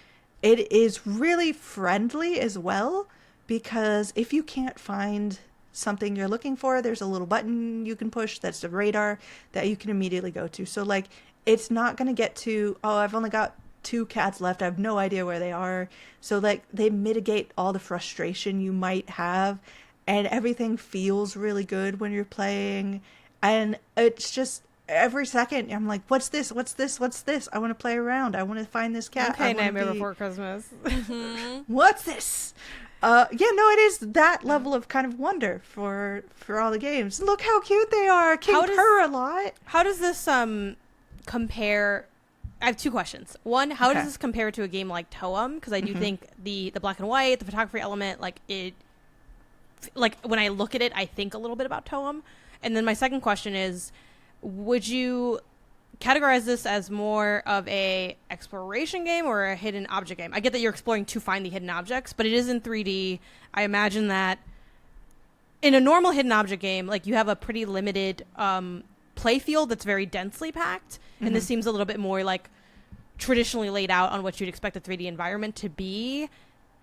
it is really friendly as well, because if you can't find something you're looking for, there's a little button you can push that's the radar that you can immediately go to. So like it's not going to get to, oh, I've only got 2 cats left, I have no idea where they are. So like they mitigate all the frustration you might have, and everything feels really good when you're playing. And it's just every second I'm like, what's this? I want to play around. I want to find this cat. Okay, Nightmare Before Christmas. What's this? Yeah, no, it is that level of kind of wonder for all the games. Look how cute they are. King purr a lot. How does this compare? I have 2 questions. One, how does this compare to a game like Toem? Because I do think the black and white, the photography element, like it, like when I look at it, I think a little bit about Toem. And then my second question is, would you categorize this as more of a exploration game or a hidden object game? I get that you're exploring to find the hidden objects, but it is in 3D. I imagine that in a normal hidden object game, like you have a pretty limited play field that's very densely packed, and this seems a little bit more like traditionally laid out on what you'd expect a 3D environment to be.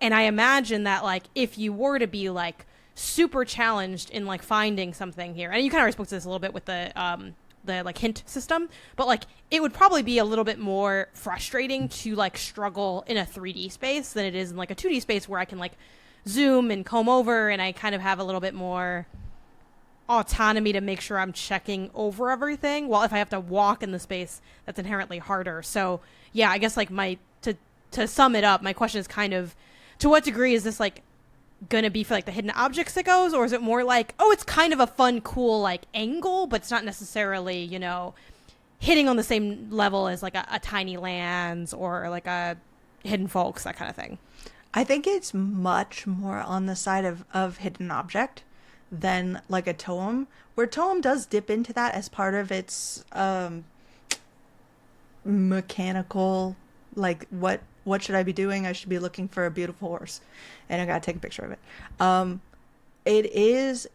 And I imagine that like if you were to be like super challenged in like finding something here, and you kind of already spoke to this a little bit with the like hint system, but like it would probably be a little bit more frustrating to like struggle in a 3D space than it is in like a 2D space where I can like zoom and comb over, and I kind of have a little bit more autonomy to make sure I'm checking over everything. While if I have to walk in the space, that's inherently harder. So yeah, I guess like to sum it up, my question is kind of, to what degree is this like gonna be for like the hidden object sickos, or is it more like, oh, it's kind of a fun, cool like angle, but it's not necessarily, you know, hitting on the same level as like a Tiny Lands or like a Hidden Folks, that kind of thing? I think it's much more on the side of hidden object than like a Toem, where Toem does dip into that as part of its mechanical, like what should I be doing? I should be looking for a beautiful horse, and I gotta take a picture of it.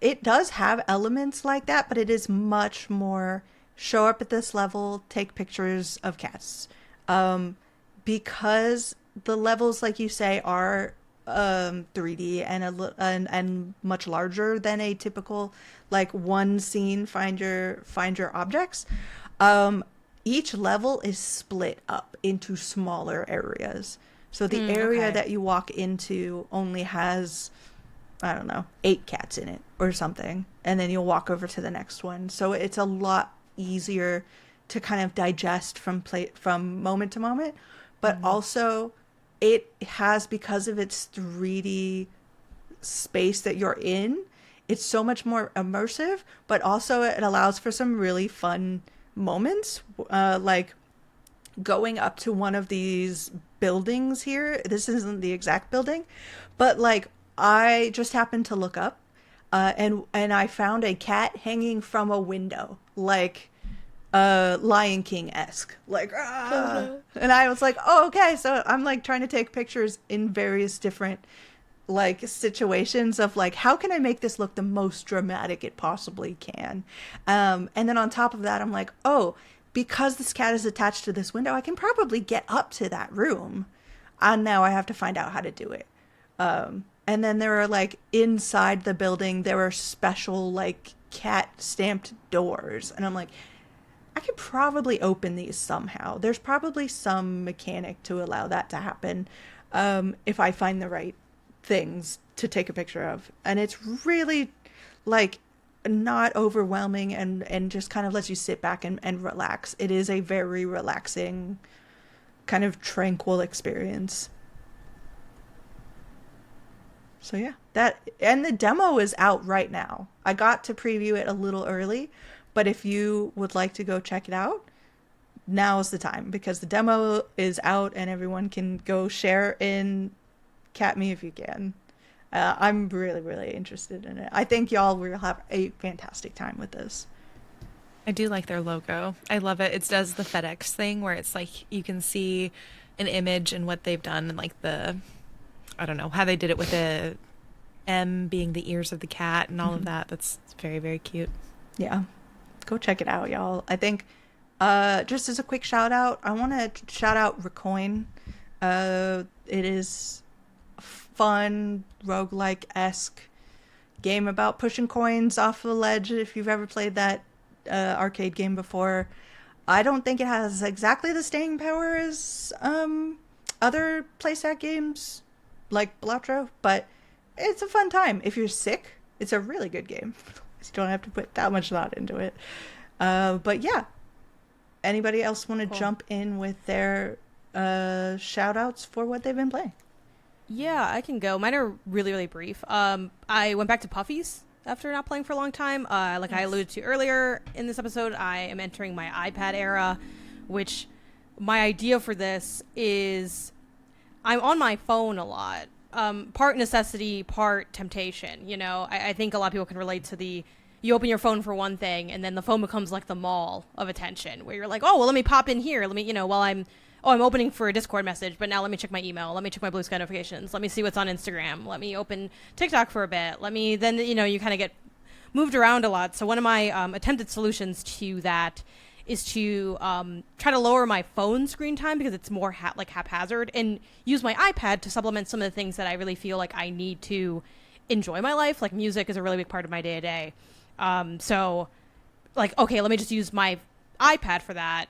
It does have elements like that, but it is much more show up at this level, take pictures of cats. Because the levels, like you say, are 3D and much larger than a typical like one scene find your objects. Each level is split up into smaller areas. So the area that you walk into only has, I don't know, 8 cats in it or something. And then you'll walk over to the next one. So it's a lot easier to kind of digest from moment to moment. But also it has, because of its 3D space that you're in, it's so much more immersive, but also it allows for some really fun moments, like going up to one of these buildings here. This isn't the exact building, but like I just happened to look up and I found a cat hanging from a window, like Lion King-esque, like and I was like, oh, okay. So I'm like trying to take pictures in various different like situations of like, how can I make this look the most dramatic it possibly can? And then on top of that, I'm like, oh, because this cat is attached to this window, I can probably get up to that room. And now I have to find out how to do it. And then there are like inside the building, there are special like cat stamped doors. And I'm like, I could probably open these somehow. There's probably some mechanic to allow that to happen if I find the right things to take a picture of. And it's really like not overwhelming and just kind of lets you sit back and relax. It is a very relaxing, kind of tranquil experience. So yeah, that, and the demo is out right now. I got to preview it a little early, but if you would like to go check it out, now is the time, because the demo is out and everyone can go share in Cat Me if you can. I'm really, really interested in it. I think y'all will have a fantastic time with this. I do like their logo. I love it. It does the FedEx thing where it's like you can see an image and what they've done, and like the, I don't know, how they did it with the M being the ears of the cat and all of that. That's very, very cute. Yeah. Go check it out, y'all. I think just as a quick shout out, I want to shout out Raccoin. It is fun, roguelike-esque game about pushing coins off a ledge. If you've ever played that arcade game before, I don't think it has exactly the staying power as other PlayStation games like Balatro, but it's a fun time. If you're sick, it's a really good game. You don't have to put that much thought into it. But yeah, anybody else want to jump in with their shout outs for what they've been playing? Yeah, I can go. Mine are really, really brief. I went back to Puffies after not playing for a long time. Like I alluded to earlier in this episode, I am entering my iPad era, which my idea for this is I'm on my phone a lot. Part necessity, part temptation. You know, I think a lot of people can relate to you open your phone for one thing and then the phone becomes like the mall of attention where you're like, oh, well, let me pop in here. Let me, while I'm opening for a Discord message, but now let me check my email. Let me check my Blue Sky notifications. Let me see what's on Instagram. Let me open TikTok for a bit. Then, you kind of get moved around a lot. So one of my attempted solutions to that is to try to lower my phone screen time because it's more haphazard, and use my iPad to supplement some of the things that I really feel like I need to enjoy my life. Like music is a really big part of my day-to-day. So like, okay, let me just use my iPad for that.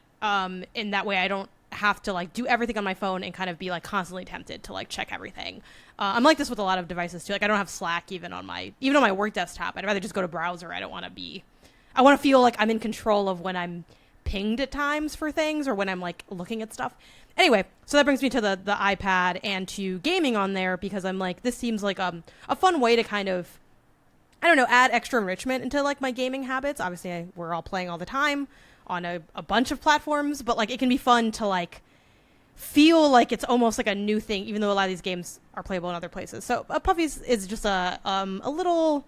In that way I don't have to like do everything on my phone and kind of be like constantly tempted to like check everything. I'm like this with a lot of devices too. Like I don't have Slack even on my work desktop. I'd rather just go to browser. I want to feel like I'm in control of when I'm pinged at times for things or when I'm like looking at stuff. Anyway, so that brings me to the iPad and to gaming on there, because I'm like, this seems like a fun way to kind of, I don't know, add extra enrichment into like my gaming habits. Obviously we're all playing all the time on a bunch of platforms, but like it can be fun to like feel like it's almost like a new thing, even though a lot of these games are playable in other places. So Puffies is just a little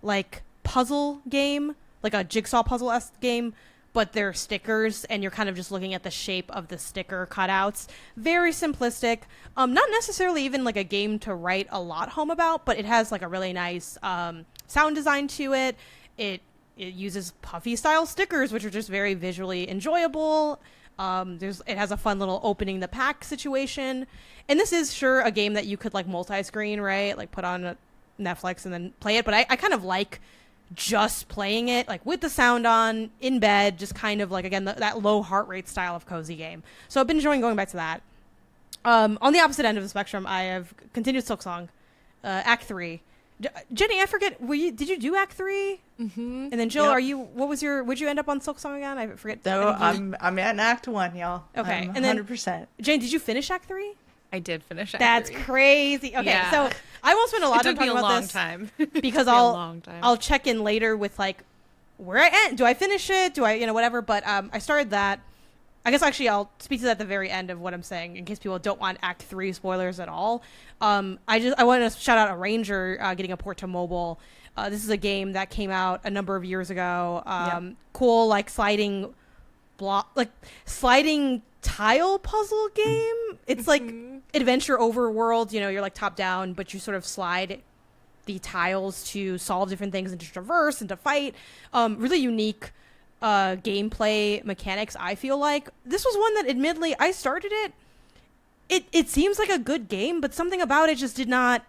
like puzzle game, like a jigsaw puzzle-esque game, but they're stickers and you're kind of just looking at the shape of the sticker cutouts. Very simplistic. Not necessarily even like a game to write a lot home about, but it has like a really nice sound design to it. It uses Puffy style stickers, which are just very visually enjoyable. It has a fun little opening the pack situation. And this is sure a game that you could like multi-screen, right? Like put on Netflix and then play it. But I kind of like just playing it like with the sound on in bed, just kind of like, again, that low heart rate style of cozy game. So I've been enjoying going back to that. On the opposite end of the spectrum, I have continued Silksong, Act 3. Jenny, I forget, did you do Act 3? Mm-hmm. And then Jill, would you end up on Silksong again? I forget. No, I'm in Act 1, y'all. Okay. I'm and then 100%. Jane, did you finish Act 3? I did finish Act That's 3. crazy. Okay, Yeah. so I won't spend a lot of time talking about this. Time. Because I'll check in later with like where I end. Do I finish it? Do I, whatever. But I started that. I guess actually I'll speak to that at the very end of what I'm saying in case people don't want Act 3 spoilers at all. I wanted to shout out a Ranger getting a port to mobile. This is a game that came out a number of years ago. Cool, like sliding tile puzzle game. It's like adventure overworld, you're like top down, but you sort of slide the tiles to solve different things and to traverse and to fight. Really unique gameplay mechanics, I feel like. This was one that admittedly I started it seems like a good game, but something about it just did not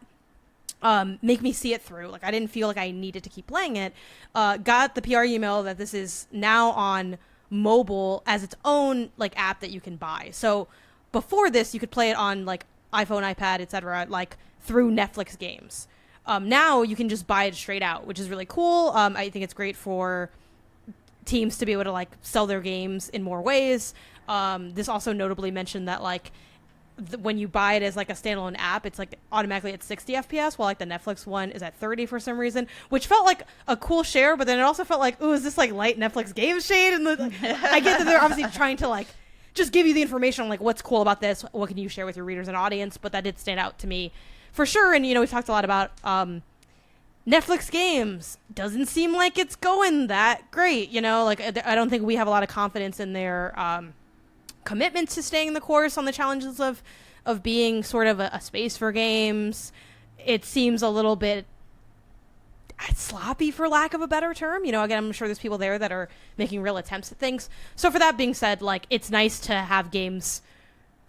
make me see it through. Like I didn't feel like I needed to keep playing it. Got the PR email that this is now on mobile as its own like app that you can buy. So before this you could play it on like iPhone, iPad, etc., like through Netflix games. Now you can just buy it straight out, which is really cool. I think it's great for teams to be able to like sell their games in more ways. This also notably mentioned that like when you buy it as like a standalone app, it's like automatically at 60 FPS, while like the Netflix one is at 30 for some reason, which felt like a cool share, but then it also felt like, ooh, is this like light Netflix game shade? And I get that they're obviously trying to like just give you the information on like what's cool about this, what can you share with your readers and audience, but that did stand out to me for sure. And we've talked a lot about Netflix games. Doesn't seem like it's going that great, like I don't think we have a lot of confidence in their commitment to staying the course on the challenges of being sort of a space for games. It seems a little bit sloppy, for lack of a better term. Again, I'm sure there's people there that are making real attempts at things. So for that being said, like it's nice to have games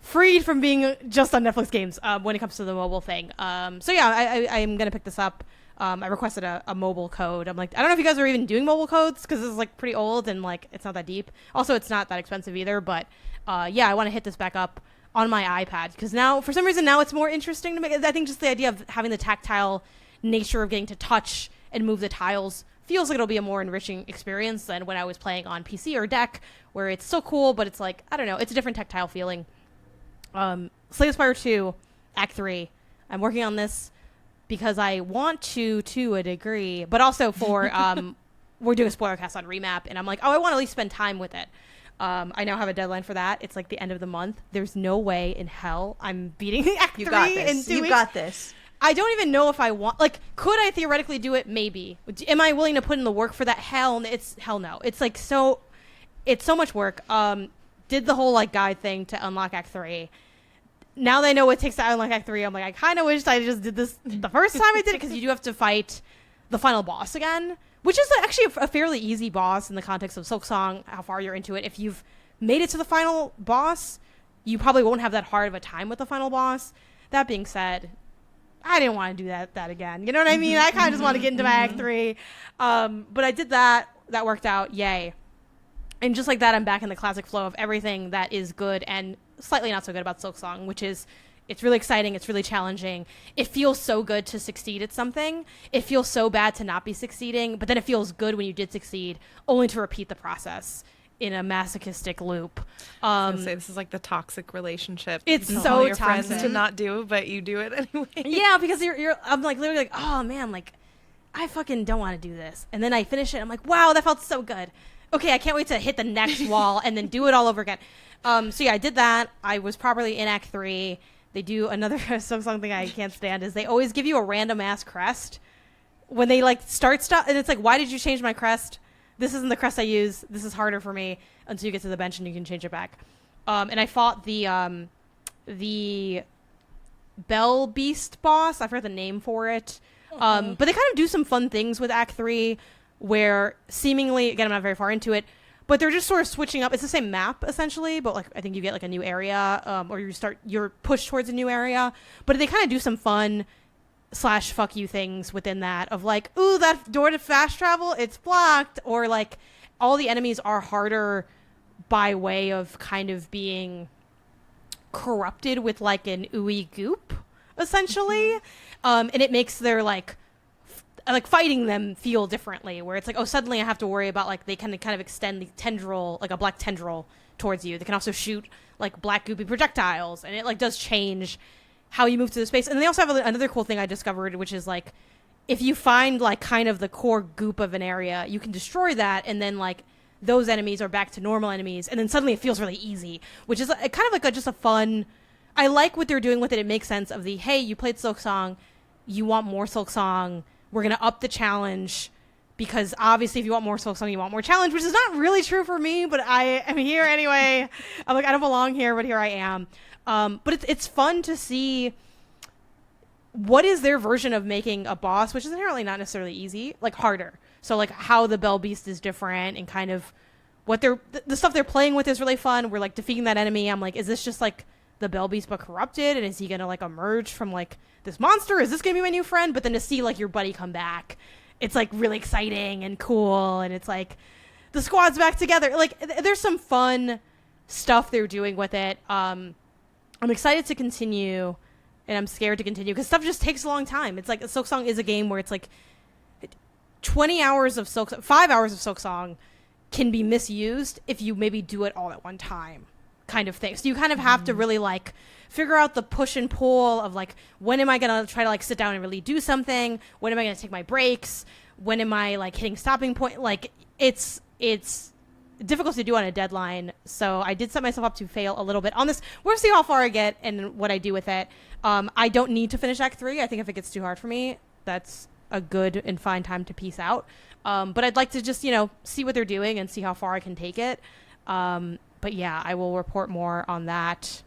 freed from being just on Netflix games when it comes to the mobile thing. So yeah, I'm gonna pick this up. I requested a mobile code. I'm like, I don't know if you guys are even doing mobile codes because this is like pretty old and like it's not that deep. Also, it's not that expensive either. But yeah, I want to hit this back up on my iPad because now, for some reason, now it's more interesting to me. I think just the idea of having the tactile nature of getting to touch and move the tiles feels like it'll be a more enriching experience than when I was playing on PC or deck, where it's so cool, but it's like, I don't know, it's a different tactile feeling. Slay the Spire 2, Act 3. I'm working on this because I want to a degree, but also for we're doing a spoiler cast on Remap, and I'm like, I want to at least spend time with it. I now have a deadline for that. It's like the end of the month. There's no way in hell I'm beating Act 3 in 2 weeks. You got this. I don't even know if I want, like, could I theoretically do it? Maybe. Am I willing to put in the work for that? Hell no. It's like it's so much work. Did the whole like guide thing to unlock Act 3. Now that I know what it takes to unlock Act 3, I'm like, I kind of wish I just did this the first time I did it, because you do have to fight the final boss again, which is actually a fairly easy boss in the context of Silksong, how far you're into it. If you've made it to the final boss, you probably won't have that hard of a time with the final boss. That being said, I didn't want to do that again. You know what I mean? I kind of just want to get into my Act 3. But I did that. That worked out. Yay. And just like that, I'm back in the classic flow of everything that is good and slightly not so good about Silksong, which is, it's really exciting. It's really challenging. It feels so good to succeed at something. It feels so bad to not be succeeding, but then it feels good when you did succeed, only to repeat the process in a masochistic loop. I was gonna say, this is like the toxic relationship. It's you so tell your toxic. friends to not do, but you do it anyway. Yeah, because I'm like literally like, oh man, like I fucking don't want to do this, and then I finish it. I'm like, wow, that felt so good. Okay, I can't wait to hit the next wall and then do it all over again. So yeah, I did that. I was properly in Act 3. They do another something I can't stand is they always give you a random ass crest when they like start stuff, and it's like, why did you change my crest? This isn't the crest I use. This is harder for me until you get to the bench and you can change it back. And I fought the Bell Beast boss. I forgot the name for it. But they kind of do some fun things with Act 3 where seemingly, again, I'm not very far into it, but they're just sort of switching up. It's the same map, essentially, but like I think you get like a new area, or you're pushed towards a new area. But they kind of do some fun / fuck you things within that of like, ooh, that door to fast travel, it's blocked. Or like all the enemies are harder by way of kind of being corrupted with like an ooey goop, essentially. And it makes their like fighting them feel differently, where it's like, oh, suddenly I have to worry about like they can kind of extend the tendril, like a black tendril towards you. They can also shoot like black goopy projectiles, and it like does change how you move through the space. And they also have another cool thing I discovered, which is like if you find like kind of the core goop of an area, you can destroy that, and then like those enemies are back to normal enemies, and then suddenly it feels really easy, which is kind of like just a fun. I like what they're doing with it. It makes sense of the, hey, you played Silksong, you want more Silksong, we're going to up the challenge, because obviously if you want more Silksong, you want more challenge, which is not really true for me, but I am here anyway. I'm like, I don't belong here, but here I am. But it's fun to see what is their version of making a boss, which is inherently not necessarily easy, like harder. So like how the Bell Beast is different, and kind of what the stuff they're playing with is really fun. We're like defeating that enemy. I'm like, is this just like the Bell Beast but corrupted, and is he gonna like emerge from like this monster? Is this gonna be my new friend? But then to see like your buddy come back, it's like really exciting and cool, and it's like the squad's back together. Like there's some fun stuff they're doing with it. I'm excited to continue, and I'm scared to continue because stuff just takes a long time. It's like Silksong is a game where it's like 20 hours of Silksong, 5 hours of Silksong can be misused if you maybe do it all at one time, kind of thing. So you kind of have to really like figure out the push and pull of like, when am I gonna try to like sit down and really do something? When am I gonna take my breaks? When am I like hitting stopping point? Like it's difficult to do on a deadline. So I did set myself up to fail a little bit on this. We'll see how far I get and what I do with it. I don't need to finish Act 3. I think if it gets too hard for me, that's a good and fine time to peace out. But I'd like to just, see what they're doing and see how far I can take it. But yeah, I will report more on that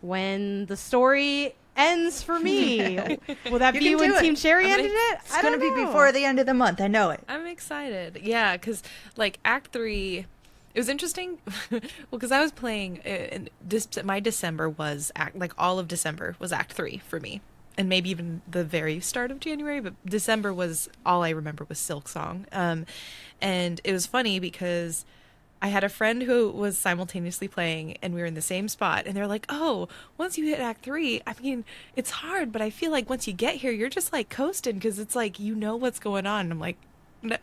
when the story ends for me. Will that be when Team Cherry ended it? It's going to be before the end of the month. I know it. I'm excited. Yeah, because like Act 3, it was interesting. Well, because I was playing, my December was all of December was Act 3 for me. And maybe even the very start of January, but December was all I remember was Silksong. And it was funny because I had a friend who was simultaneously playing, and we were in the same spot, and they're like, oh, once you hit Act 3, I mean, it's hard, but I feel like once you get here, you're just like coasting because it's like, you know what's going on. And I'm like, no,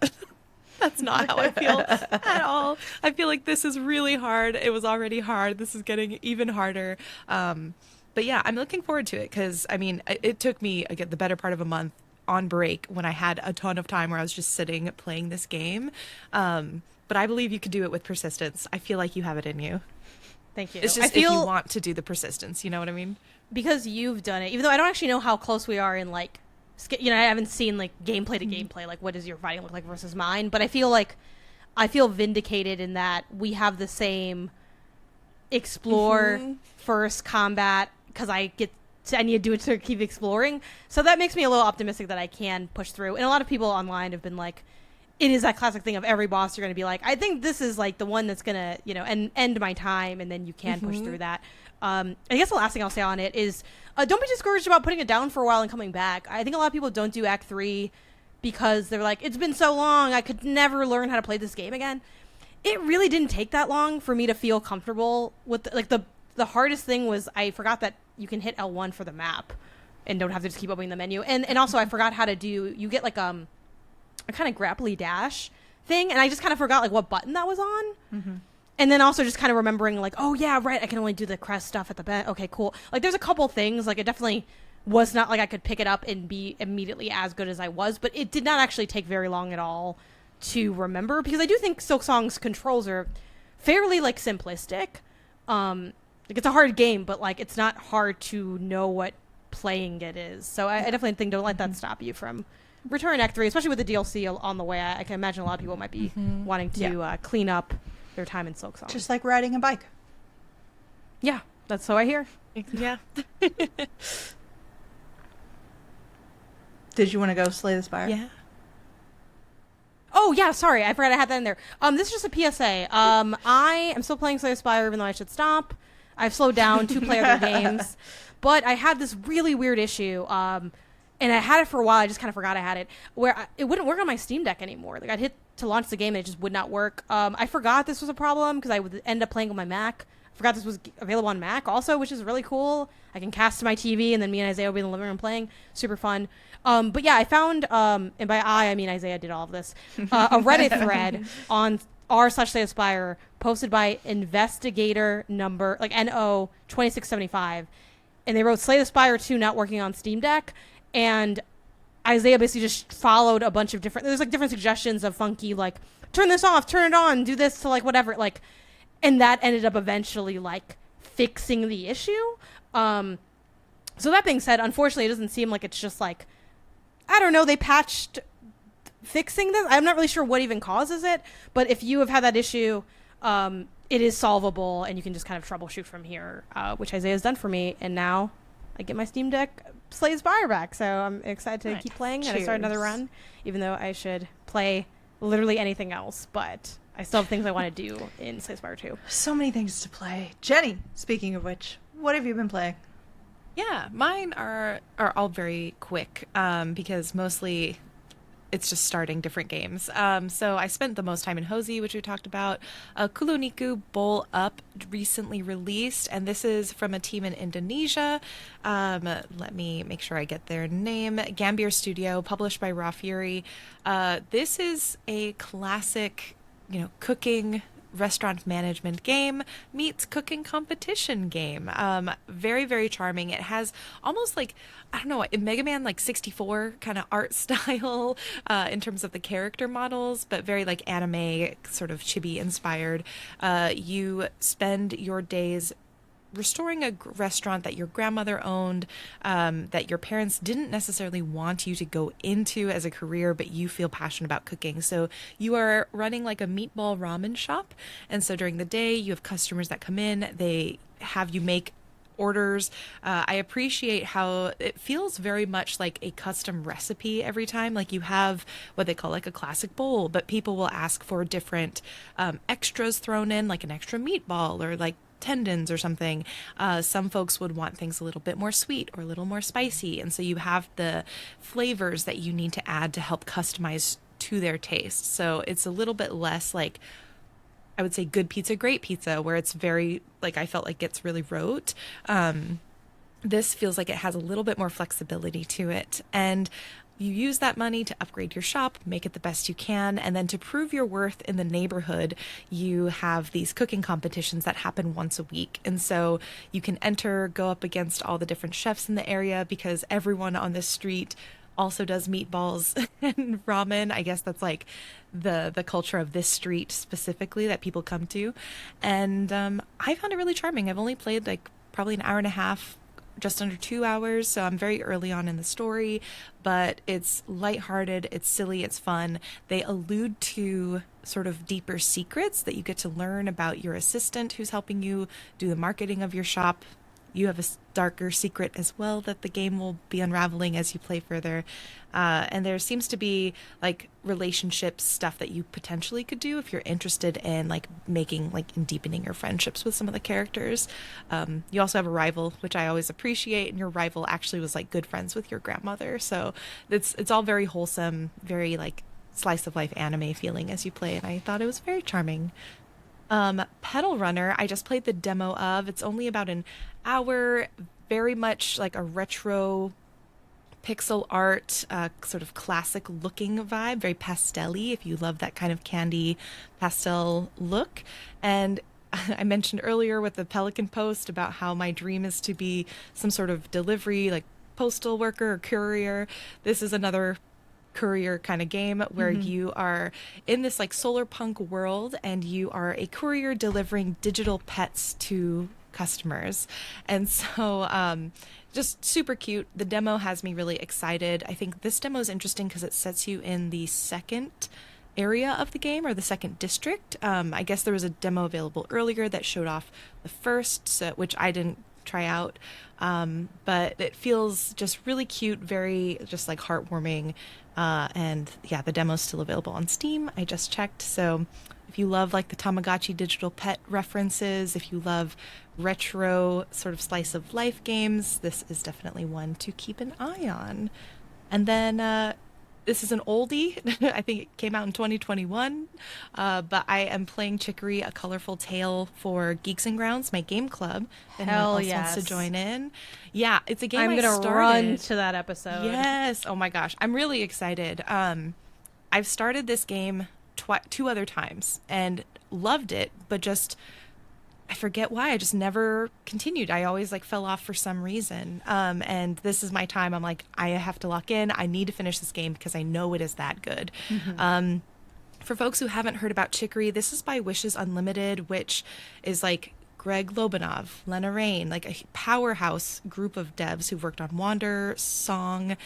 that's not how I feel at all. I feel like this is really hard. It was already hard. This is getting even harder. But yeah, I'm looking forward to it because, I mean, it took me the better part of a month on break when I had a ton of time where I was just sitting playing this game. But I believe you could do it with persistence. I feel like you have it in you. Thank you. It's just if you want to do the persistence, you know what I mean? Because you've done it, even though I don't actually know how close we are in like, I haven't seen like gameplay to gameplay, like what does your fighting look like versus mine. But I feel vindicated in that we have the same explore first combat because I need to do it to keep exploring. So that makes me a little optimistic that I can push through. And a lot of people online have been like, it is that classic thing of every boss you're going to be like, I think this is like the one that's going to, end my time, and then you can push through that. I guess the last thing I'll say on it is don't be discouraged about putting it down for a while and coming back. I think a lot of people don't do Act 3 because they're like, it's been so long, I could never learn how to play this game again. It really didn't take that long for me to feel comfortable with the hardest thing was I forgot that you can hit L1 for the map and don't have to just keep opening the menu. And also I forgot how to you get like a kind of grapply dash thing, and I just kind of forgot like what button that was on. And then also just kind of remembering like, oh yeah, right, I can only do the crest stuff at the back. Okay, cool. Like there's a couple things, like it definitely was not like I could pick it up and be immediately as good as I was, but it did not actually take very long at all to remember, because I do think Silksong's controls are fairly like simplistic. Like it's a hard game, but like it's not hard to know what playing it is. So I definitely think don't let that stop you from Return Act 3, especially with the DLC on the way. I can imagine a lot of people might be wanting to clean up their time in Silksong. Just like riding a bike. Yeah, that's so I hear. Yeah. Did you want to go slay the Spire? Yeah. Oh, yeah, sorry. I forgot I had that in there. This is just a PSA. I am still playing Slay the Spire even though I should stop. I've slowed down to play other games. But I had this really weird issue, and I had it for a while. I just kind of forgot I had it, where it wouldn't work on my Steam Deck anymore. Like, I'd hit to launch the game and it just would not work. I forgot this was a problem because I would end up playing on my Mac. I forgot this was available on Mac also, which is really cool. I can cast to my TV, and then me and Isaiah will be in the living room playing. Super fun. But yeah, I found, and by I mean Isaiah did all of this, a Reddit thread on r/Slay-Aspire posted by investigator number, like NO 2675. And they wrote Slay the Spire 2 not working on Steam Deck. And Isaiah basically just followed a bunch of there's like different suggestions of funky, like, turn this off, turn it on, do this to like whatever, like, and that ended up eventually like fixing the issue. So that being said, unfortunately, it doesn't seem like it's just like, I don't know, they patched fixing this. I'm not really sure what even causes it, but if you have had that issue, it is solvable, and you can just kind of troubleshoot from here, which Isaiah's done for me, and now I get my Steam Deck Slay the Spire back, so I'm excited to keep playing. And I start another run, even though I should play literally anything else, but I still have things I want to do in Slay the Spire 2. So many things to play. Jenny, speaking of which, what have you been playing? Yeah, mine are all very quick because mostly it's just starting different games. So I spent the most time in Hozy, which we talked about. KuloNiku Bowl Up recently released, and this is from a team in Indonesia. Let me make sure I get their name. Gambier Studio, published by Raw Fury. This is a classic, cooking restaurant management game meets cooking competition game. Very, very charming. It has almost like, I don't know, Mega Man like 64 kind of art style in terms of the character models, but very like anime, sort of chibi inspired. You spend your days restoring a restaurant that your grandmother owned, that your parents didn't necessarily want you to go into as a career, but you feel passionate about cooking. So you are running like a meatball ramen shop. And so during the day, you have customers that come in, they have you make orders. I appreciate how it feels very much like a custom recipe every time. Like you have what they call like a classic bowl, but people will ask for different extras thrown in, like an extra meatball or like tendons or something. Some folks would want things a little bit more sweet or a little more spicy, and so you have the flavors that you need to add to help customize to their taste. So it's a little bit less like, I would say, good pizza, great pizza, where it's very, like, I felt like it's really rote. This feels like it has a little bit more flexibility to it, and you use that money to upgrade your shop, make it the best you can, and then to prove your worth in the neighborhood, you have these cooking competitions that happen once a week. And so you can enter, go up against all the different chefs in the area, because everyone on this street also does meatballs and ramen. I guess that's like the culture of this street specifically that people come to. And I found it really charming. I've only played like probably an hour and a half, just under 2 hours, so I'm very early on in the story, but it's lighthearted, it's silly, it's fun. They allude to sort of deeper secrets that you get to learn about your assistant who's helping you do the marketing of your shop. You have a darker secret as well that the game will be unraveling as you play further. And there seems to be like relationship stuff that you potentially could do if you're interested in like making like and deepening your friendships with some of the characters. You also have a rival, which I always appreciate, and your rival actually was like good friends with your grandmother. So it's all very wholesome, very like slice of life anime feeling as you play, and I thought it was very charming. Petal Runner, I just played the demo of. It's only about an hour, very much like a retro pixel art, sort of classic looking vibe, very pastel-y if you love that kind of candy pastel look. And I mentioned earlier with the Pelican post about how my dream is to be some sort of delivery, like postal worker or courier. This is another courier kind of game where you are in this like solar punk world, and you are a courier delivering digital pets to customers. And so just super cute. The demo has me really excited. I think this demo is interesting because it sets you in the second area of the game, or the second district. I guess there was a demo available earlier that showed off the first, which I didn't try out. But it feels just really cute, very just like heartwarming. And yeah, the demo's still available on Steam. I just checked. So if you love like the Tamagotchi digital pet references, if you love retro sort of slice of life games, this is definitely one to keep an eye on. And then this is an oldie. I think it came out in 2021. But I am playing Chicory, A Colorful Tale for Geeks and Grounds, my game club. If anyone else wants to join in. Yeah, it's a game I'm going to run to that episode. Yes. Oh my gosh. I'm really excited. I've started this game 2 other times and loved it, but just I forget why. I just never continued. I always like fell off for some reason. And this is my time. I'm like, I have to lock in. I need to finish this game because I know it is that good. Mm-hmm. For folks who haven't heard about Chicory, this is by Wishes Unlimited, which is like Greg Lobanov, Lena Rain, like a powerhouse group of devs who've worked on Wander, Song,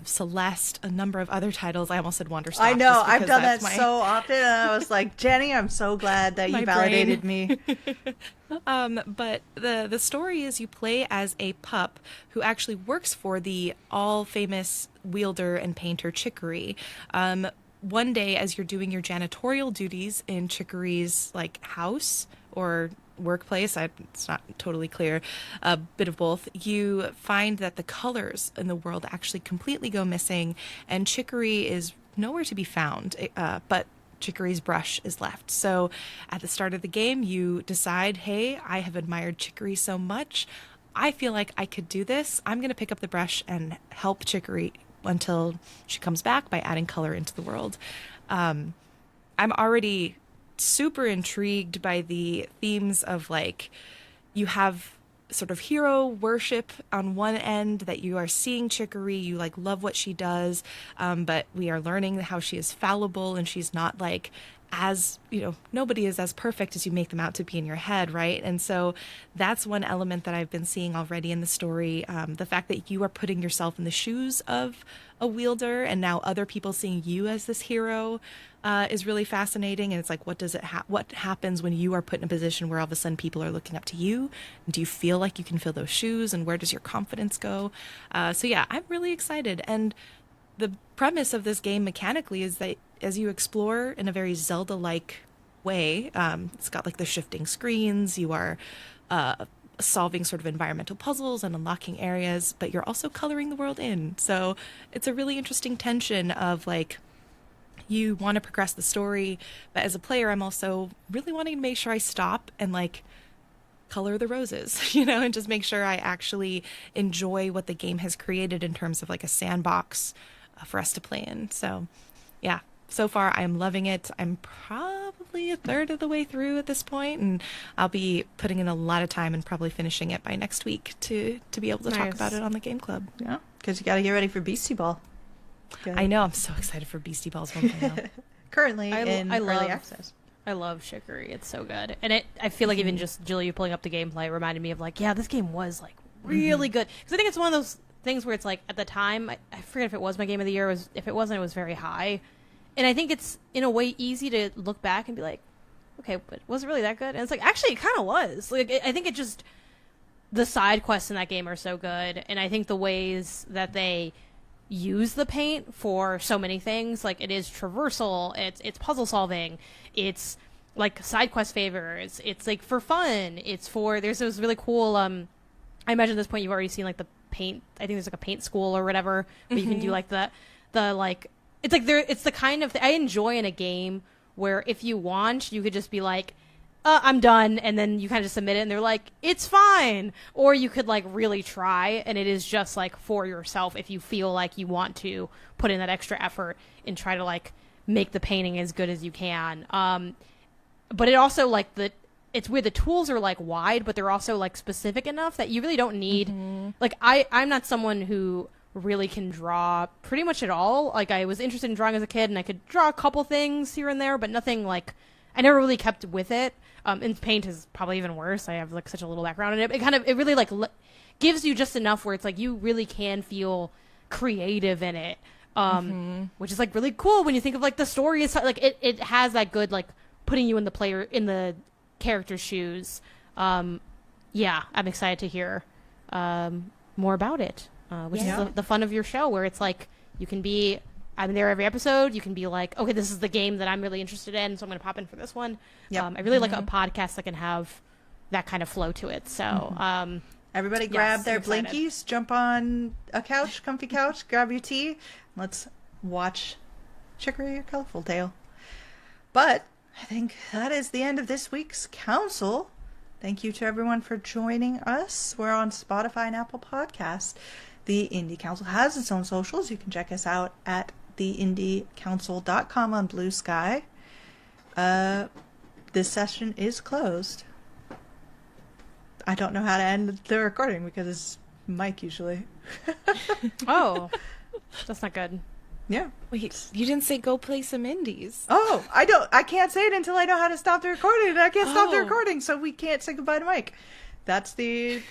Celeste, a number of other titles. I almost said Wander Stop. I know. I've done that so often. And I was like, Jenny, I'm so glad that you validated me. But the story is you play as a pup who actually works for the all-famous wielder and painter Chicory. One day, as you're doing your janitorial duties in Chicory's like house or workplace, it's not totally clear, a bit of both, you find that the colors in the world actually completely go missing, and Chicory is nowhere to be found, but Chicory's brush is left. So at the start of the game, you decide, hey, I have admired Chicory so much, I feel like I could do this. I'm going to pick up the brush and help Chicory until she comes back by adding color into the world. I'm already super intrigued by the themes of like, you have sort of hero worship on one end, that you are seeing Chicory, you like love what she does, but we are learning how she is fallible and she's not like as, you know, nobody is as perfect as you make them out to be in your head, right? And so that's one element that I've been seeing already in the story. The fact that you are putting yourself in the shoes of a wielder, and now other people seeing you as this hero is really fascinating. And it's like, what happens when you are put in a position where all of a sudden people are looking up to you? Do you feel like you can fill those shoes, and where does your confidence go? So yeah, I'm really excited. And the premise of this game mechanically is that as you explore in a very Zelda-like way, it's got like the shifting screens, you are solving sort of environmental puzzles and unlocking areas, but you're also coloring the world in. So it's a really interesting tension of like, you want to progress the story, but as a player, I'm also really wanting to make sure I stop and like color the roses, you know, and just make sure I actually enjoy what the game has created in terms of like a sandbox for us to play in. So yeah, so far I'm loving it. I'm probably a third of the way through at this point, and I'll be putting in a lot of time and probably finishing it by next week to be able to talk about it on the game club. Yeah, because you got to get ready for Beastie Ball. I know, I'm so excited for Beastie Balls 1.0. Currently in early access. I love Chicory. It's so good. And I feel like even just Jill, you pulling up the gameplay reminded me of like, yeah, this game was like really good. Because I think it's one of those things where it's like, at the time, I forget if it was my game of the year. If it wasn't, it was very high. And I think it's, in a way, easy to look back and be like, okay, but was it really that good? And it's like, actually, it kind of was. Like, I think it just, the side quests in that game are so good. And I think the ways that they use the paint for so many things, like it is traversal, it's puzzle solving, it's like side quest favors, it's like for fun, it's for, there's those really cool, I imagine at this point you've already seen like the paint, I think there's like a paint school or whatever, where you can do like the like, it's like there, it's the kind of I enjoy in a game where if you want, you could just be like, I'm done, and then you kind of just submit it, and they're like, it's fine. Or you could like really try, and it is just like for yourself if you feel like you want to put in that extra effort and try to like make the painting as good as you can. But it also like it's weird, the tools are like wide, but they're also like specific enough that you really don't need like I'm not someone who really can draw pretty much at all. Like I was interested in drawing as a kid, and I could draw a couple things here and there, but nothing like I never really kept with it. And Paint is probably even worse. I have like such a little background in it. It really like gives you just enough where it's like you really can feel creative in it. Which is like really cool when you think of like the story is like it has that good like putting you in the character's shoes. Yeah, I'm excited to hear more about it, which is the fun of your show, where it's like I'm there every episode. You can be like, okay, this is the game that I'm really interested in, so I'm going to pop in for this one. Yep. I really like a podcast that can have that kind of flow to it. So everybody grab their blinkies, jump on a couch, comfy couch, grab your tea. Let's watch Chicory, A Colorful Tale. But I think that is the end of this week's council. Thank you to everyone for joining us. We're on Spotify and Apple Podcasts. The Indie Council has its own socials. You can check us out at theindiecouncil.com on Blue Sky. This session is closed. I don't know how to end the recording because it's Mike usually. Oh, that's not good. Yeah. Wait, you didn't say go play some indies. Oh, I can't say it until I know how to stop the recording, and I can't stop the recording, so we can't say goodbye to Mike. That's the...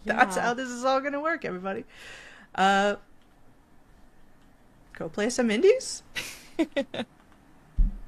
That's how this is all going to work, everybody. Go play some indies?